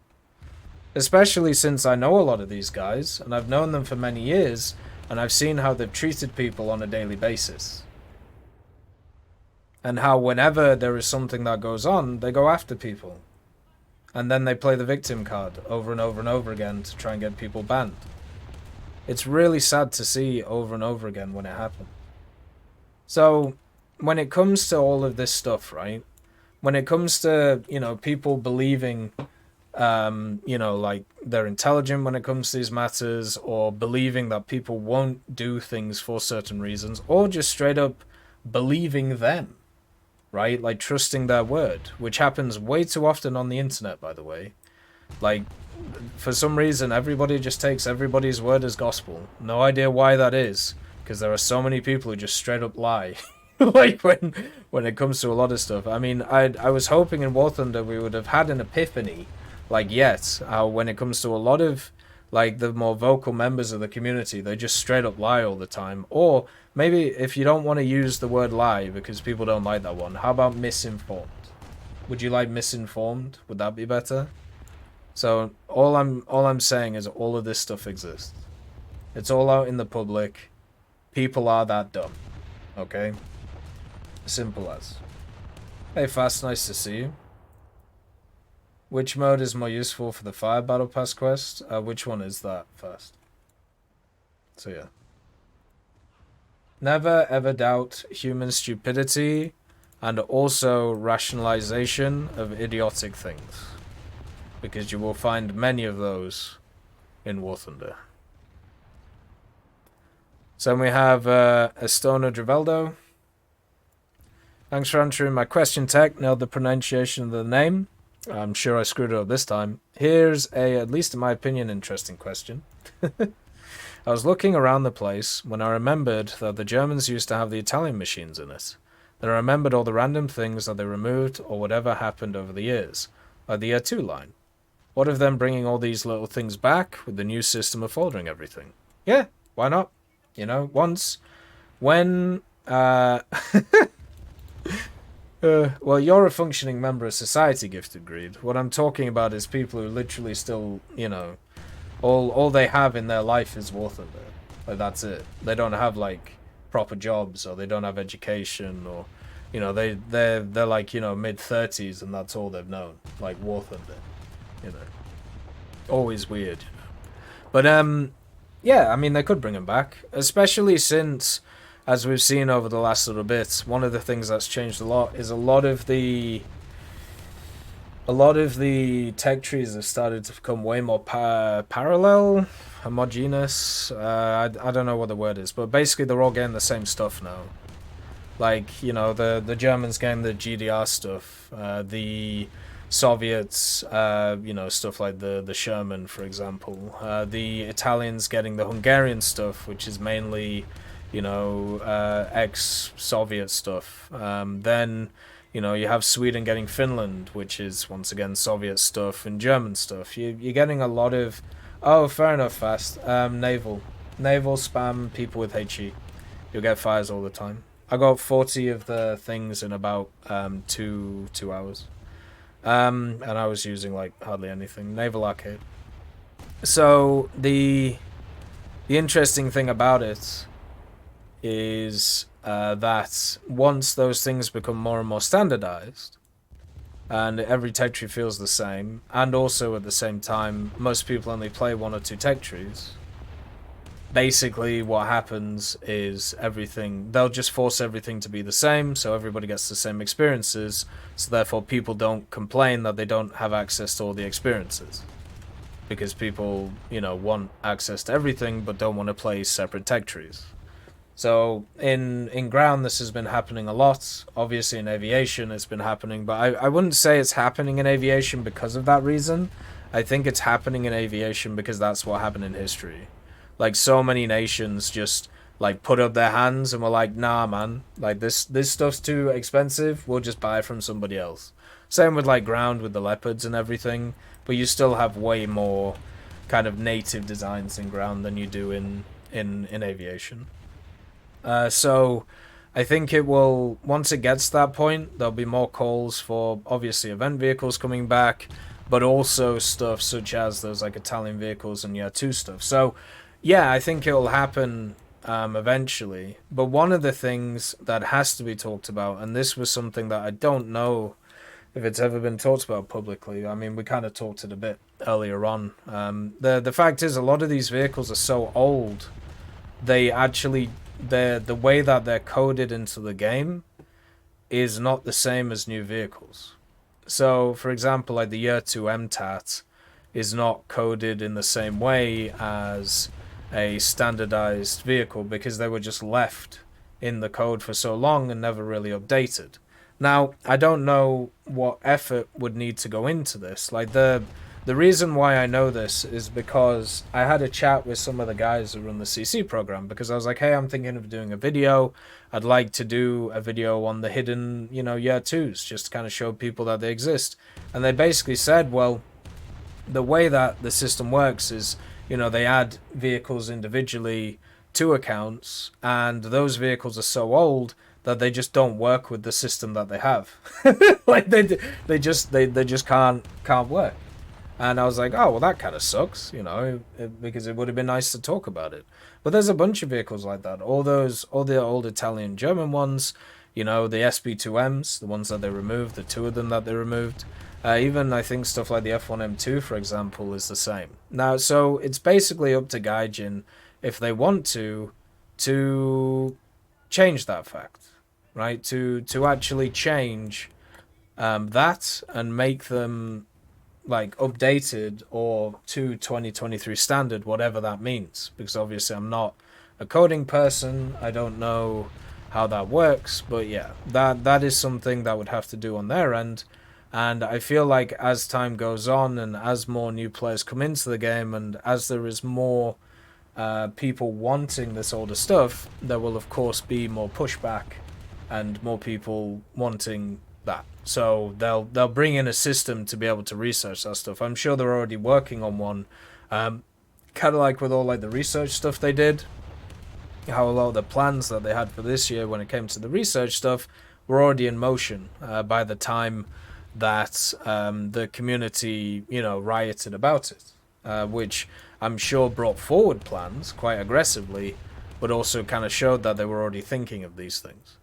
Especially since I know a lot of these guys, and I've known them for many years, and I've seen how they've treated people on a daily basis. And how whenever there is something that goes on, they go after people. And then they play the victim card over and over and over again to try and get people banned. It's really sad to see over and over again when it happens. So, when it comes to all of this stuff, right? When it comes to, you know, people believing, you know, like they're intelligent when it comes to these matters, or believing that people won't do things for certain reasons, or just straight up believing them, right? Like trusting their word, which happens way too often on the internet, by the way. Like, for some reason, everybody just takes everybody's word as gospel. No idea why that is, because there are so many people who just straight up lie. Like when it comes to a lot of stuff. I mean, I was hoping in War Thunder we would have had an epiphany, like yet. When it comes to a lot of like the more vocal members of the community, they just straight up lie all the time. Or maybe if you don't want to use the word lie because people don't like that one, how about misinformed? Would you like misinformed? Would that be better? So all I'm saying is all of this stuff exists. It's all out in the public. People are that dumb. Okay? Simple as. Hey Fast, nice to see you. Which mode is more useful for the Fire Battle Pass quest? Which one is that first? So yeah. Never ever doubt human stupidity and also rationalization of idiotic things. Because you will find many of those in War Thunder. So we have Estono Driveldo. Thanks for answering my question, Tech. Nailed the pronunciation of the name. I'm sure I screwed it up this time. Here's a, at least in my opinion, interesting question. I was looking around the place when I remembered that the Germans used to have the Italian machines in it. Then I remembered all the random things that they removed or whatever happened over the years, like the Year 2 line. What of them bringing all these little things back with the new system of foldering everything? Yeah, why not? You know, once, when, well, you're a functioning member of society, Gifted Greed. What I'm talking about is people who literally still, you know, all they have in their life is War Thunder. Like, that's it. They don't have, like, proper jobs, or they don't have education, or, you know, they're like, you know, mid-30s, and that's all they've known. Like, War Thunder, you know. Always weird, you know. But, yeah, I mean, they could bring them back, especially since, as we've seen over the last little bit, one of the things that's changed a lot is a lot of the tech trees have started to become way more parallel, homogeneous. I don't know what the word is, but basically they're all getting the same stuff now. Like, you know, the Germans getting the GDR stuff, the Soviets, you know, stuff like the Sherman, for example. The Italians getting the Hungarian stuff, which is mainly, you know, ex-Soviet stuff. Then, you know, you have Sweden getting Finland, which is, once again, Soviet stuff and German stuff. You're getting a lot of... Oh, fair enough, Fast. Naval spam people with HE. You'll get fires all the time. I got 40 of the things in about 2 hours. And I was using, like, hardly anything. Naval Arcade. So, the interesting thing about it is that once those things become more and more standardized, and every tech tree feels the same, and also at the same time, most people only play 1 or 2 tech trees, basically what happens is they'll just force everything to be the same, so everybody gets the same experiences, so therefore people don't complain that they don't have access to all the experiences. Because people, you know, want access to everything, but don't want to play separate tech trees. So in ground, this has been happening a lot. Obviously in aviation, it's been happening, but I wouldn't say it's happening in aviation because of that reason. I think it's happening in aviation because that's what happened in history. Like, so many nations just, like, put up their hands and were like, nah, man, like, this stuff's too expensive, we'll just buy it from somebody else. Same with, like, ground with the leopards and everything, but you still have way more kind of native designs in ground than you do in aviation. So I think it will, once it gets to that point, there'll be more calls for, obviously, event vehicles coming back, but also stuff such as those, like, Italian vehicles and Year 2 stuff. So, yeah, I think it'll happen eventually. But one of the things that has to be talked about, and this was something that I don't know if it's ever been talked about publicly. I mean, we kind of talked it a bit earlier on. The fact is, a lot of these vehicles are so old, they actually... the way that they're coded into the game is not the same as new vehicles. So, for example, like the Year 2 MTAT is not coded in the same way as a standardized vehicle because they were just left in the code for so long and never really updated. Now, I don't know what effort would need to go into this. Like, the reason why I know this is because I had a chat with some of the guys who run the CC program, because I was like, hey, I'm thinking of doing a video I'd like to do a video on the hidden, you know, year twos, just to kind of show people that they exist. And they basically said, well, the way that the system works is, you know, they add vehicles individually to accounts, and those vehicles are so old that they just don't work with the system that they have. Like they just can't work. And I was like, oh, well, that kind of sucks, you know, because it would have been nice to talk about it. But there's a bunch of vehicles like that. All the old Italian German ones, you know, the SB2Ms, the ones that they removed, the two of them that they removed. Even I think stuff like the F1M2, for example, is the same. Now, so it's basically up to Gaijin, if they want to change that fact, right? To actually change that and make them like updated or to 2023 standard, whatever that means, because obviously I'm not a coding person, I don't know how that works, but yeah, that is something that would have to do on their end. And I feel like as time goes on and as more new players come into the game and as there is more people wanting this older stuff, there will of course be more pushback and more people wanting that. So they'll bring in a system to be able to research that stuff. I'm sure they're already working on one. Kind of like with all like the research stuff they did, how a lot of the plans that they had for this year when it came to the research stuff were already in motion by the time that the community, you know, rioted about it, which I'm sure brought forward plans quite aggressively, but also kind of showed that they were already thinking of these things.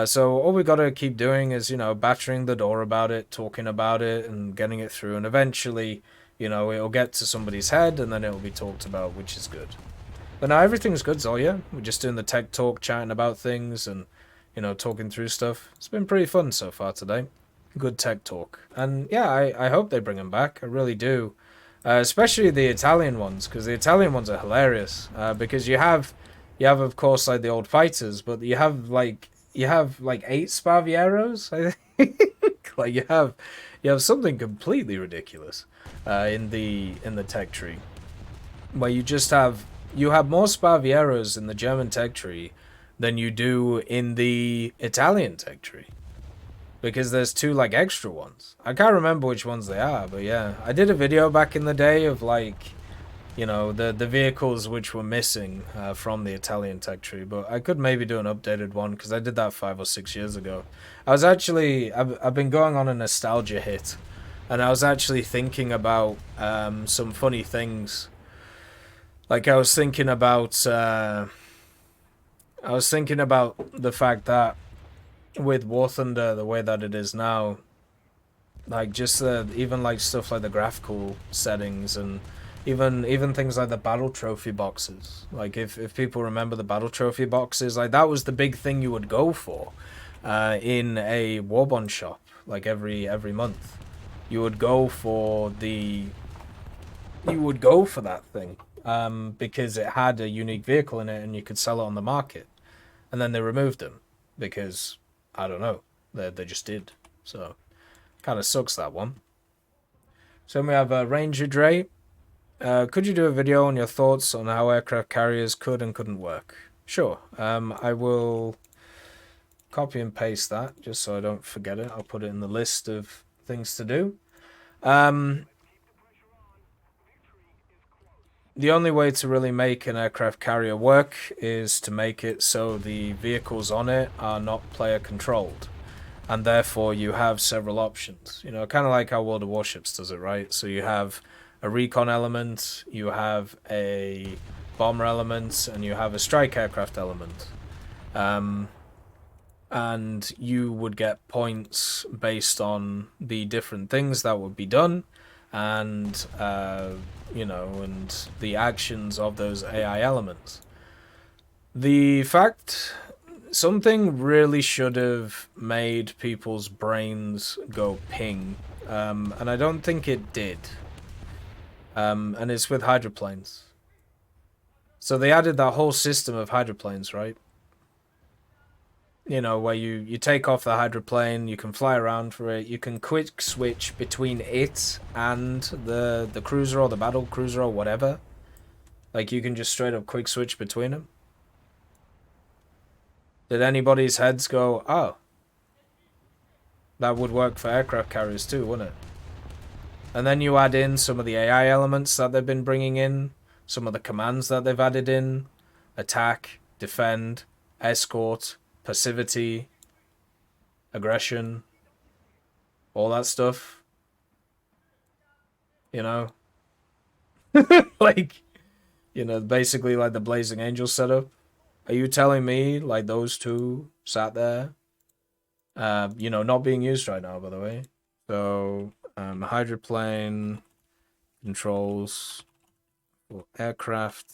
So all we got to keep doing is, you know, battering the door about it, talking about it, and getting it through. And eventually, you know, it'll get to somebody's head, and then it'll be talked about, which is good. But now everything's good, Zolya. We're just doing the tech talk, chatting about things, and, you know, talking through stuff. It's been pretty fun so far today. Good tech talk. And yeah, I hope they bring them back. I really do. Especially the Italian ones, because the Italian ones are hilarious. Because you have of course like the old fighters, but you have like 8 Sparvieros, I think. Like you have something completely ridiculous in the tech tree, where you have more Sparvieros in the German tech tree than you do in the Italian tech tree. Because there's 2 like extra ones. I can't remember which ones they are, but yeah. I did a video back in the day of like, you know, the vehicles which were missing from the Italian tech tree, but I could maybe do an updated one because I did that 5 or 6 years ago. I've been going on a nostalgia hit, and I was actually thinking about some funny things. Like I was thinking about the fact that with War Thunder, the way that it is now, like just even like stuff like the graphical settings and even things like the battle trophy boxes. Like if people remember the battle trophy boxes, like that was the big thing you would go for in a Warbond shop. Like every month, you would go for that thing because it had a unique vehicle in it and you could sell it on the market. And then they removed them because I don't know, they just did. So kind of sucks, that one. So we have Ranger Dre. Could you do a video on your thoughts on how aircraft carriers could and couldn't work? Sure. I will copy and paste that just so I don't forget it. I'll put it in the list of things to do. The only way to really make an aircraft carrier work is to make it so the vehicles on it are not player controlled. And therefore you have several options. You know, kind of like how World of Warships does it, right? So you have a recon element, you have a bomber element, and you have a strike aircraft element. And you would get points based on the different things that would be done, and you know, and the actions of those AI elements. Something really should have made people's brains go ping, and I don't think it did. And it's with hydroplanes. So they added that whole system of hydroplanes, right? You know, where you take off the hydroplane, you can fly around for it, you can quick switch between it and the cruiser or the battle cruiser or whatever. Like, you can just straight up quick switch between them. Did anybody's heads go, oh, that would work for aircraft carriers too, wouldn't it? And then you add in some of the AI elements that they've been bringing in, some of the commands that they've added in, attack, defend, escort, passivity, aggression, all that stuff. You know? Like, you know, basically like the Blazing Angel setup. Are you telling me like those two sat there? You know, not being used right now, by the way. So, hydroplane controls for aircraft,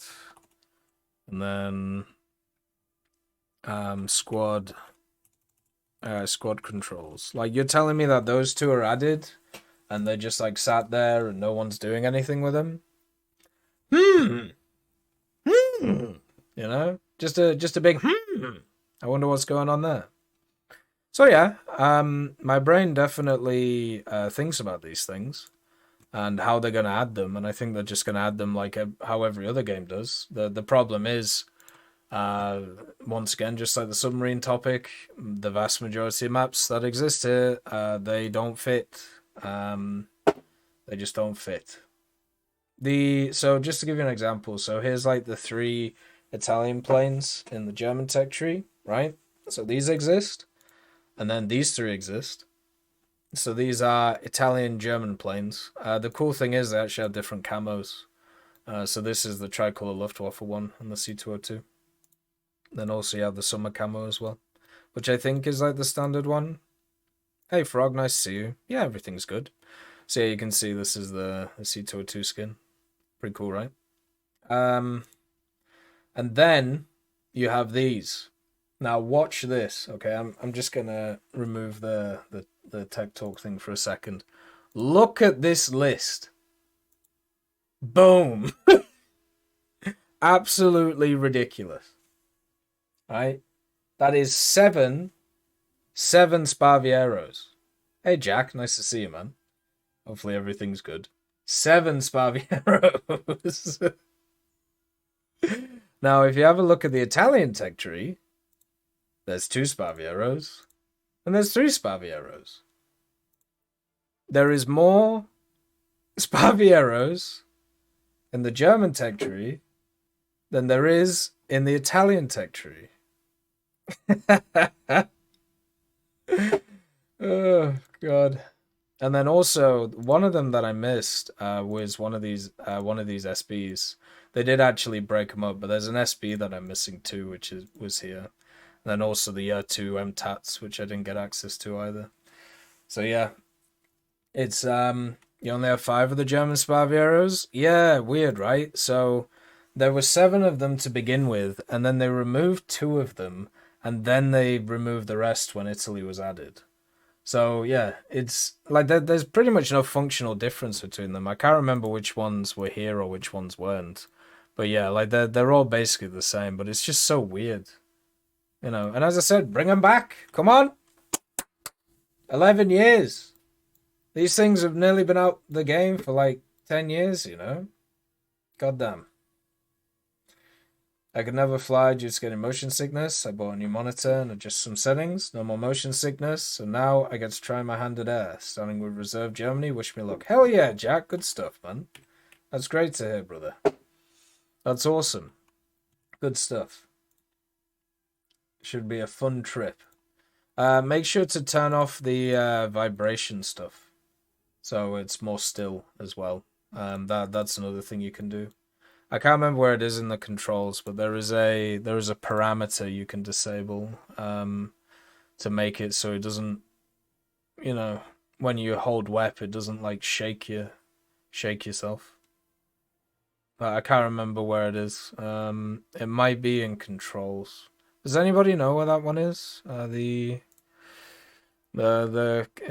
and then squad controls. Like, you're telling me that those two are added, and they just like sat there and no one's doing anything with them? You know, just a big I wonder what's going on there. So yeah, my brain definitely thinks about these things and how they're going to add them, and I think they're just going to add them like how every other game does. The problem is, once again, just like the submarine topic, the vast majority of maps that exist here, they don't fit. They just don't fit. So just to give you an example, so here's like the 3 Italian planes in the German tech tree, right? So these exist, and then these 3 exist. So these are Italian German planes. The cool thing is they actually have different camos. So this is the tricolor Luftwaffe one and the C202. Then also you have the summer camo as well, which I think is like the standard one. Hey Frog, nice to see you. Yeah, everything's good. So yeah, you can see this is the C202 skin. Pretty cool, right? And then you have these. Now watch this, okay? I'm just gonna remove the tech talk thing for a second. Look at this list. Boom. Absolutely ridiculous. Right? That is 7 Sparvieros. Hey Jack, nice to see you, man. Hopefully everything's good. 7 Sparvieros. Now, if you have a look at the Italian tech tree, there's 2 Sparvieros, and there's 3 Sparvieros. There is more Sparvieros in the German tech tree than there is in the Italian tech tree. Oh, God. And then also, one of them that I missed was one of these SBs. They did actually break them up, but there's an SB that I'm missing too, which was here. And then also the year 2 MTATs, which I didn't get access to either. So yeah, it's you only have 5 of the German Sparvieros. Yeah, weird, right? So there were 7 of them to begin with, and then they removed 2 of them, and then they removed the rest when Italy was added. So yeah, it's like there's pretty much no functional difference between them. I can't remember which ones were here or which ones weren't, but yeah, like they're all basically the same. But it's just so weird, you know. And as I said, bring them back. Come on, 11 years. These things have nearly been out the game for like 10 years, you know. Goddamn. I could never fly due to getting motion sickness. I bought a new monitor and adjusted some settings. No more motion sickness. So now I get to try my hand at air. Starting with Reserve Germany. Wish me luck. Hell yeah, Jack. Good stuff, man. That's great to hear, brother. That's awesome. Good stuff. Should be a fun trip. Make sure to turn off the vibration stuff, so it's more still as well. That's another thing you can do. I can't remember where it is in the controls, but there is a parameter you can disable to make it so it doesn't, you know, when you hold WEP, it doesn't like shake yourself. But I can't remember where it is. It might be in controls. Does anybody know where that one is? It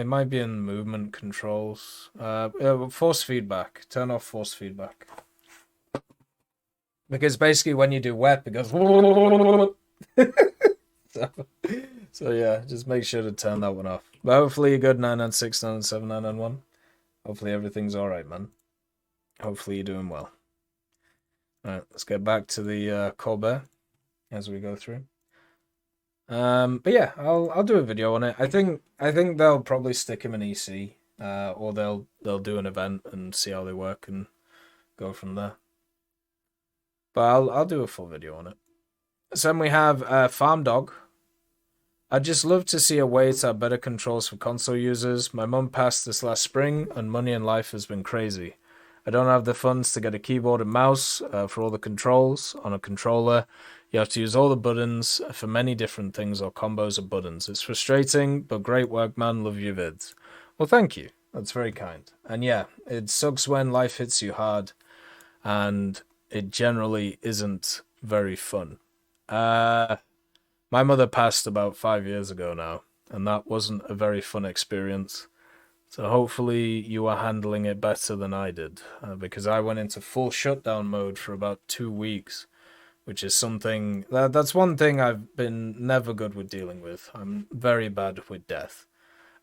might be in movement controls. Force feedback. Turn off force feedback. Because basically when you do WEP, it goes... so yeah, just make sure to turn that one off. But hopefully you're good, 996, 997, 991. Hopefully everything's alright, man. Hopefully you're doing well. Alright, let's get back to the Colbert as we go through. But yeah, I'll do a video on it. I think they'll probably stick him in EC, or they'll do an event and see how they work and go from there. But I'll do a full video on it. So then we have Farm Dog. I'd just love to see a way to have better controls for console users. My mum passed this last spring, and money in life has been crazy. I don't have the funds to get a keyboard and mouse for all the controls on a controller. You have to use all the buttons for many different things or combos of buttons. It's frustrating, but great work, man. Love your vids. Well, thank you. That's very kind. And yeah, it sucks when life hits you hard, and it generally isn't very fun. My mother passed about 5 years ago now, and that wasn't a very fun experience. So hopefully you are handling it better than I did, because I went into full shutdown mode for about 2 weeks, which is something that's one thing I've been never good with dealing with. I'm very bad with death.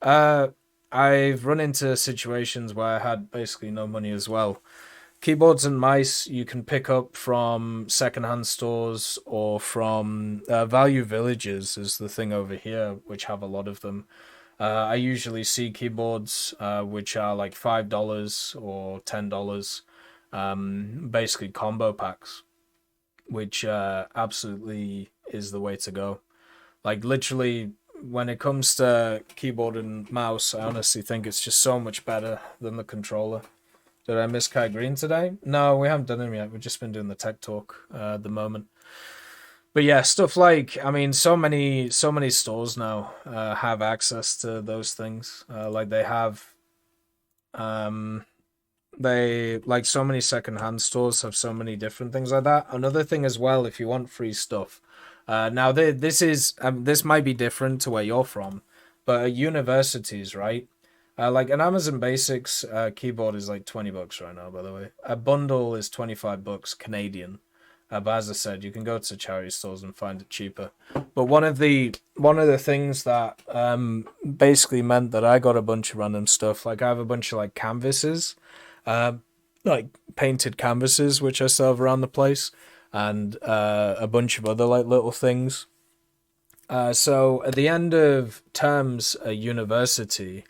I've run into situations where I had basically no money as well. Keyboards and mice you can pick up from secondhand stores or from value villages is the thing over here, which have a lot of them. I usually see keyboards which are like $5 or $10, basically combo packs, which absolutely is the way to go. Like literally, when it comes to keyboard and mouse, I honestly think it's just so much better than the controller. Did I miss Kai Green today? No, we haven't done him yet. We've just been doing the tech talk at the moment. But yeah, stuff like so many stores now have access to those things. Like they have, they like so many secondhand stores have so many different things like that. Another thing as well, if you want free stuff, now this might be different to where you're from, but at universities, right? Like an Amazon Basics keyboard is like $20 right now, by the way. A bundle is $25 Canadian. But as I said, you can go to charity stores and find it cheaper. But one of the things that basically meant that I got a bunch of random stuff, like I have a bunch of like canvases, like painted canvases, which I sell around the place, and a bunch of other like little things. So at the end of terms at university,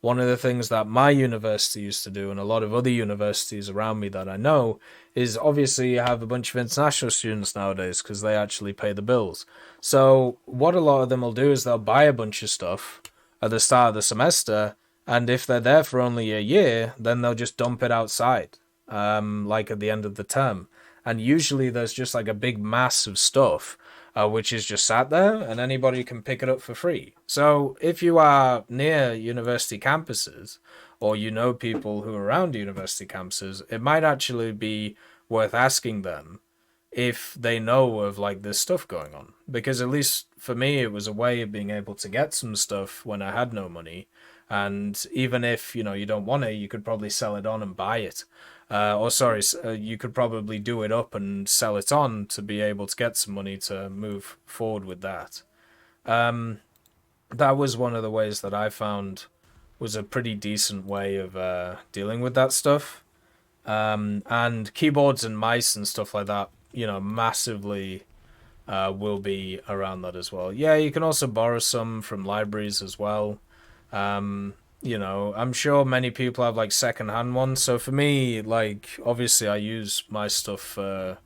one of the things that my university used to do, and a lot of other universities around me that I know, is obviously you have a bunch of international students nowadays because they actually pay the bills. So what a lot of them will do is they'll buy a bunch of stuff at the start of the semester, and if they're there for only a year, then they'll just dump it outside, like at the end of the term. And usually there's just like a big mass of stuff which is just sat there and anybody can pick it up for free. So if you are near university campuses or you know people who are around university campuses, it might actually be worth asking them if they know of like this stuff going on. Because at least for me, it was a way of being able to get some stuff when I had no money. And even if, you don't want it, you could probably sell it on and buy it. You could probably do it up and sell it on to be able to get some money to move forward with that. That was one of the ways that I found was a pretty decent way of dealing with that stuff. And keyboards and mice and stuff like that, massively will be around that as well. Yeah, you can also borrow some from libraries as well. I'm sure many people have like secondhand ones. So for me, like obviously I use my stuff for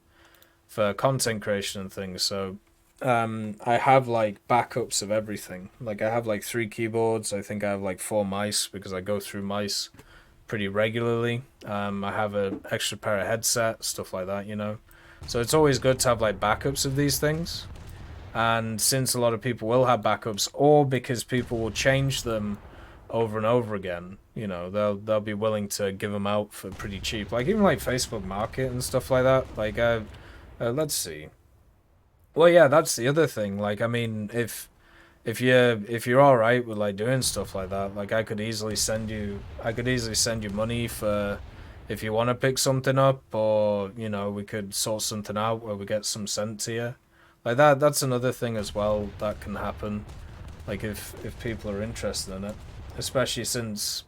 content creation and things. So I have like backups of everything. Like I have like 3 keyboards. I think I have like 4 mice because I go through mice pretty regularly. I have an extra pair of headset, stuff like that. So it's always good to have like backups of these things. And since a lot of people will have backups, or because people will change them over and over again, they'll be willing to give them out for pretty cheap. Like even like Facebook Market and stuff like that. Like let's see. Well, yeah, that's the other thing. Like I mean, if you're all right with like doing stuff like that, like I could easily send you money for if you want to pick something up, or we could sort something out where we get some sent to you. Like that's another thing as well that can happen. Like if people are interested in it, especially since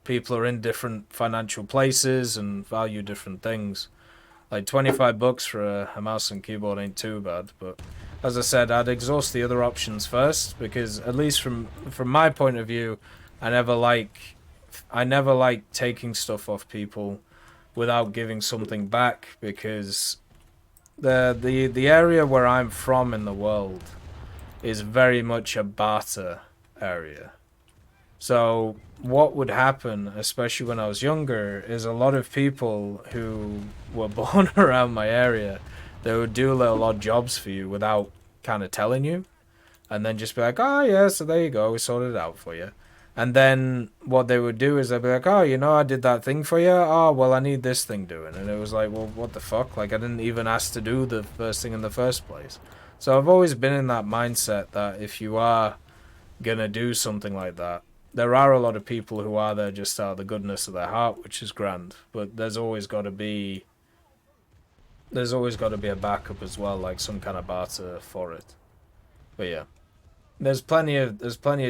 people are in different financial places and value different things. Like $25 for a mouse and keyboard ain't too bad, but as I said, I'd exhaust the other options first, because at least from my point of view, I never like taking stuff off people without giving something back, because the area where I'm from in the world is very much a barter area. So what would happen, especially when I was younger, is a lot of people who were born around my area, they would do little odd jobs for you without kind of telling you, and then just be like, oh yeah, so there you go, we sorted it out for you. And then what they would do is they'd be like, oh, you know, I did that thing for you. Oh, well, I need this thing doing. And it was like, well, what the fuck? Like, I didn't even ask to do the first thing in the first place. So I've always been in that mindset that if you are gonna do something like that, there are a lot of people who are there just out of the goodness of their heart, which is grand. But there's always got to be a backup as well, like some kind of barter for it. But yeah, there's plenty of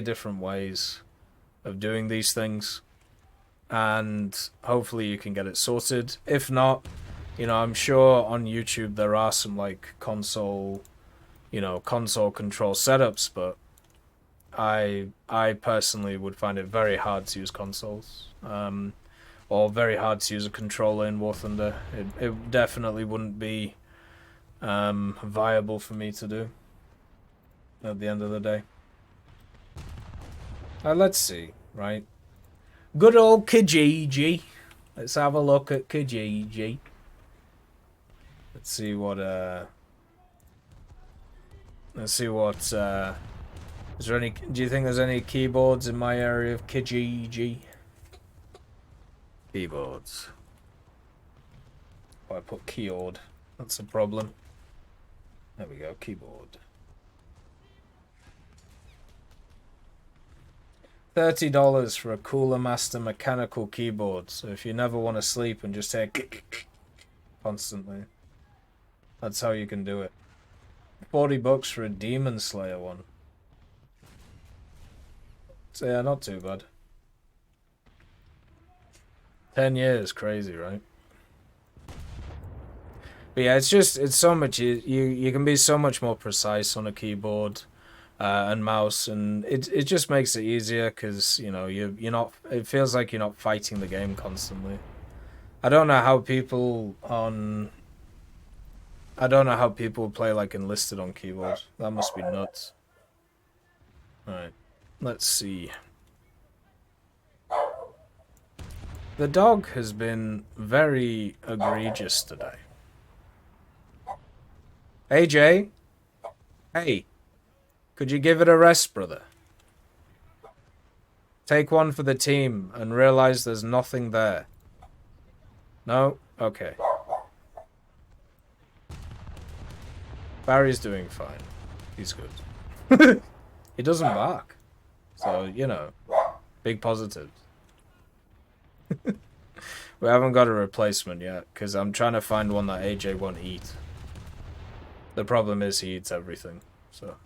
different ways of doing these things, and hopefully you can get it sorted. If not, you know, I'm sure on YouTube there are some like console control setups, but I personally would find it very hard to use consoles, or very hard to use a controller in War Thunder. It definitely wouldn't be viable for me to do at the end of the day. Let's see, right? Good old Kijiji. Let's have a look at Kijiji. Let's see what is there any, do you think there's any keyboards in my area of Kijiji? Keyboards. Oh, I put keyboard. That's a problem. There we go, keyboard. $30 for a Cooler Master mechanical keyboard. So if you never want to sleep and just hear constantly, that's how you can do it. $40 for a Demon Slayer one. So yeah, not too bad. 10 years, crazy, right? But yeah, it's so much, you can be so much more precise on a keyboard and mouse, and it just makes it easier, because you know you're not, it feels like you're not fighting the game constantly. I don't know how people play like Enlisted on keyboard. That must be nuts. Alright, let's see. The dog has been very egregious today. AJ? Hey, could you give it a rest, brother? Take one for the team and realize there's nothing there. No? Okay. Barry's doing fine. He's good. He doesn't bark. So, you know, big positives. We haven't got a replacement yet, because I'm trying to find one that AJ won't eat. The problem is he eats everything, so.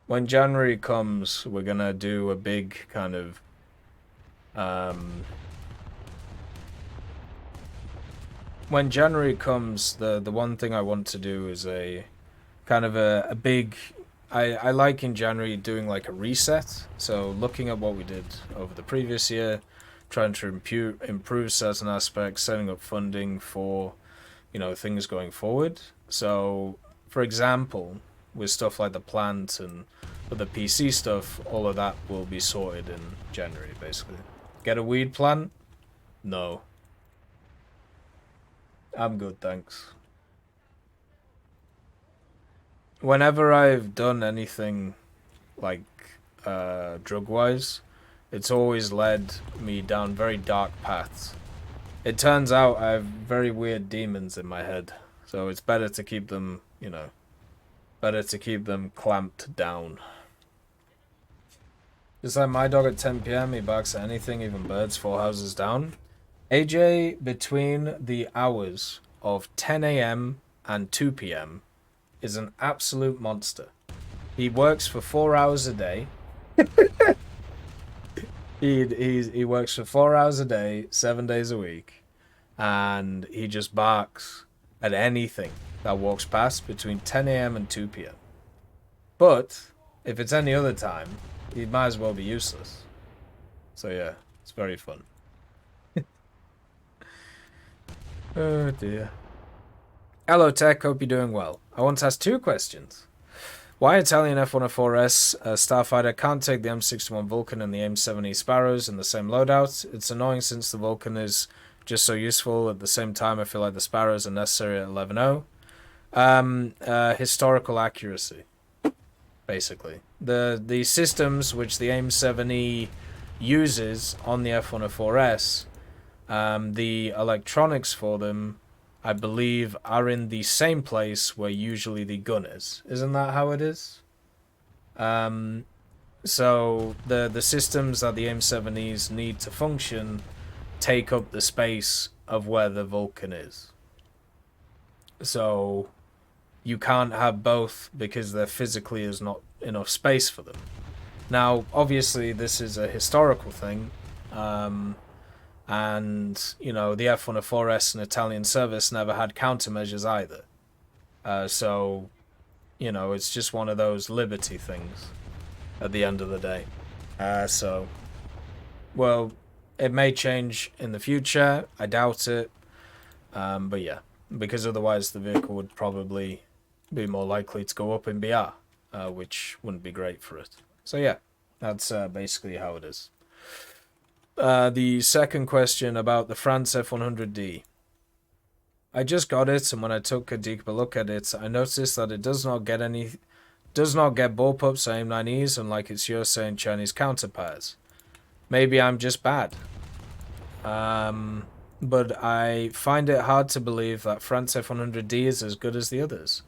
When January comes, we're gonna do a big kind of, when January comes, the one thing I want to do is a kind of a big, I like in January doing like a reset. So looking at what we did over the previous year, trying to improve certain aspects, setting up funding for, you know, things going forward. So, for example, with stuff like the plant and with the PC stuff, all of that will be sorted in January, basically. Get a weed plant? No. I'm good, thanks. Whenever I've done anything like drug-wise, it's always led me down very dark paths. It turns out I have very weird demons in my head, so it's better to keep them, you know, better to keep them clamped down. Just like my dog at 10 PM, he barks at anything, even birds 4 houses down. AJ, between the hours of 10 AM and 2 PM, is an absolute monster. He works for 4 hours a day. He works for 4 hours a day, 7 days a week, and he just barks at anything. that walks past between 10 a.m. and 2 p.m. But if it's any other time, he might as well be useless. So yeah, it's very fun. Oh dear. Hello Tech, hope you're doing well. I want to ask 2 questions. Why Italian F-104S Starfighter can't take the M61 Vulcan and the AIM-70 Sparrows in the same loadout? It's annoying since the Vulcan is just so useful. At the same time, I feel like the Sparrows are necessary at 11.0. Historical accuracy, basically. The systems which the AIM-70 uses on the F-104S, the electronics for them, I believe, are in the same place where usually the gun is. Isn't that how it is? So the systems that the AIM-70s need to function take up the space of where the Vulcan is. So you can't have both because there physically is not enough space for them. Now, obviously, this is a historical thing. And, you know, the F-104S and Italian service never had countermeasures either. So, you know, it's just one of those liberty things at the end of the day. So, well, it may change in the future. I doubt it. But yeah, because otherwise the vehicle would probably be more likely to go up in BR, which wouldn't be great for it. So yeah, that's basically how it is. The second question about the France F-100D. I just got it, and when I took a deeper look at it, I noticed that it does not get bullpups or AIM-9Es, unlike its USA and Chinese counterparts. Maybe I'm just bad. But I find it hard to believe that France F-100D is as good as the others.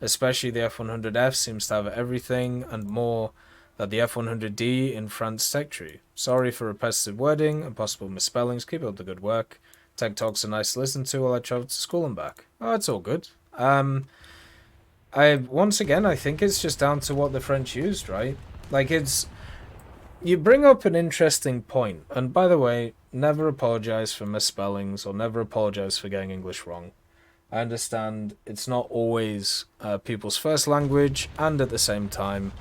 Especially the F-100F seems to have everything and more that the F-100D in France Tech Tree. Sorry for repetitive wording and possible misspellings. Keep up the good work. Tech Talks are nice to listen to while I travel to school and back. Oh, it's all good. Once again, I think it's just down to what the French used, right? Like, you bring up an interesting point. And by the way, never apologize for misspellings or never apologize for getting English wrong. I understand it's not always people's first language, and at the same time,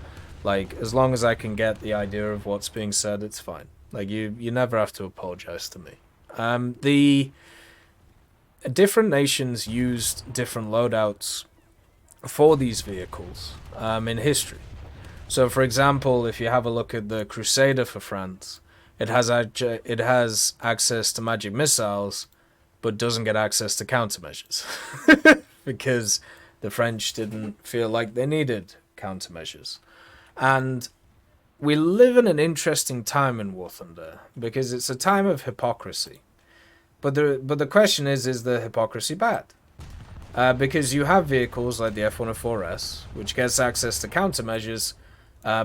like, as long as I can get the idea of what's being said, it's fine. Like, you never have to apologize to me. The different nations used different loadouts for these vehicles in history. So, for example, if you have a look at the Crusader for France, it has access to magic missiles, but doesn't get access to countermeasures. Because the French didn't feel like they needed countermeasures. And we live in an interesting time in War Thunder because it's a time of hypocrisy. But the question is the hypocrisy bad? Because you have vehicles like the F-104S, which gets access to countermeasures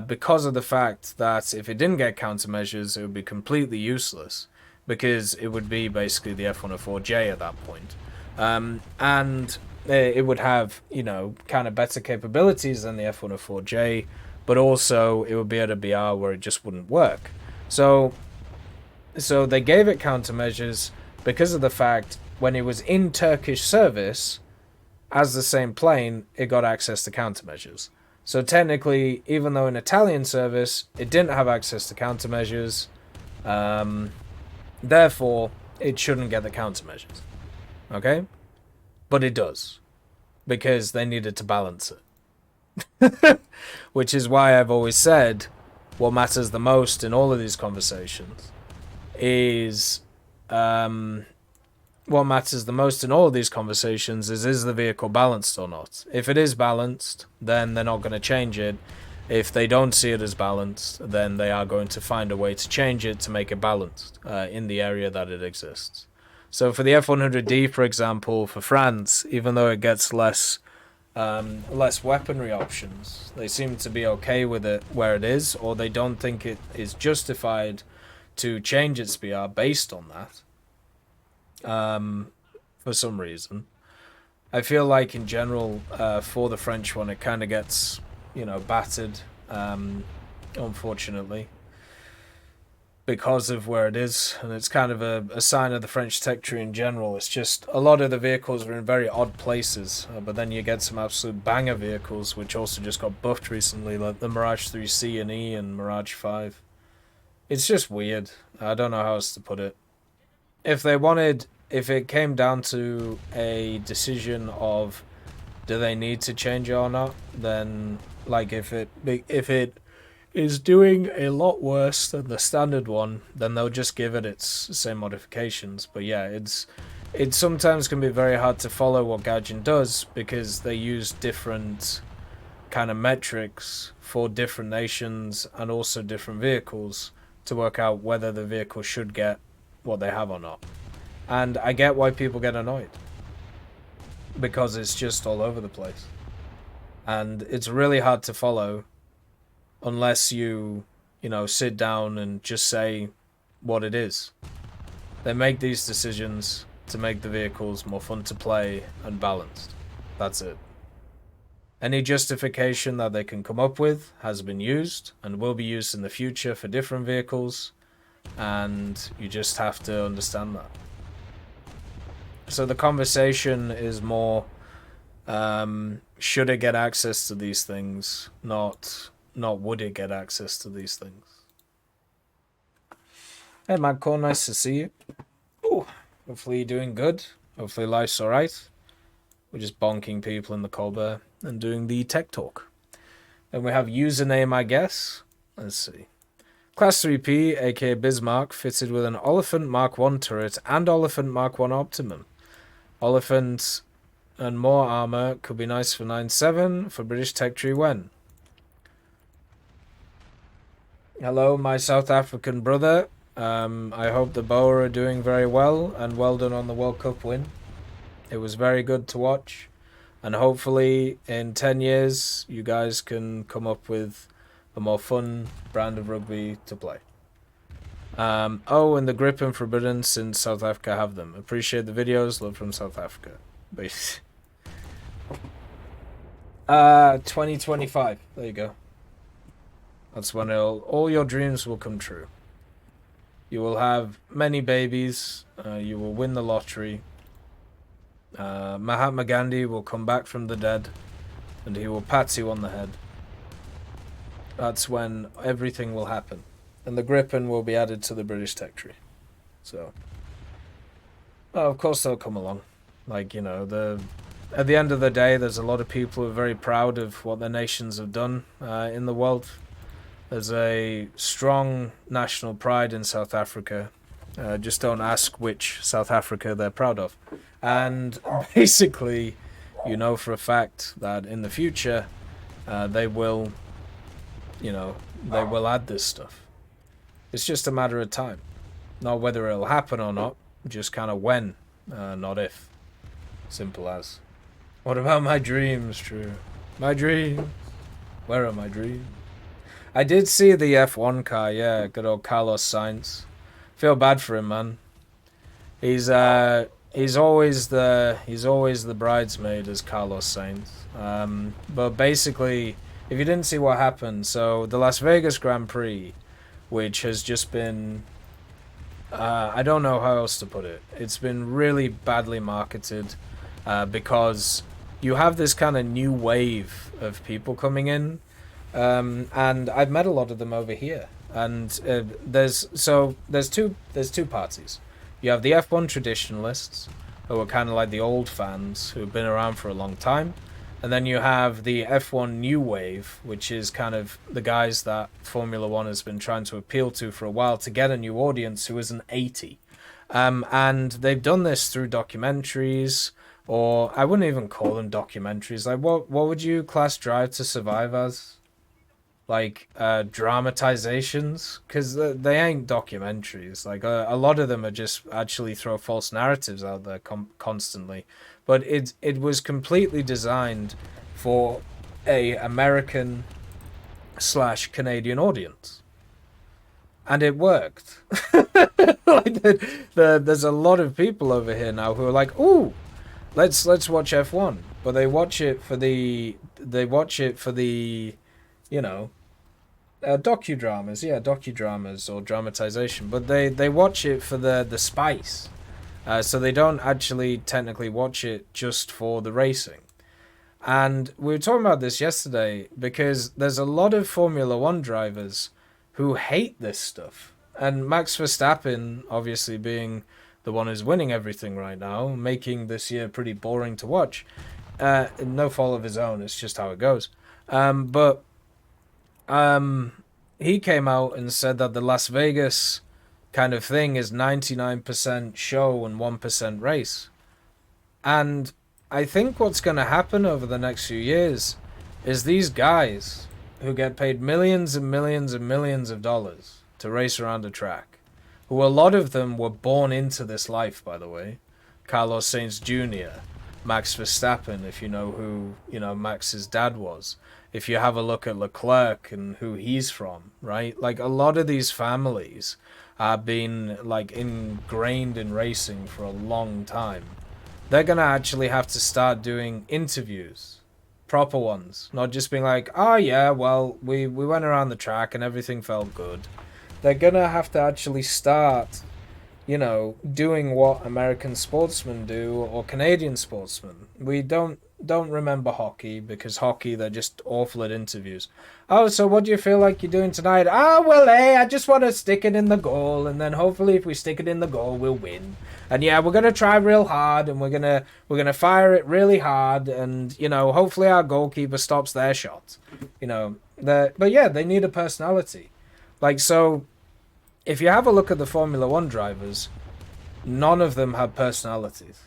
because of the fact that if it didn't get countermeasures, it would be completely useless because it would be basically the F-104J at that point. And it would have, you know, kind of better capabilities than the F-104J, but also it would be at a BR where it just wouldn't work. So they gave it countermeasures because of the fact when it was in Turkish service, as the same plane, it got access to countermeasures. So technically, even though in Italian service, it didn't have access to countermeasures, therefore, it shouldn't get the countermeasures. Okay? But it does. Because they needed to balance it. Which is why I've always said what matters the most in all of these conversations is the vehicle balanced or not? If it is balanced, then they're not going to change it. If they don't see it as balanced, then they are going to find a way to change it to make it balanced in the area that it exists. So for the F-100D, for example, for France, even though it gets less weaponry options, they seem to be okay with it where it is, or they don't think it is justified to change its BR based on that. For some reason. I feel like in general, for the French one, it kind of gets, you know, battered, unfortunately. because of where it is, and it's kind of a sign of the French tech tree in general. It's just a lot of the vehicles are in very odd places, but then you get some absolute banger vehicles which also just got buffed recently, like the Mirage 3C and E and Mirage 5. It's just weird. I don't know how else to put it. If it came down to a decision of do they need to change it or not, then like if it is doing a lot worse than the standard one, then they'll just give it its same modifications. But yeah, it sometimes can be very hard to follow what Gaijin does because they use different kind of metrics for different nations and also different vehicles to work out whether the vehicle should get what they have or not. And I get why people get annoyed, because it's just all over the place. And it's really hard to follow unless you sit down and just say what it is. They make these decisions to make the vehicles more fun to play and balanced. That's it. Any justification that they can come up with has been used and will be used in the future for different vehicles, and you just have to understand that. So the conversation is more, should it get access to these things, not would it get access to these things. Hey Madcore, nice to see you. Ooh, hopefully you're doing good. Hopefully life's alright. We're just bonking people in the Colbert and doing the tech talk. Then we have username, I guess. Let's see. Class 3P, aka Bismarck, fitted with an Oliphant Mark 1 turret and Oliphant Mark 1 Optimum. Oliphant and more armor could be nice for 9.7 for British Tech Tree when? Hello, my South African brother. I hope the Boer are doing very well, and well done on the World Cup win. It was very good to watch, and hopefully in 10 years you guys can come up with a more fun brand of rugby to play. Oh, and the grip and forbidden since South Africa have them. Appreciate the videos. Love from South Africa. 2025. There you go. That's when all your dreams will come true. You will have many babies. You will win the lottery. Mahatma Gandhi will come back from the dead, and he will pat you on the head. That's when everything will happen. And the Gripen will be added to the British Tech Tree. So, of course they'll come along. Like, at the end of the day, there's a lot of people who are very proud of what their nations have done in the world. There's a strong national pride in South Africa. Just don't ask which South Africa they're proud of. And basically, for a fact that in the future, they will add this stuff. It's just a matter of time. Not whether it'll happen or not, just kind of when, not if. Simple as. What about my dreams, True? My dreams. Where are my dreams? I did see the F1 car, yeah, good old Carlos Sainz. Feel bad for him, man. He's always the bridesmaid as Carlos Sainz. But basically, if you didn't see what happened, so the Las Vegas Grand Prix, which has just been, I don't know how else to put it. It's been really badly marketed because you have this kind of new wave of people coming in, and I've met a lot of them over here. And there's two parties. You have the F1 traditionalists, who are kind of like the old fans who have been around for a long time. And then you have the F1 new wave, which is kind of the guys that Formula One has been trying to appeal to for a while to get a new audience who isn't 80. And they've done this through documentaries, or I wouldn't even call them documentaries. Like, what would you class Drive to Survive as? Like, dramatizations? Because they ain't documentaries. Like, a lot of them are just actually throw false narratives out there constantly. But it was completely designed for a American / Canadian audience, and it worked. Like there's a lot of people over here now who are like, "Ooh, let's watch F1," but they watch it for the docudramas or dramatization, but they watch it for the spice. So they don't actually technically watch it just for the racing. And we were talking about this yesterday because there's a lot of Formula One drivers who hate this stuff. And Max Verstappen, obviously being the one who's winning everything right now, making this year pretty boring to watch. No fault of his own, it's just how it goes. But he came out and said that the Las Vegas kind of thing is 99% show and 1% race. And I think what's going to happen over the next few years is these guys who get paid millions and millions and millions of dollars to race around a track, who a lot of them were born into this life, by the way. Carlos Sainz Jr., Max Verstappen, if you know who, Max's dad was. If you have a look at Leclerc and who he's from, right? Like, a lot of these families have been, like, ingrained in racing for a long time. They're going to actually have to start doing interviews, proper ones, not just being like, oh yeah, well, we went around the track and everything felt good. They're going to have to actually start, doing what American sportsmen do or Canadian sportsmen. We don't remember hockey because hockey, they're just awful at interviews. Oh, so what do you feel like you're doing tonight? Ah, well, hey, I just want to stick it in the goal, and then hopefully if we stick it in the goal, we'll win. And yeah, we're gonna try real hard, and we're gonna fire it really hard, and hopefully our goalkeeper stops their shot. But yeah, they need a personality. Like, so if you have a look at the Formula One drivers, none of them have personalities.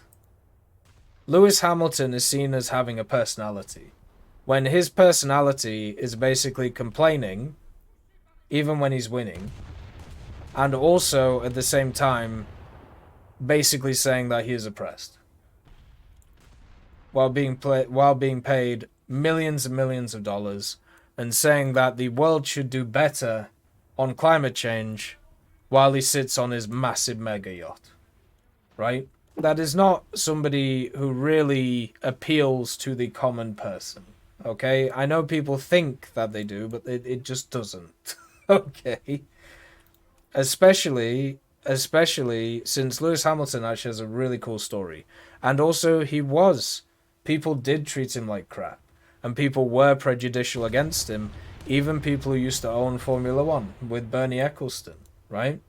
Lewis Hamilton is seen as having a personality, when his personality is basically complaining, even when he's winning, and also at the same time basically saying that he is oppressed, while being paid millions and millions of dollars, and saying that the world should do better on climate change while he sits on his massive mega yacht, right? That is not somebody who really appeals to the common person, okay? I know people think that they do, but it just doesn't, okay? Especially since Lewis Hamilton actually has a really cool story. And also, people did treat him like crap, and people were prejudicial against him, even people who used to own Formula One, with Bernie Ecclestone, right?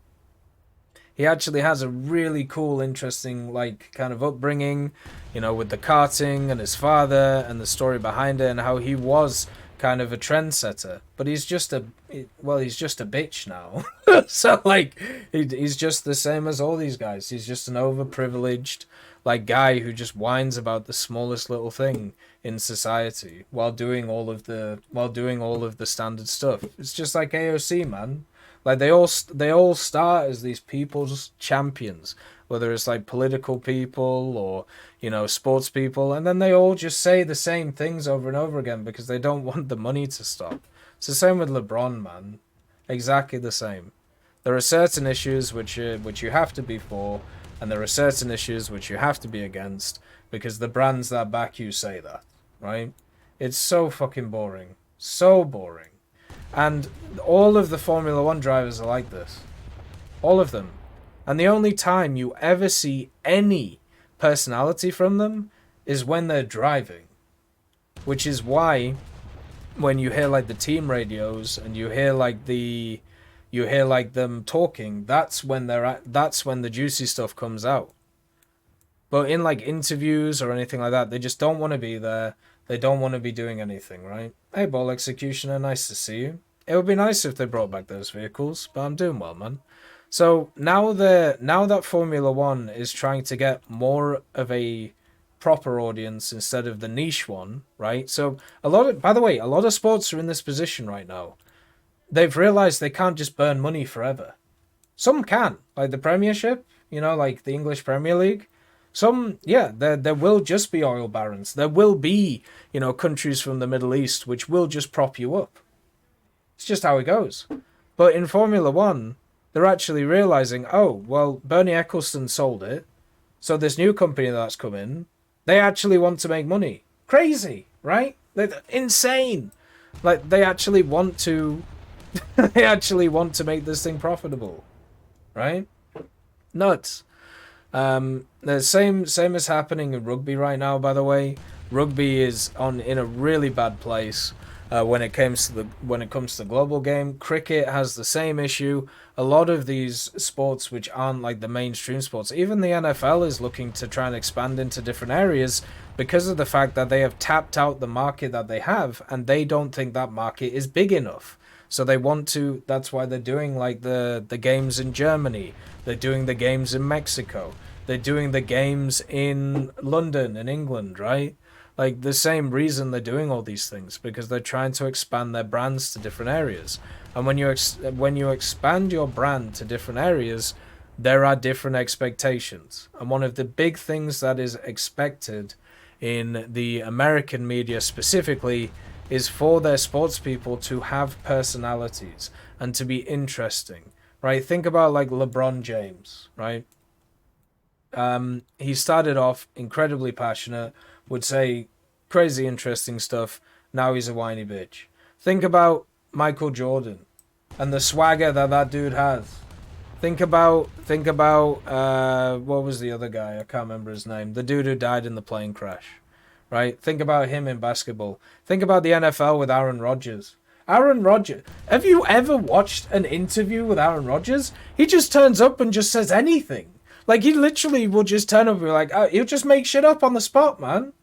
He actually has a really cool, interesting, like, kind of upbringing, with the karting and his father and the story behind it and how he was kind of a trendsetter. But he's just a bitch now. So, like, he's just the same as all these guys. He's just an overprivileged, like, guy who just whines about the smallest little thing in society while doing all of the standard stuff. It's just like AOC, man. Like, they all start as these people's champions, whether it's like political people or, sports people, and then they all just say the same things over and over again because they don't want the money to stop. It's the same with LeBron, man. Exactly the same. There are certain issues which you have to be for, and there are certain issues which you have to be against because the brands that back you say that, right? It's so fucking boring. So boring. And all of the Formula One drivers are like this. All of them. And the only time you ever see any personality from them is when they're driving. Which is why when you hear like the team radios and you hear like them talking, that's when the juicy stuff comes out. But in like interviews or anything like that, they just don't want to be there. They don't want to be doing anything, right? Hey, Ball Executioner, nice to see you. It would be nice if they brought back those vehicles, but I'm doing well, man. So now that Formula One is trying to get more of a proper audience instead of the niche one, right? So by the way, a lot of sports are in this position right now. They've realized they can't just burn money forever. Some can, like the Premiership, like the English Premier League. Some, yeah, there will just be oil barons. There will be, countries from the Middle East which will just prop you up. It's just how it goes. But in Formula One, they're actually realizing, oh, well, Bernie Ecclestone sold it. So this new company that's come in, they actually want to make money. Crazy, right? They're insane. Like, they actually want to They actually want to make this thing profitable, right? Nuts. The same is happening in rugby right now. By the way, rugby is in a really bad place when it comes to the global game. Cricket has the same issue. A lot of these sports, which aren't like the mainstream sports, even the NFL is looking to try and expand into different areas because of the fact that they have tapped out the market that they have, and they don't think that market is big enough. So they want to. That's why they're doing like the games in Germany. They're doing the games in Mexico. They're doing the games in London and England, right? Like the same reason they're doing all these things, because they're trying to expand their brands to different areas. And when you expand your brand to different areas, there are different expectations. And one of the big things that is expected in the American media specifically is for their sports people to have personalities and to be interesting, right? Think about like LeBron James, right? He started off incredibly passionate, would say crazy interesting stuff. Now he's a whiny bitch. Think about Michael Jordan and the swagger that dude has. Think about what was the other guy? I can't remember his name. The dude who died in the plane crash, right? Think about him in basketball. Think about the NFL with Aaron Rodgers. Aaron Rodgers. Have you ever watched an interview with Aaron Rodgers? He just turns up and just says anything. Like, he literally will just turn up and be like, oh, he'll just make shit up on the spot, man.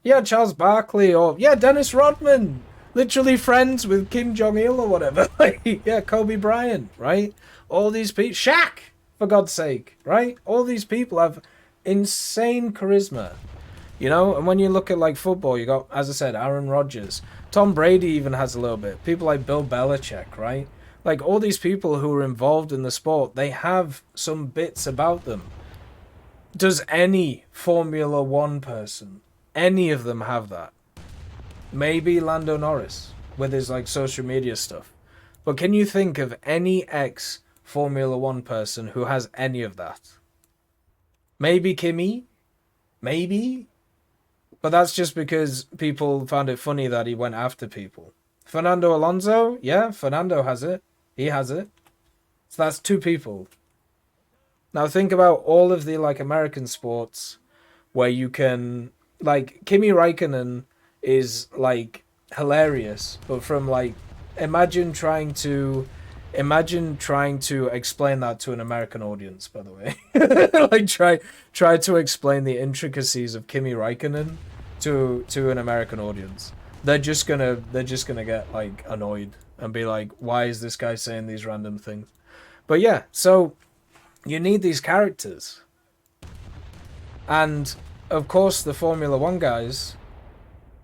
Yeah, Charles Barkley, or, yeah, Dennis Rodman. Literally friends with Kim Jong-il or whatever. Like, yeah, Kobe Bryant, right? All these people. Shaq, for God's sake, right? All these people have insane charisma. You know, and when you look at, like, football, you got, as I said, Aaron Rodgers. Tom Brady even has a little bit. People like Bill Belichick, right? Like, all these people who are involved in the sport, they have some bits about them. Does any Formula One person, any of them have that? Maybe Lando Norris with his, like, social media stuff. But can you think of any ex-Formula One person who has any of that? Maybe Kimi? Maybe? But that's just because people found it funny that he went after people. Fernando Alonso? Yeah, Fernando has it. He has it. So that's two people. Now think about all of the like American sports where you can like Kimi Räikkönen is like hilarious, but from like imagine trying to explain that to an American audience, by the way. Like try to explain the intricacies of Kimi Räikkönen to an American audience. They're just gonna get like annoyed and be like, why is this guy saying these random things? But yeah, so you need these characters. And of course the Formula One guys,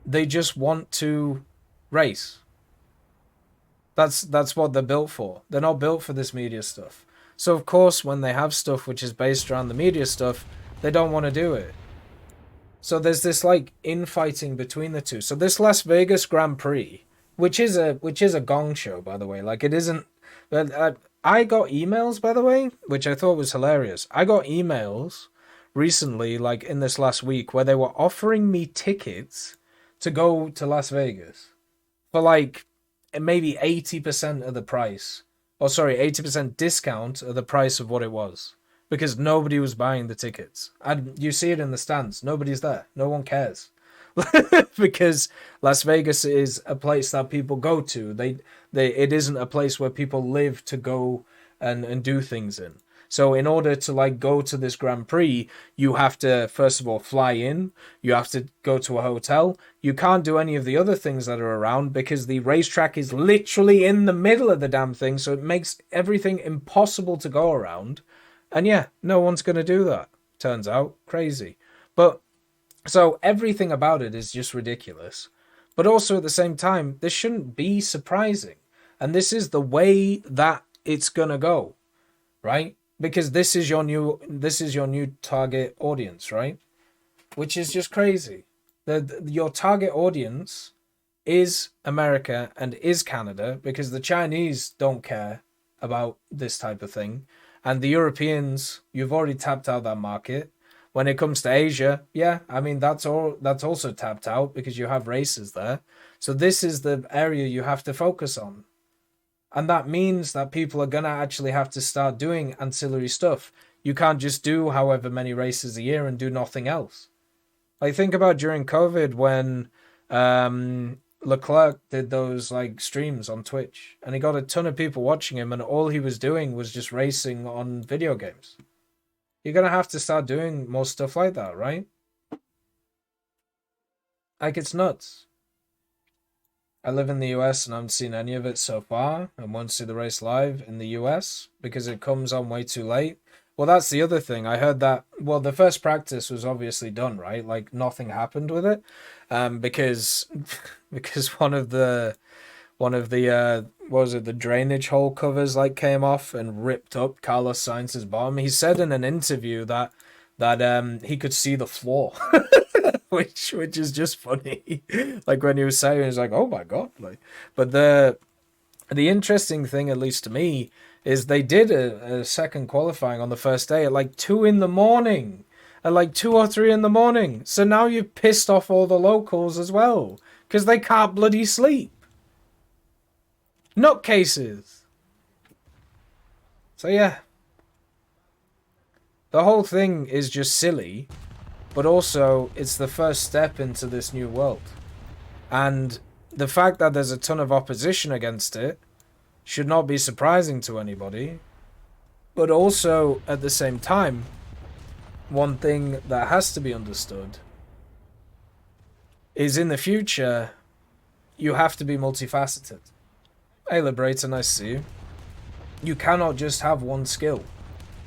they just want to race. That's what they're built for. They're not built for this media stuff. So of course when they have stuff which is based around the media stuff, they don't want to do it. So there's this like infighting between the two. So this Las Vegas Grand Prix, which is a gong show, by the way. Like it isn't. But I got emails, by the way, which I thought was hilarious. I got emails recently, like in this last week, where they were offering me tickets to go to Las Vegas for like maybe 80% of the price. Or sorry, 80% discount of the price of what it was. Because nobody was buying the tickets. And you see it in the stands. Nobody's there. No one cares. Because Las Vegas is a place that people go to. It isn't a place where people live to go and do things in. So in order to like go to this Grand Prix, you have to first of all fly in. You have to go to a hotel. You can't do any of the other things that are around because the racetrack is literally in the middle of the damn thing. So it makes everything impossible to go around. And yeah, no one's going to do that. Turns out. Crazy. But, so everything about it is just ridiculous. But also at the same time, this shouldn't be surprising. And this is the way that it's going to go. Right? Because this is your new target audience, right? Which is just crazy. Your target audience is America and is Canada because the Chinese don't care about this type of thing. And the Europeans, you've already tapped out that market. When it comes to Asia, yeah, I mean, that's also tapped out because you have races there. So this is the area you have to focus on. And that means that people are going to actually have to start doing ancillary stuff. You can't just do however many races a year and do nothing else. Like, think about during COVID when Leclerc did those like streams on Twitch, and he got a ton of people watching him, and all he was doing was just racing on video games. You're going to have to start doing more stuff like that, right? Like, it's nuts. I live in the US and I haven't seen any of it so far, and won't see the race live in the US because it comes on way too late. Well, that's the other thing. I heard that, well, the first practice was obviously done, right? Like, nothing happened with it, because one of the what was it, the drainage hole covers like came off and ripped up Carlos Sainz's bottom. He said in an interview that he could see the floor. which is just funny. Like, when he was saying, he was like, "Oh my god!" Like, but the interesting thing, at least to me, is they did a second qualifying on the first day at like 2 in the morning, at like 2 or 3 in the morning. So now you've pissed off all the locals as well because they can't bloody sleep. Nutcases. So yeah, the whole thing is just silly. But also, it's the first step into this new world. And the fact that there's a ton of opposition against it should not be surprising to anybody. But also, at the same time, one thing that has to be understood is in the future, you have to be multifaceted. Hey, Liberator, nice to see you. You cannot just have one skill,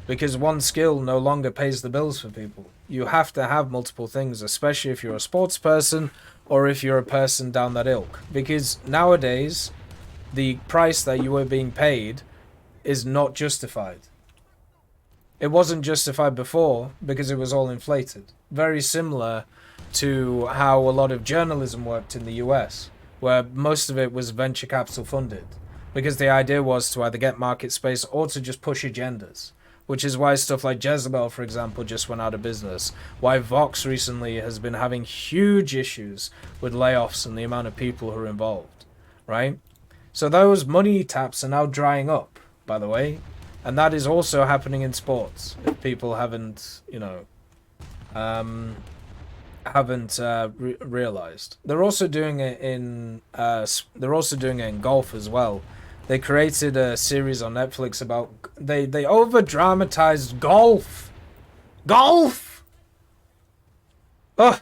because one skill no longer pays the bills for people. You have to have multiple things, especially if you're a sports person or if you're a person down that ilk. Because nowadays, the price that you are being paid is not justified. It wasn't justified before because it was all inflated. Very similar to how a lot of journalism worked in the US, where most of it was venture capital funded. Because the idea was to either get market space or to just push agendas. Which is why stuff like Jezebel, for example, just went out of business. Why Vox recently has been having huge issues with layoffs and the amount of people who are involved, right? So those money taps are now drying up, by the way. And that is also happening in sports, if people haven't, realized. They're also doing it in golf as well. They created a series on Netflix about... They over-dramatized golf! Golf! Ugh!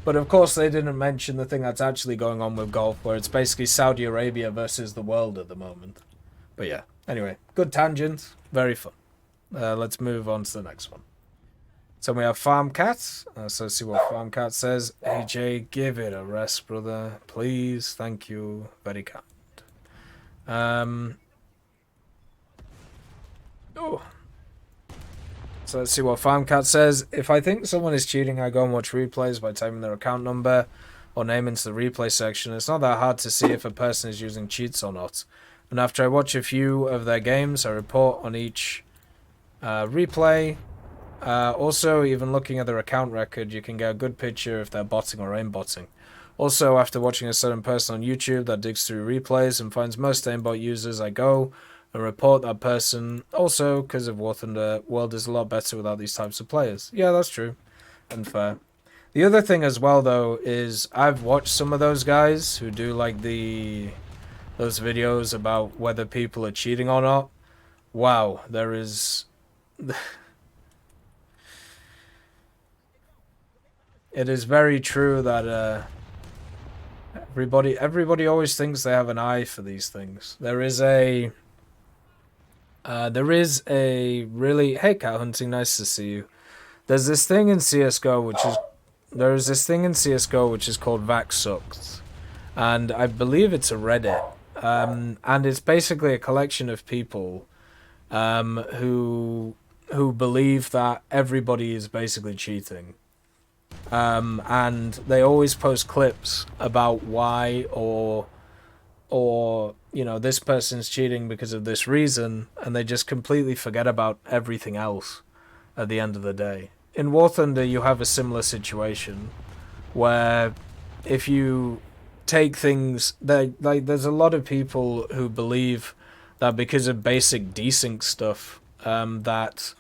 But of course they didn't mention the thing that's actually going on with golf, where it's basically Saudi Arabia versus the world at the moment. But yeah, anyway, good tangent. Very fun. Let's move on to the next one. So we have Farm Cat. So let's see what Farm Cat says. AJ, give it a rest, brother. Please. Thank you. Very kind. Oh. So let's see what Farm Cat says. If I think someone is cheating, I go and watch replays by typing their account number or name into the replay section. It's not that hard to see if a person is using cheats or not. And after I watch a few of their games, I report on each replay. Also, even looking at their account record, you can get a good picture if they're botting or aimbotting. Also, after watching a certain person on YouTube that digs through replays and finds most aimbot users, I go and report that person. Also, because of War Thunder, world is a lot better without these types of players. Yeah, that's true. And fair. The other thing as well, though, is I've watched some of those guys who do like those videos about whether people are cheating or not. Wow, there is... It is very true that everybody always thinks they have an eye for these things. There is a really... Hey, Cat Hunting, nice to see you. There's this thing in CSGO which is called Vax Sucks, and I believe it's a Reddit, and it's basically a collection of people who believe that everybody is basically cheating. And they always post clips about why or this person's cheating because of this reason, and they just completely forget about everything else at the end of the day. In War Thunder, you have a similar situation where if you take things that, like, there's a lot of people who believe that because of basic desync stuff, that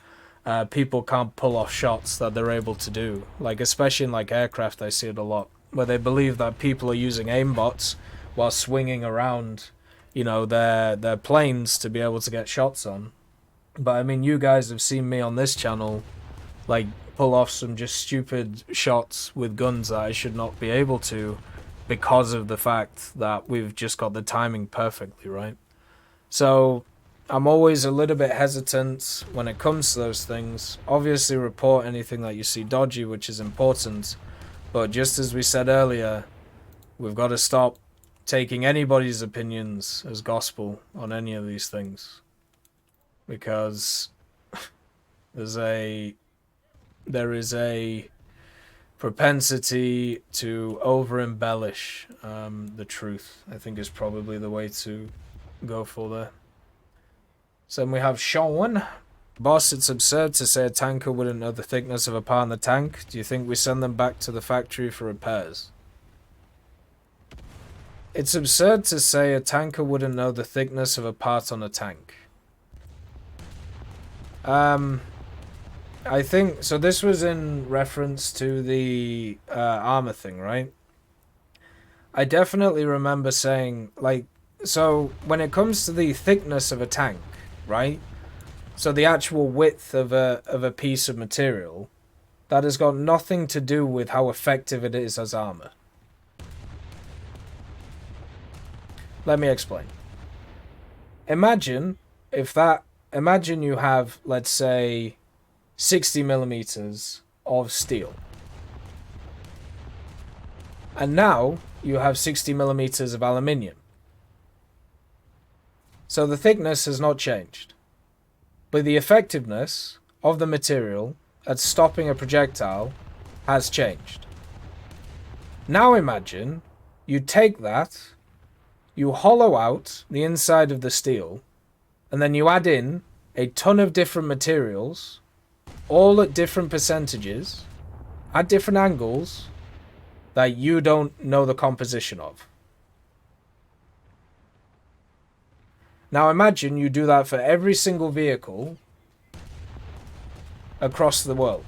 people can't pull off shots that they're able to do. Like, especially in like aircraft, I see it a lot, where they believe that people are using aimbots while swinging around, you know, their planes to be able to get shots on. But I mean, you guys have seen me on this channel, like, pull off some just stupid shots with guns that I should not be able to, because of the fact that we've just got the timing perfectly right. So I'm always a little bit hesitant when it comes to those things. Obviously report anything that you see dodgy, which is important, but just as we said earlier, we've got to stop taking anybody's opinions as gospel on any of these things, because there is a propensity to over-embellish the truth, I think, is probably the way to go for there. So then we have Sean. Boss, it's absurd to say a tanker wouldn't know the thickness of a part in the tank. Do you think we send them back to the factory for repairs? It's absurd to say a tanker wouldn't know the thickness of a part on a tank. I think, so this was in reference to the armor thing, right? I definitely remember saying, like, so when it comes to the thickness of a tank, right? So the actual width of a piece of material, that has got nothing to do with how effective it is as armor. Let me explain. Imagine you have, let's say, 60 millimeters of steel. And now you have 60 millimeters of aluminium. So the thickness has not changed, but the effectiveness of the material at stopping a projectile has changed. Now imagine you take that, you hollow out the inside of the steel, and then you add in a ton of different materials, all at different percentages, at different angles, that you don't know the composition of. Now imagine you do that for every single vehicle across the world.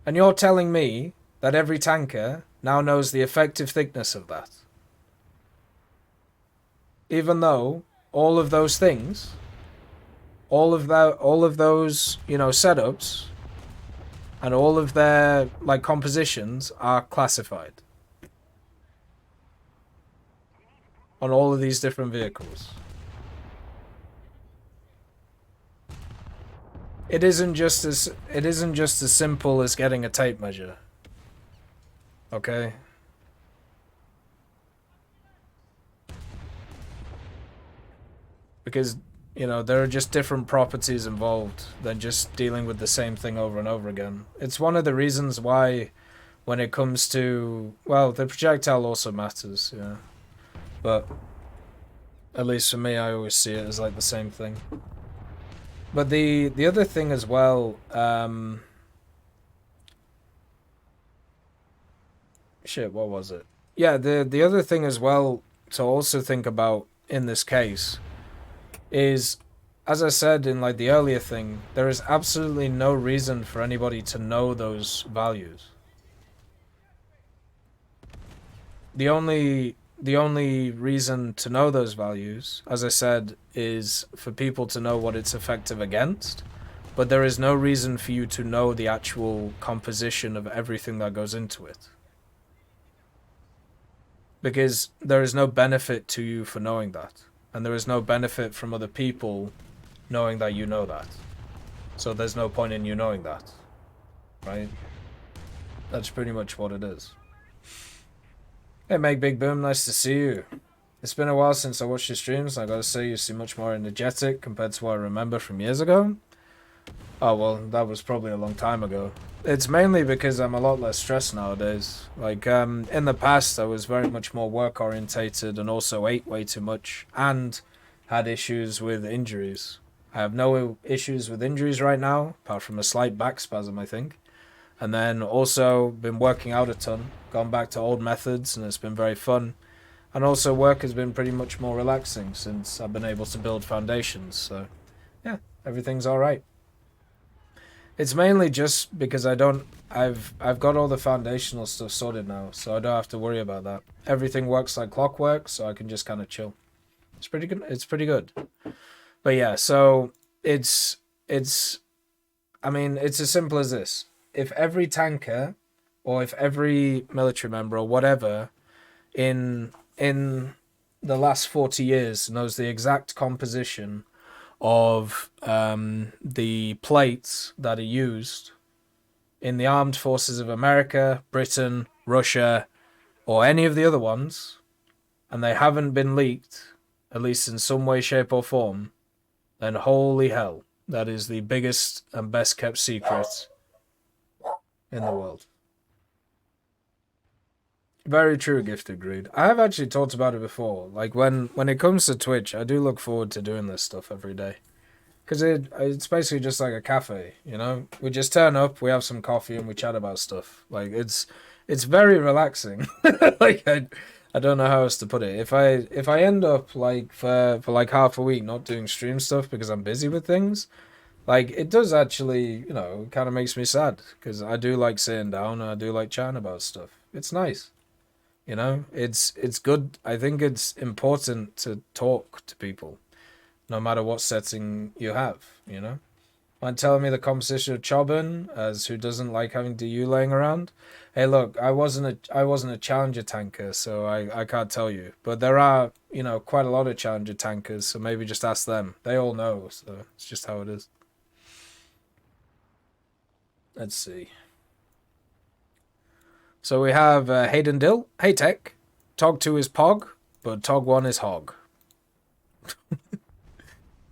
And you're telling me that every tanker now knows the effective thickness of that. Even though all of those things, all of those, you know, setups and all of their, like, compositions are classified on all of these different vehicles. It isn't just as simple as getting a tape measure. Okay? Because, you know, there are just different properties involved than just dealing with the same thing over and over again. It's one of the reasons why, when it comes to, well, the projectile also matters, yeah. But at least for me, I always see it as like the same thing. But the other thing as well, shit, what was it? Yeah, the other thing as well to also think about in this case is, as I said in like the earlier thing, there is absolutely no reason for anybody to know those values. The only reason to know those values, as I said, is for people to know what it's effective against, but there is no reason for you to know the actual composition of everything that goes into it. Because there is no benefit to you for knowing that, and there is no benefit from other people knowing that you know that. So there's no point in you knowing that, right? That's pretty much what it is. Hey, Meg Big Boom, nice to see you. It's been a while since I watched your streams, and I gotta say you seem much more energetic compared to what I remember from years ago. Oh, well, that was probably a long time ago. It's mainly because I'm a lot less stressed nowadays. Like, in the past, I was very much more work-orientated and also ate way too much and had issues with injuries. I have no issues with injuries right now, apart from a slight back spasm, I think. And then also been working out a ton, gone back to old methods, and it's been very fun. And also work has been pretty much more relaxing since I've been able to build foundations. So yeah, everything's all right. It's mainly just because I've got all the foundational stuff sorted now, so I don't have to worry about that. Everything works like clockwork, so I can just kind of chill. It's pretty good. It's pretty good. But yeah, so it's I mean, it's as simple as this. If every tanker or if every military member or whatever in the last 40 years knows the exact composition of the plates that are used in the armed forces of America, Britain, Russia, or any of the other ones, and they haven't been leaked, at least in some way, shape, or form, then holy hell, that is the biggest and best kept secret in the world. Very true, Gifted Greed. I have actually talked about it before. Like when it comes to Twitch, I do look forward to doing this stuff every day. Because it's basically just like a cafe, you know? We just turn up, we have some coffee, and we chat about stuff. Like, it's very relaxing. Like, I don't know how else to put it. If I end up, like, for like half a week not doing stream stuff because I'm busy with things, like, it does actually, you know, kind of makes me sad. Because I do like sitting down, and I do like chatting about stuff. It's nice. You know? It's good. I think it's important to talk to people no matter what setting you have, you know? Mind telling me the composition of Chobin, as who doesn't like having DU laying around? Hey, look, I wasn't a Challenger tanker, so I can't tell you. But there are, you know, quite a lot of Challenger tankers, so maybe just ask them. They all know, so it's just how it is. Let's see. So we have Hayden Dill. Hey, Tech. Tog 2 is Pog, but Tog 1 is Hog.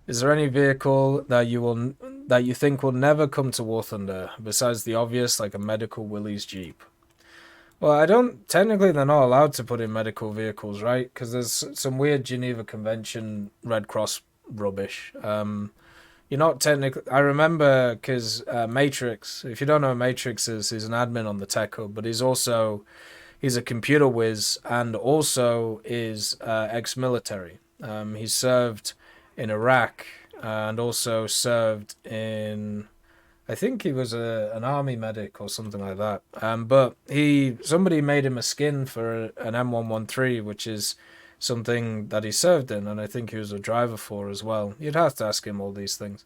Is there any vehicle that you think will never come to War Thunder besides the obvious, like a medical Willys Jeep? Well, I don't. Technically, they're not allowed to put in medical vehicles, right? Because there's some weird Geneva Convention Red Cross rubbish. You're not technically. I remember because Matrix. If you don't know who Matrix is, he's an admin on the Tech Hub, but he's a computer whiz and also is ex-military. He served in Iraq and also served in, I think he was an army medic or something like that. But somebody made him a skin for an M113, which is something that he served in, and I think he was a driver for as well. You'd have to ask him all these things.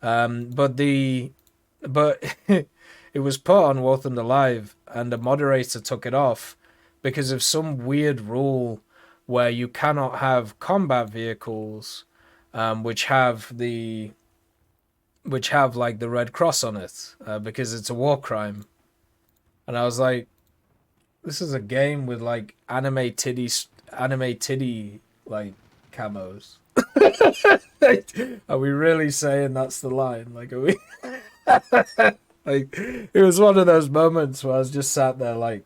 But it was put on War Thunder Live, and the moderator took it off because of some weird rule where you cannot have combat vehicles which have like the Red Cross on it because it's a war crime. And I was like, this is a game with like anime titty like camos. Are we really saying that's the line? Like, are we? Like, it was one of those moments where I was just sat there like,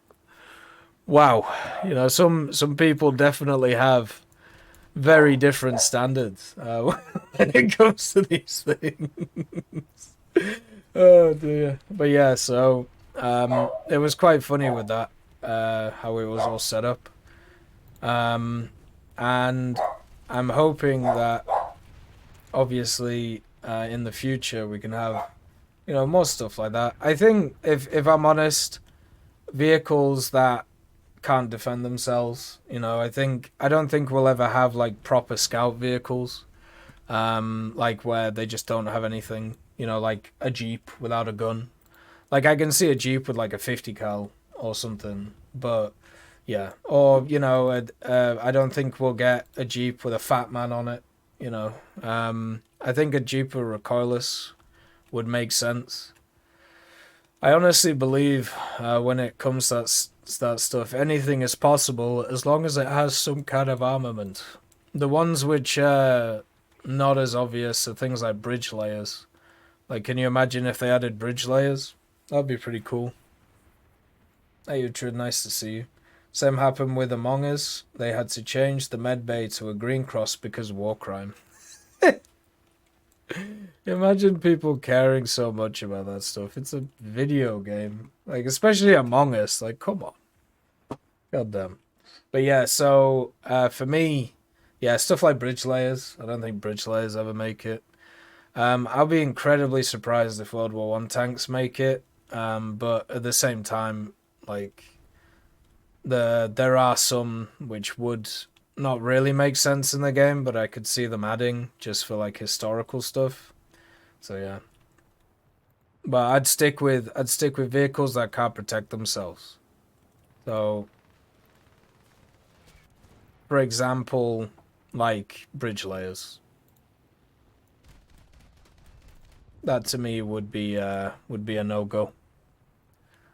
wow, you know, some people definitely have very different standards when it comes to these things. Oh dear. But yeah, so it was quite funny with that, how it was all set up. And I'm hoping that obviously in the future we can have, you know, more stuff like that. I think if I'm honest, vehicles that can't defend themselves, you know, I don't think we'll ever have like proper scout vehicles, like where they just don't have anything, you know, like a Jeep without a gun. Like I can see a Jeep with like a 50 cal or something, but yeah, or you know, I don't think we'll get a Jeep with a fat man on it, you know. I think a Jeep with recoilless would make sense. I honestly believe when it comes to that stuff, anything is possible as long as it has some kind of armament. The ones which are not as obvious are things like bridge layers. Like, can you imagine if they added bridge layers? That'd be pretty cool. Hey, Uhtred, nice to see you. Same happened with Among Us. They had to change the med bay to a green cross because of war crime. Imagine people caring so much about that stuff. It's a video game. Like, especially Among Us. Like, come on. God damn. But yeah, so for me, yeah, stuff like bridge layers. I don't think bridge layers ever make it. I'll be incredibly surprised if World War One tanks make it. But at the same time, like there are some which would not really make sense in the game, but I could see them adding just for like historical stuff. So yeah. But I'd stick with vehicles that can't protect themselves. So for example, like bridge layers. That to me would be a no-go.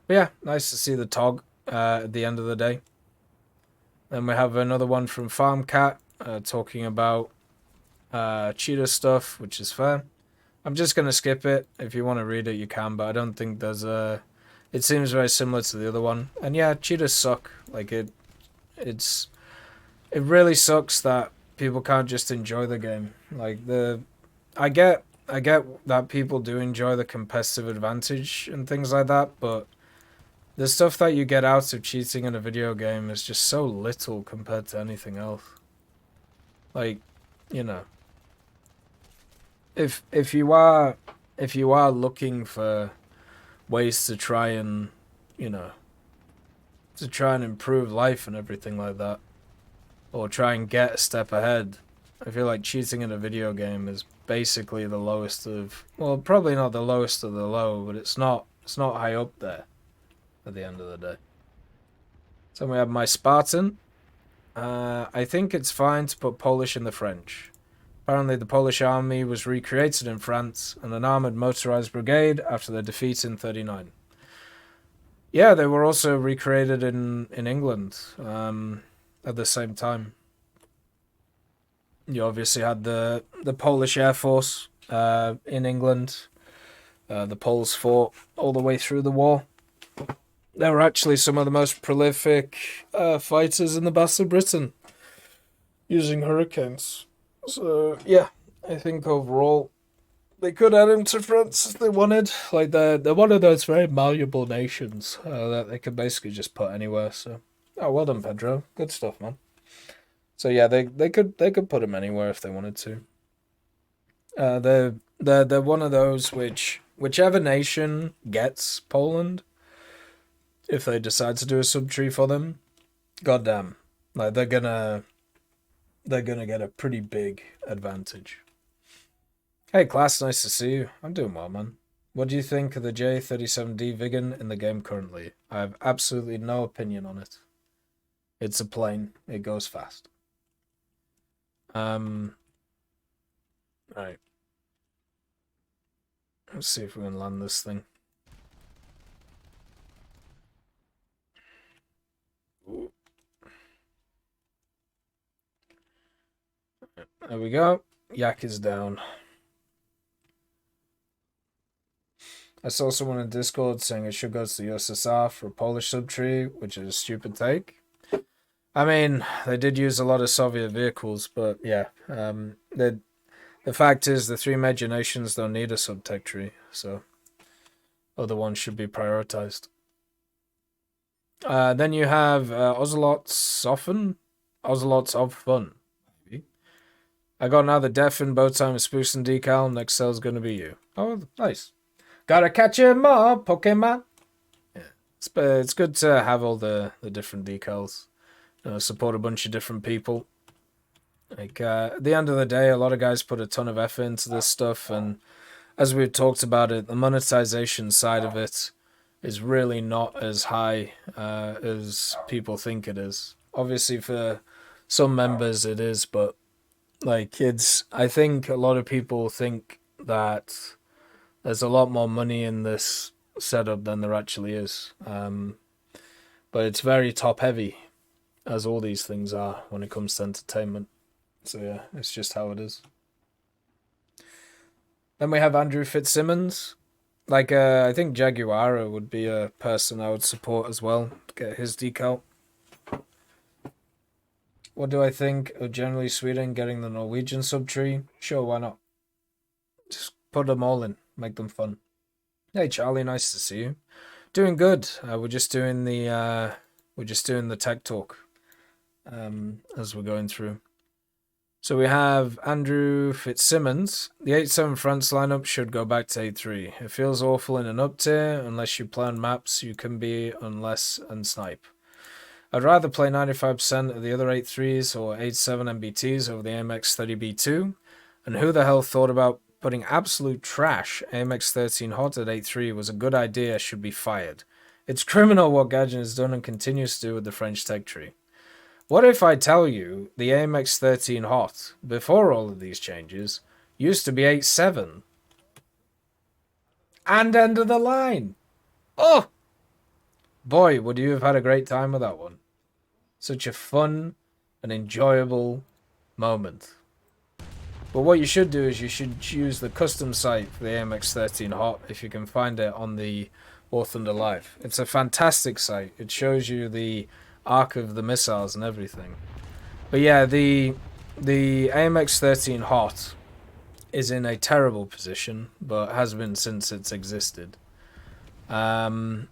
But yeah, nice to see the TOG at the end of the day. Then we have another one from FarmCat talking about cheetah stuff, which is fair. I'm just gonna skip it. If you want to read it, you can, but I don't think there's a. It seems very similar to the other one, and yeah, cheetahs suck. Like it really sucks that people can't just enjoy the game. Like I get that people do enjoy the competitive advantage and things like that, but the stuff that you get out of cheating in a video game is just so little compared to anything else. Like, you know, if you are looking for ways to try and, you know, to try and improve life and everything like that, or try and get a step ahead, I feel like cheating in a video game is basically the lowest of, well, probably not the lowest of the low, but it's not high up there at the end of the day. So we have my Spartan. I think it's fine to put Polish in the French. Apparently, the Polish army was recreated in France and an armoured motorised brigade after their defeat in 39. Yeah, they were also recreated in England at the same time. You obviously had the Polish Air Force in England. The Poles fought all the way through the war. They were actually some of the most prolific fighters in the Battle of Britain, using hurricanes. So yeah, I think overall they could add him to France if they wanted. Like they're one of those very malleable nations that they could basically just put anywhere. So well done, Pedro. Good stuff, man. So yeah, they could put him anywhere if they wanted to. They're one of those whichever nation gets Poland, if they decide to do a sub tree for them, goddamn, like they're gonna get a pretty big advantage. Hey class, nice to see you. I'm doing well, man. What do you think of the J37D Vigan in the game currently? I have absolutely no opinion on it. It's a plane. It goes fast. Right. Let's see if we can land this thing. Ooh. There we go. Yak is down. I saw someone in Discord saying it should go to the USSR for a Polish subtree, which is a stupid take. I mean, they did use a lot of Soviet vehicles, but yeah, the fact is the three major nations don't need a subtech tree, so other ones should be prioritized. Then you have Ocelots of Fun. Maybe. I got another Deafen, Bowtime, Spooks, and Decal. Next cell's gonna be you. Oh, nice. Gotta catch 'em all, Pokemon. Yeah, it's good to have all the different decals. Support a bunch of different people. Like at the end of the day, a lot of guys put a ton of effort into this stuff, and as we've talked about it, the monetization side of it is really not as high as people think it is. Obviously, for some members, it is, but like I think a lot of people think that there's a lot more money in this setup than there actually is. But it's very top heavy, as all these things are when it comes to entertainment. So yeah, it's just how it is. Then we have Andrew Fitzsimmons. Like, I think Jaguara would be a person I would support as well to get his decal. What do I think of generally Sweden getting the Norwegian subtree? Sure, why not? Just put them all in, make them fun. Hey Charlie, nice to see you. Doing good. We're just doing the tech talk as we're going through. So we have Andrew Fitzsimmons. The 8-7 fronts lineup should go back to 8-3. It feels awful in an up tier unless you play on maps you can be unless and snipe. I'd rather play 95% of the other 8-3s or 8-7 MBTs over the AMX 30B2. And who the hell thought about putting absolute trash AMX 13 hot at 8-3 was a good idea should be fired. It's criminal what Gadget has done and continues to do with the French tech tree. What if I tell you the AMX 13 hot, before all of these changes, used to be 8-7? And end of the line! Oh! Boy, would you have had a great time with that one. Such a fun and enjoyable moment. But what you should do is you should use the custom site for the AMX 13 hot if you can find it on the War Thunder Live. It's a fantastic site. It shows you the arc of the missiles and everything. But yeah, the AMX 13 hot is in a terrible position, but has been since it's existed. I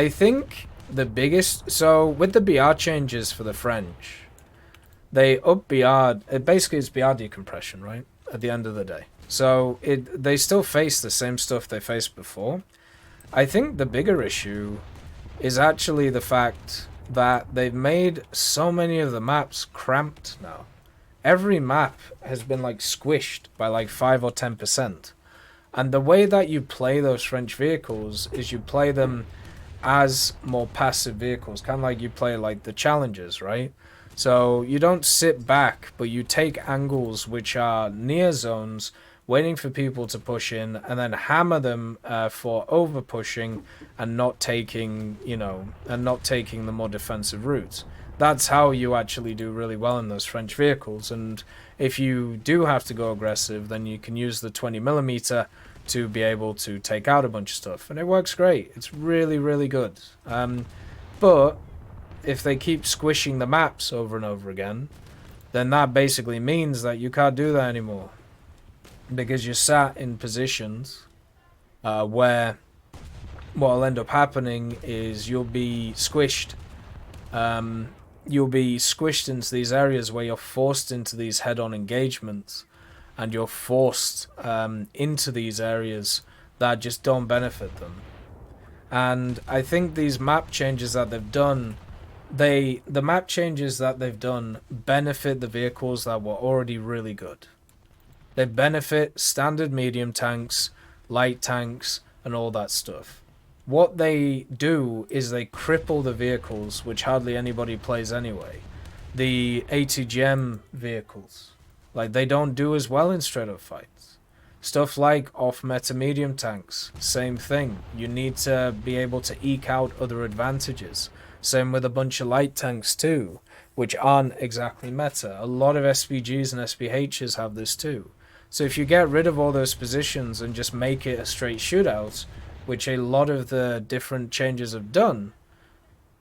think the biggest... So, with the BR changes for the French, they up BR... Basically, it's BR decompression, right? At the end of the day. So, they still face the same stuff they faced before. I think the bigger issue is actually the fact that they've made so many of the maps cramped now. Every map has been, like, squished by, like, 5 or 10%. And the way that you play those French vehicles is you play them as more passive vehicles, kind of like you play like the Challengers, right? So you don't sit back, but you take angles which are near zones, waiting for people to push in, and then hammer them for over pushing and not taking, the more defensive routes. That's how you actually do really well in those French vehicles. And if you do have to go aggressive, then you can use the 20mm to be able to take out a bunch of stuff. And it works great. It's really, really good. But if they keep squishing the maps over and over again, then that basically means that you can't do that anymore. Because you're sat in positions where what'll end up happening is you'll be squished. You'll be squished into these areas where you're forced into these head-on engagements. And you're forced into these areas that just don't benefit them. And I think these map changes that they've done, the map changes that they've done benefit the vehicles that were already really good. They benefit standard medium tanks, light tanks, and all that stuff. What they do is they cripple the vehicles, which hardly anybody plays anyway. The ATGM vehicles. Like, they don't do as well in straight-up fights. Stuff like off-meta medium tanks, same thing. You need to be able to eke out other advantages. Same with a bunch of light tanks too, which aren't exactly meta. A lot of SPGs and SPHs have this too. So if you get rid of all those positions and just make it a straight shootout, which a lot of the different changes have done,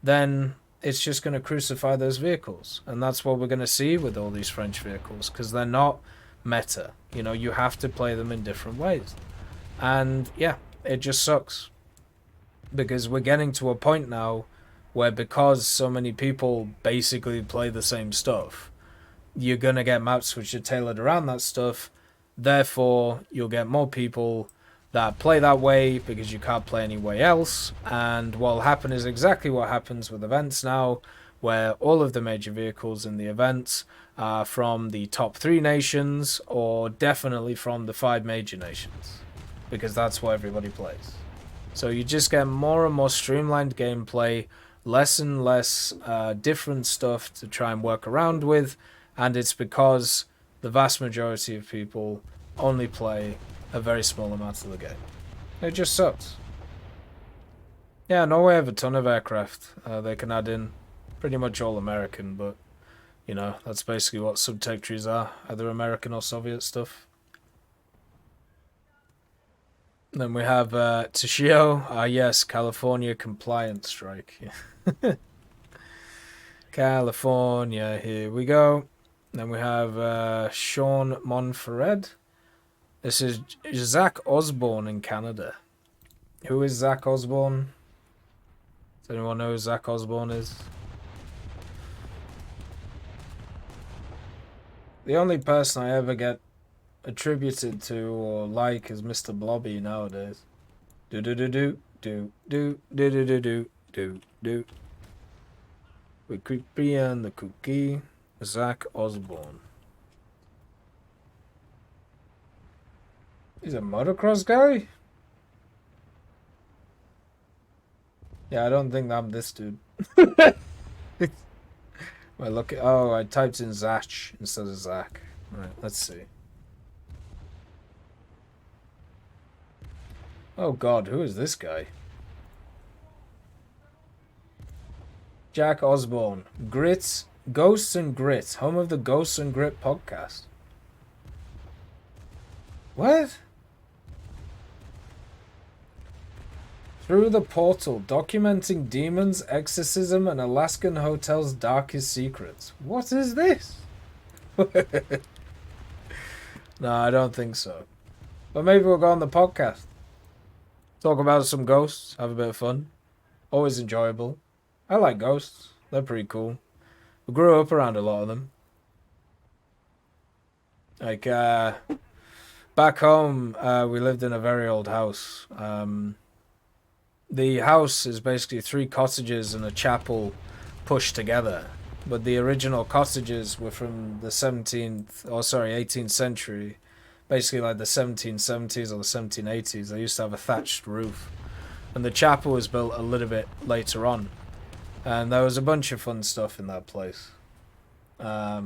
then it's just going to crucify those vehicles. And that's what we're going to see with all these French vehicles, because they're not meta. You know, you have to play them in different ways. And yeah, it just sucks. Because we're getting to a point now where, because so many people basically play the same stuff, you're going to get maps which are tailored around that stuff. Therefore, you'll get more people that play that way because you can't play any way else. And what'll happen is exactly what happens with events now, where all of the major vehicles in the events are from the top 3 nations, or definitely from the 5 major nations, because that's what everybody plays. So you just get more and more streamlined gameplay, less and less different stuff to try and work around with, and it's because the vast majority of people only play a very small amount of the game. It just sucks. Yeah, Norway have a ton of aircraft they can add in. Pretty much all American, but, you know, that's basically what sub-tech trees are. Either American or Soviet stuff. Then we have Toshio. Yes, California compliant strike. California, here we go. Then we have Sean Monferred. This is Zach Osborne in Canada. Who is Zach Osborne? Does anyone know who Zach Osborne is? The only person I ever get attributed to or like is Mr. Blobby nowadays. Do do do do do do do do do do do do. With Creepy and the Cookie, Zach Osborne. He's a motocross guy? Yeah, I don't think I'm this dude. Well, look at, oh, I typed in Zach instead of Zach. Right, let's see. Oh god, who is this guy? Jack Osborne. Grits, Ghosts and Grit, home of the Ghosts and Grit podcast. What? Through the Portal, documenting demons, exorcism, and Alaskan hotels' darkest secrets. What is this? No, I don't think so. But maybe we'll go on the podcast. Talk about some ghosts, have a bit of fun. Always enjoyable. I like ghosts. They're pretty cool. We grew up around a lot of them. Like, back home, we lived in a very old house. The house is basically 3 cottages and a chapel pushed together. But the original cottages were from the 18th century. Basically like the 1770s or the 1780s. They used to have a thatched roof. And the chapel was built a little bit later on. And there was a bunch of fun stuff in that place. There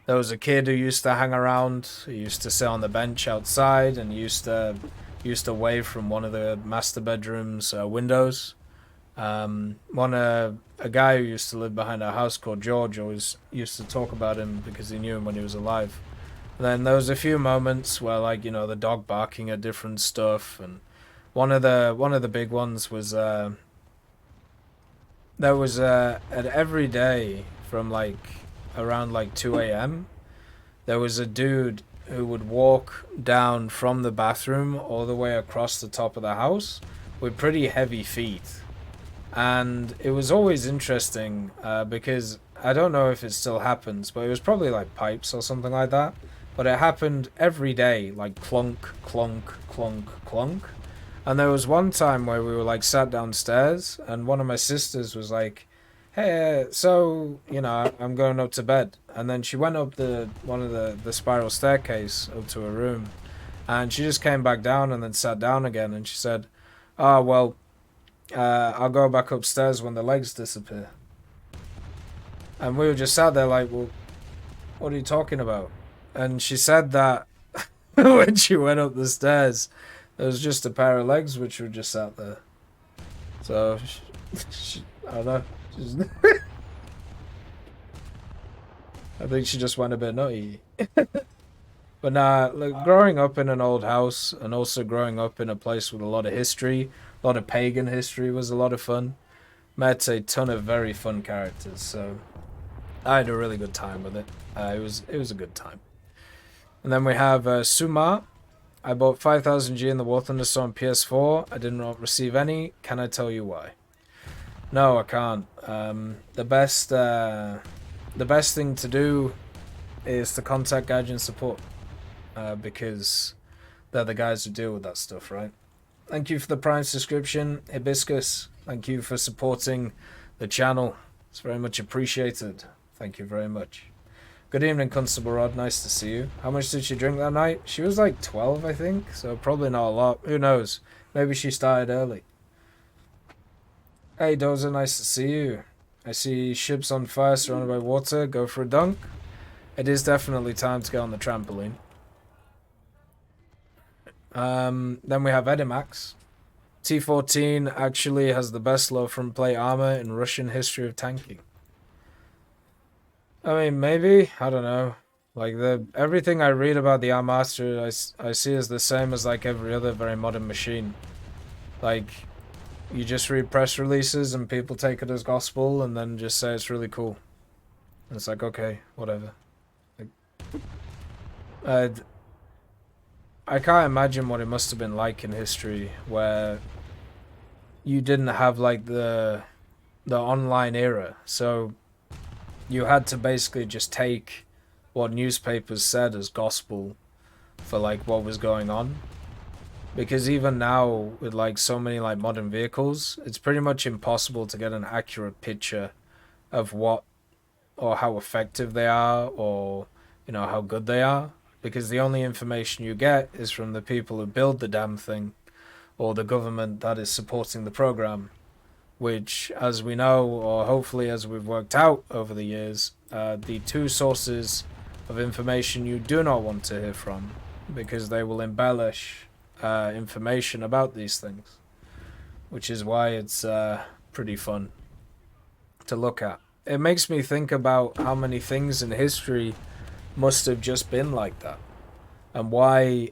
was a kid who used to hang around. He used to sit on the bench outside and used to wave from one of the master bedroom's windows. A guy who used to live behind our house called George always used to talk about him because he knew him when he was alive. And then there was a few moments where, like, you know, the dog barking at different stuff, and one of the big ones was there was at every day from like around like 2 a.m. there was a dude who would walk down from the bathroom all the way across the top of the house with pretty heavy feet. And it was always interesting because I don't know if it still happens, but it was probably like pipes or something like that. But it happened every day, like clunk, clunk, clunk, clunk. And there was one time where we were like sat downstairs and one of my sisters was like, hey, so, you know, I'm going up to bed. And then she went up one of the spiral staircase up to her room. And she just came back down and then sat down again. And she said, oh, well, I'll go back upstairs when the legs disappear. And we were just sat there like, well, what are you talking about? And she said that when she went up the stairs, there was just a pair of legs which were just sat there. So, I don't know. I think she just went a bit nutty. But nah, like, growing up in an old house and also growing up in a place with a lot of history, a lot of pagan history was a lot of fun. Met a ton of very fun characters, so I had a really good time with it. It was a good time. And then we have Suma. I bought 5000G in the War Thunderstorm PS4. I did not receive any. Can I tell you why? No, I can't. The best thing to do is to contact Gaijin support because they're the guys who deal with that stuff, right? Thank you for the Prime subscription, Hibiscus. Thank you for supporting the channel. It's very much appreciated. Thank you very much. Good evening, Constable Rod. Nice to see you. How much did she drink that night? She was like 12, I think, so probably not a lot. Who knows? Maybe she started early. Hey, Dozer, nice to see you. I see ships on fire surrounded by water. Go for a dunk. It is definitely time to get on the trampoline. Then we have Edimax. T14 actually has the best low front plate armor in Russian history of tanking. I mean, maybe. I don't know. Like, everything I read about the Armaster, I see as the same as, like, every other very modern machine. Like, you just read press releases and people take it as gospel and then just say it's really cool. And it's like, okay, whatever. Like, I can't imagine what it must have been like in history where you didn't have like the online era. So you had to basically just take what newspapers said as gospel for like what was going on. Because even now with like so many like modern vehicles, it's pretty much impossible to get an accurate picture of what or how effective they are, or how good they are, because the only information you get is from the people who build the damn thing or the government that is supporting the program, which, as we know, or hopefully as we've worked out over the years, the two sources of information you do not want to hear from, because they will embellish information about these things, which is why it's pretty fun to look at. It makes me think about how many things in history must have just been like that, and why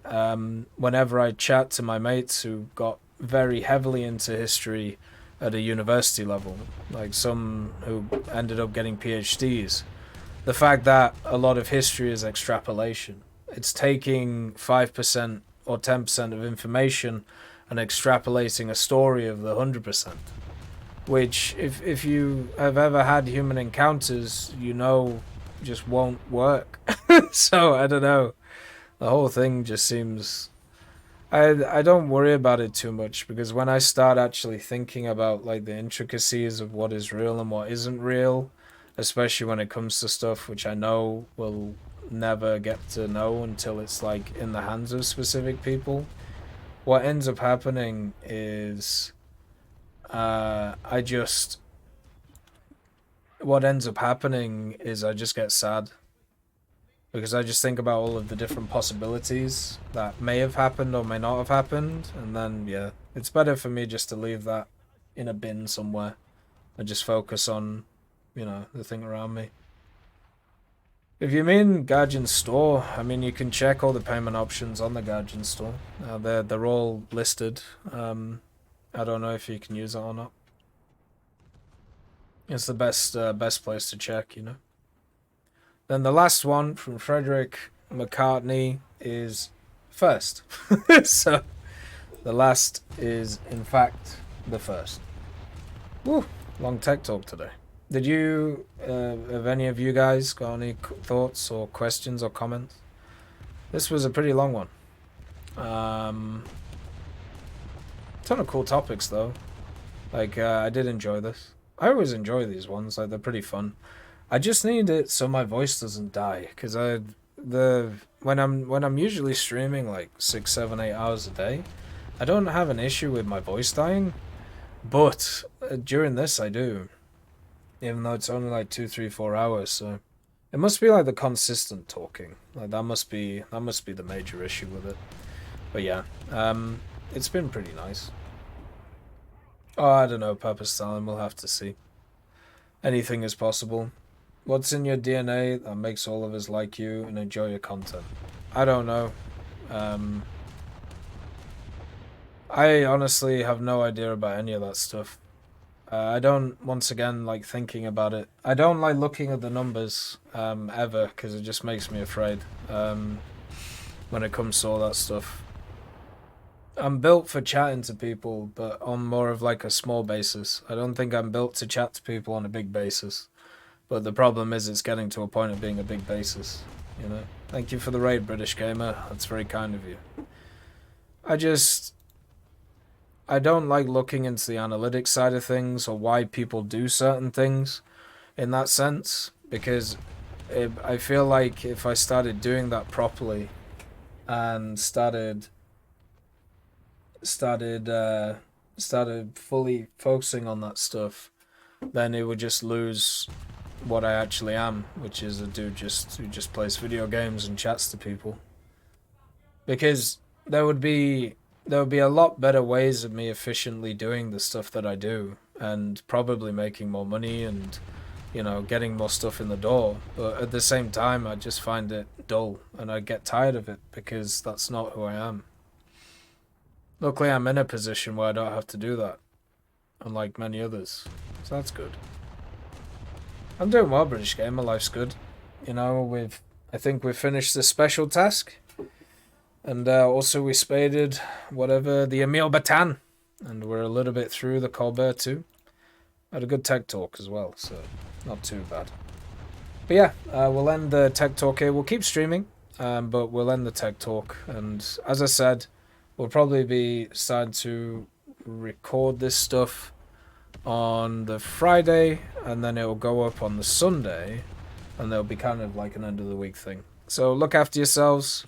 whenever I chat to my mates who got very heavily into history at a university level, like some who ended up getting PhDs, the fact that a lot of history is extrapolation. It's taking 5% or 10% of information and extrapolating a story of the 100%. Which, if you have ever had human encounters, just won't work. So, I don't know. The whole thing just seems... I don't worry about it too much, because when I start actually thinking about like the intricacies of what is real and what isn't real, especially when it comes to stuff which I know we'll never get to know until it's like in the hands of specific people, what ends up happening is... what ends up happening is I just get sad, because I just think about all of the different possibilities that may have happened or may not have happened, and then, yeah, it's better for me just to leave that in a bin somewhere and just focus on, the thing around me. If you mean Guardian Store, I mean, you can check all the payment options on the Guardian Store. They're all listed. I don't know if you can use it or not. It's the best place to check, Then the last one from Frederick McCartney is first. So the last is, in fact, the first. Woo, long tech talk today. Did you, have any of you guys got any thoughts or questions or comments? This was a pretty long one. Ton of cool topics though. Like, I did enjoy this. I always enjoy these ones. Like, they're pretty fun. I just need it so my voice doesn't die, because when I'm usually streaming like 6, 7, 8 hours a day, I don't have an issue with my voice dying, but during this I do, even though it's only like 2, 3, 4 hours. So it must be like the consistent talking. Like that must be the major issue with it. But yeah, it's been pretty nice. Oh, I don't know, Papa Stalin, we'll have to see. Anything is possible. What's in your DNA that makes all of us like you and enjoy your content? I don't know. I honestly have no idea about any of that stuff. I don't, once again, like thinking about it. I don't like looking at the numbers, ever, because it just makes me afraid, when it comes to all that stuff. I'm built for chatting to people, but on more of like a small basis. I don't think I'm built to chat to people on a big basis. But the problem is it's getting to a point of being a big basis, Thank you for the raid, British Gamer. That's very kind of you. I don't like looking into the analytics side of things or why people do certain things in that sense, because I feel like if I started doing that properly and started fully focusing on that stuff, then it would just lose what I actually am, which is a dude who just plays video games and chats to people. Because there would be a lot better ways of me efficiently doing the stuff that I do, and probably making more money and, getting more stuff in the door. But at the same time, I just find it dull and I get tired of it, because that's not who I am. Luckily, I'm in a position where I don't have to do that, unlike many others. So that's good. I'm doing well, British Gamer. Life's good. I think we've finished this special task. And also we spaded whatever the Emil Batan, and we're a little bit through the Colbert too. Had a good tech talk as well, so not too bad. But yeah, we'll end the tech talk here. We'll keep streaming, but we'll end the tech talk. And as I said, we'll probably be starting to record this stuff on the Friday, and then it'll go up on the Sunday, and there'll be kind of like an end of the week thing. So look after yourselves.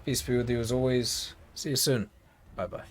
Peace be with you as always. See you soon. Bye bye.